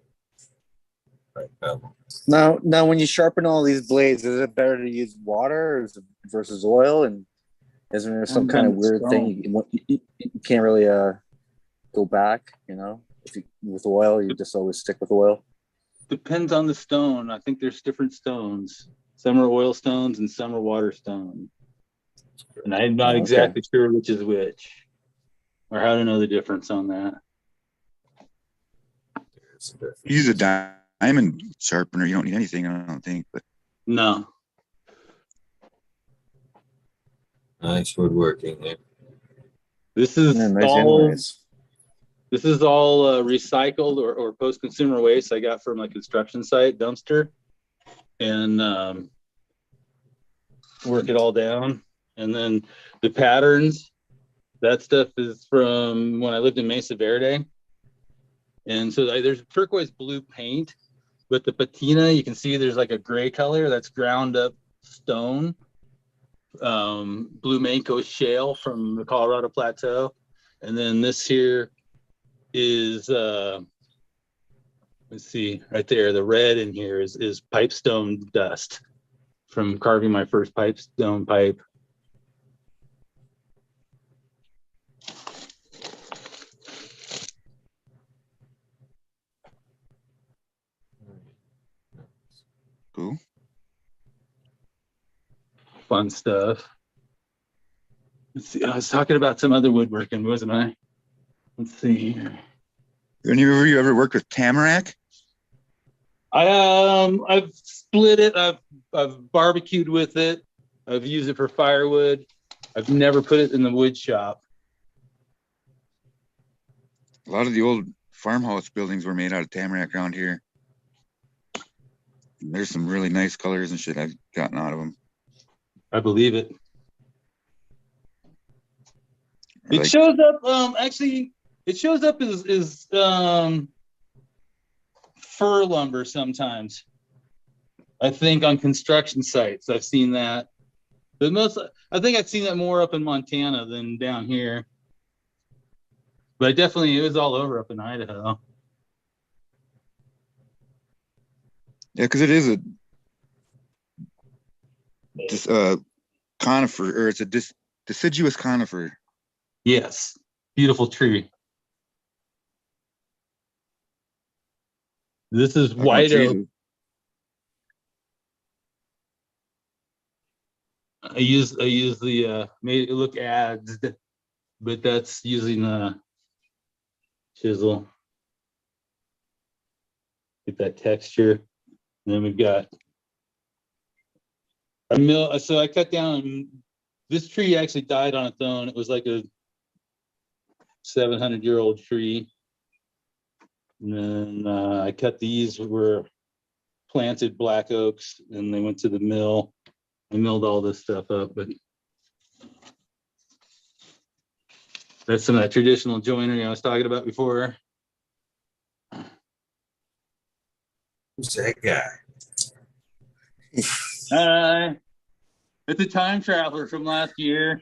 Right bevel. Now, when you sharpen all these blades, is it better to use water or versus oil? And isn't there some kind of weird thing you can't really go back? With oil, you just always stick with oil. Depends on the stone. I think there's different stones. Some are oil stones and some are water stones. And I'm not exactly sure which is which, or how to know the difference on that. Use a diamond sharpener. You don't need anything, I don't think. But No. Nice woodworking there. This is nice all. inlays. This is all recycled or post-consumer waste I got from a construction site dumpster, and work it all down. And then the patterns, that stuff is from when I lived in Mesa Verde. And so there's turquoise blue paint, but the patina, you can see there's like a gray color that's ground up stone. Blue Manco shale from the Colorado Plateau. And then this here is let's see right there, the red in here is pipestone dust from carving my first pipestone pipe. cool. Fun stuff. Let's see, I was talking about some other woodworking, wasn't I? Let's see here. You ever worked with tamarack? I've split it. I've barbecued with it. I've used it for firewood. I've never put it in the wood shop. A lot of the old farmhouse buildings were made out of tamarack around here. There's some really nice colors and shit I've gotten out of them. I believe it. It Like, shows up. Actually, it shows up as fir lumber sometimes. I think on construction sites, I've seen that. But I think I've seen that more up in Montana than down here. But definitely, it was all over up in Idaho. yeah, because it is a conifer, or it's a deciduous conifer. Yes, beautiful tree. This is Talking about white trees, oak. I use the made it look adzed, but that's using a chisel. Get that texture. And then we've got a mill. So I cut down. This tree actually died on its own. It was like a 700-year-old tree. And then I cut these were planted black oaks, and they went to the mill. I milled all this stuff up, but that's some of that traditional joinery I was talking about before. Who's that guy? It's a time traveler from last year.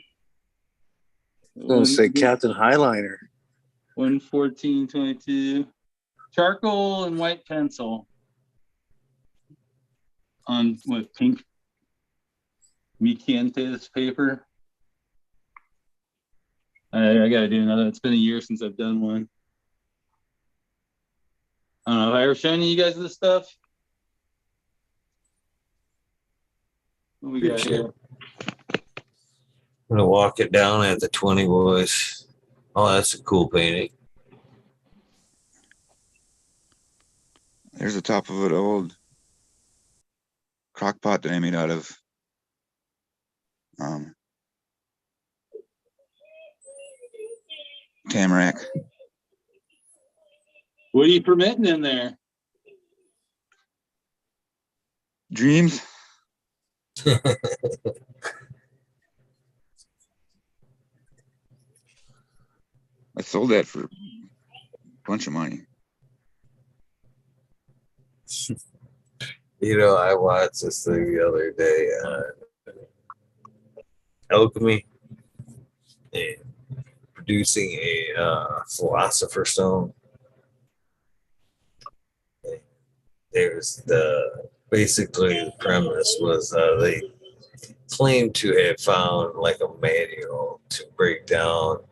I was gonna say Captain Highliner. 11422. Charcoal and white pencil on what, pink Miquentes paper. I gotta do another. It's been a year since I've done one. I don't know. Have I ever shown you guys this stuff? What we got here? I'm gonna walk it down at the 20 boys. Oh, that's a cool painting. There's the top of an old crock pot that I made out of tamarack. What are you fermenting in there? Dreams. I sold that for a bunch of money. You know, I watched this thing the other day on alchemy and producing a philosopher's stone. There's basically the premise was they claimed to have found like a manual to break down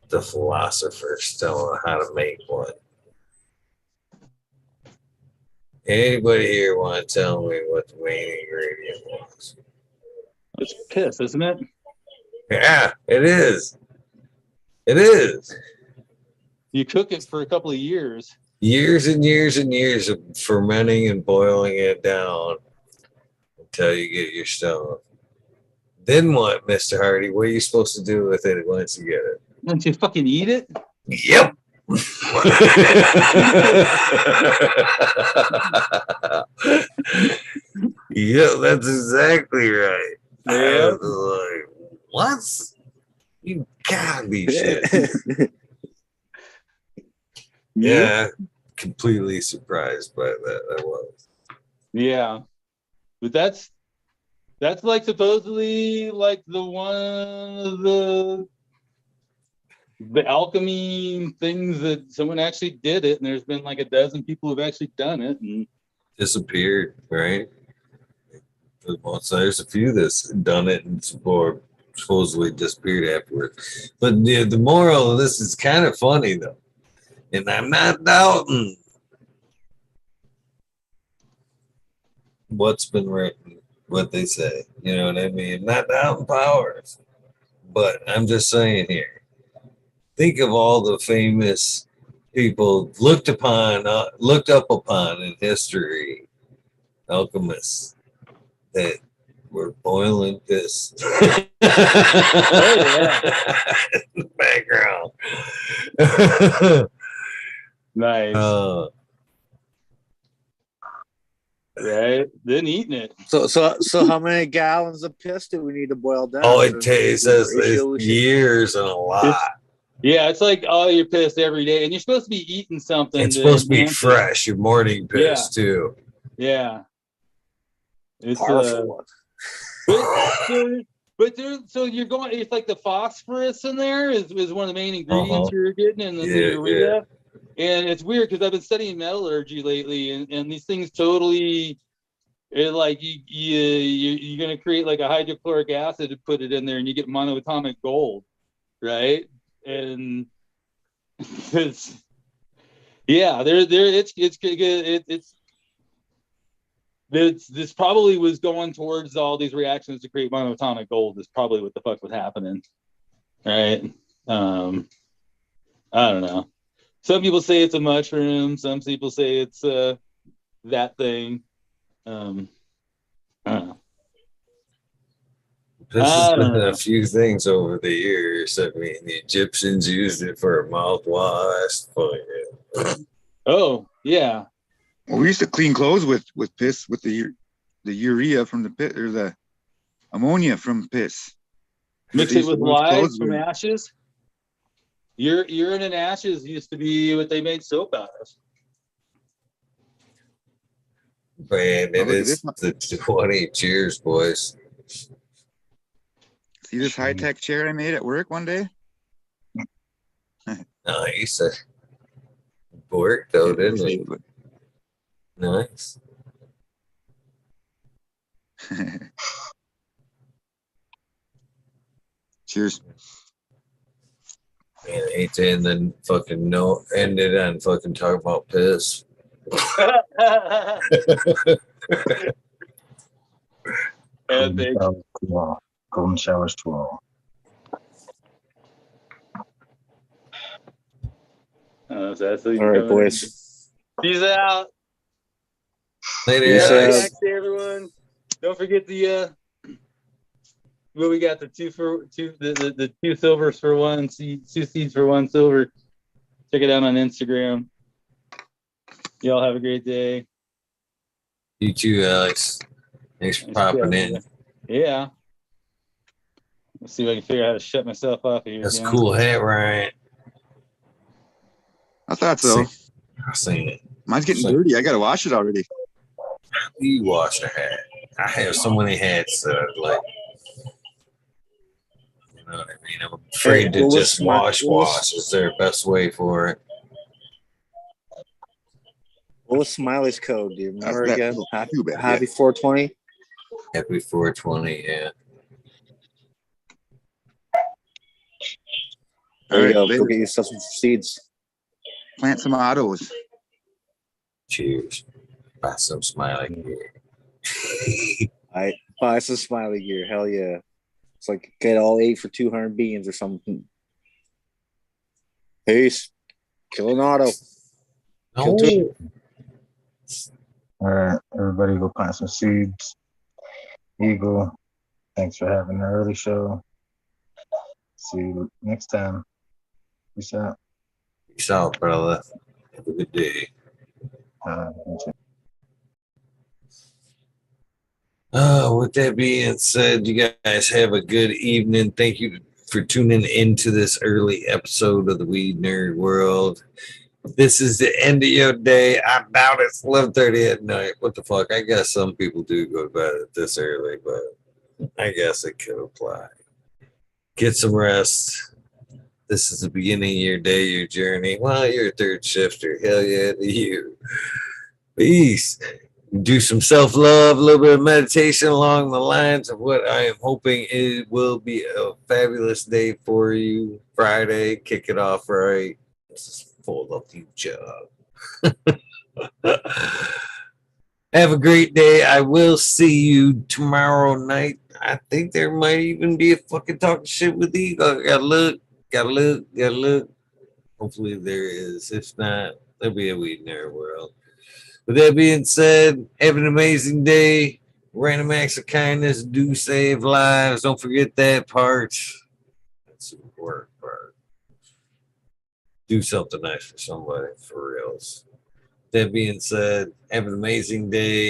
the philosopher's stone, how to make one. Anybody here want to tell me what the main ingredient was? It's piss, isn't it? Yeah, it is. It is. You cook it for a couple of years. Years and years and years of fermenting and boiling it down until you get your stone. Then what, Mr. Hardy? What are you supposed to do with it once you get it? Once you fucking eat it? Yep. Yeah, that's exactly right. Yeah. I was like, what? You gotta be shit. Yeah, completely surprised by that. I was. Yeah. But that's like supposedly like the one of the alchemy things that someone actually did it, and there's been like a dozen people who've actually done it and Disappeared, right? There's a few that's done it and supposedly disappeared afterward. But the moral of this is kind of funny though. And I'm not doubting what's been written, what they say. You know what I mean? I'm not doubting powers. But I'm just saying here, think of all the famous people looked up upon in history, alchemists that were boiling piss. oh yeah, in the background. nice. Right? Then eating it. So how many gallons of piss do we need to boil down? Oh, it says years and a lot. Yeah, it's like all your piss every day, and you're supposed to be eating something. It's supposed to be enhance it. fresh. Your morning piss too. Yeah, it's Powerful one. so you're going. It's like the phosphorus in there is one of the main ingredients you're getting in the urea. And it's weird because I've been studying metallurgy lately, and these things totally, like you're going to create like a hydrochloric acid to put it in there, and you get monoatomic gold, right? And it's this probably was going towards all these reactions to create monoatomic gold. Is probably what the fuck was happening, right? I don't know. Some people say it's a mushroom. Some people say it's that thing. I don't know. This has been a few things over the years. I mean, the Egyptians used it for a mouthwash. Oh, yeah. Well, we used to clean clothes with piss, with the urea from the pit, or the ammonia from piss. Mix it with lye from ashes. Urine and ashes used to be what they made soap out of. Man, it is the 20. Cheers, boys. See this high-tech chair I made at work one day? Nice. Worked though, didn't it? Nice. Cheers. Man, I hate to end then fucking end it on fucking talking about piss. Golden showers to all. All right, boys. Peace out. Later, guys. Everyone. Don't forget the well, we got the two silvers for one, two seeds for one silver. Check it out on Instagram. Y'all have a great day. You too, Alex. Thanks for popping in. Yeah. Let's see if I can figure out how to shut myself off here. That's a cool hat, Ryan. I thought so. I've seen it. Mine's getting dirty. I gotta wash it already. You wash a hat. I have so many hats that I like. You know what I mean? I'm afraid to just wash. Is there a best way for it? What was Smiley's code? Do you remember again? Happy 420? Happy 420, yeah. There you go. Go get yourself some seeds. Plant some autos. Cheers. Buy some Smiley gear. I buy some Smiley gear. Hell yeah. It's like get all 8 for 200 beans or something. Peace. Kill an auto. No. All right, everybody go plant some seeds. Eagle, thanks for having the early show. See you next time. Peace out. Peace out, brother. Have a good day. With that being said, you guys have a good evening. Thank you for tuning into this early episode of the Weed Nerd World. This is the end of your day. I doubt it's 11:30 at night. What the fuck? I guess some people do go to bed this early, but I guess it could apply. Get some rest. This is the beginning of your day, your journey. Well, you're a third shifter. Hell yeah to you. Peace. Do some self-love, a little bit of meditation along the lines of what I am hoping it will be a fabulous day for you. Friday, kick it off right. This is for the future. Have a great day. I will see you tomorrow night. I think there might even be a fucking talking shit with Eagle. Gotta look. Hopefully there is. If not, there'll be a Weed Nerd World. With that being said, have an amazing day. Random acts of kindness do save lives. Don't forget that part. That's the important part. Do something nice for somebody, for reals. That being said, have an amazing day.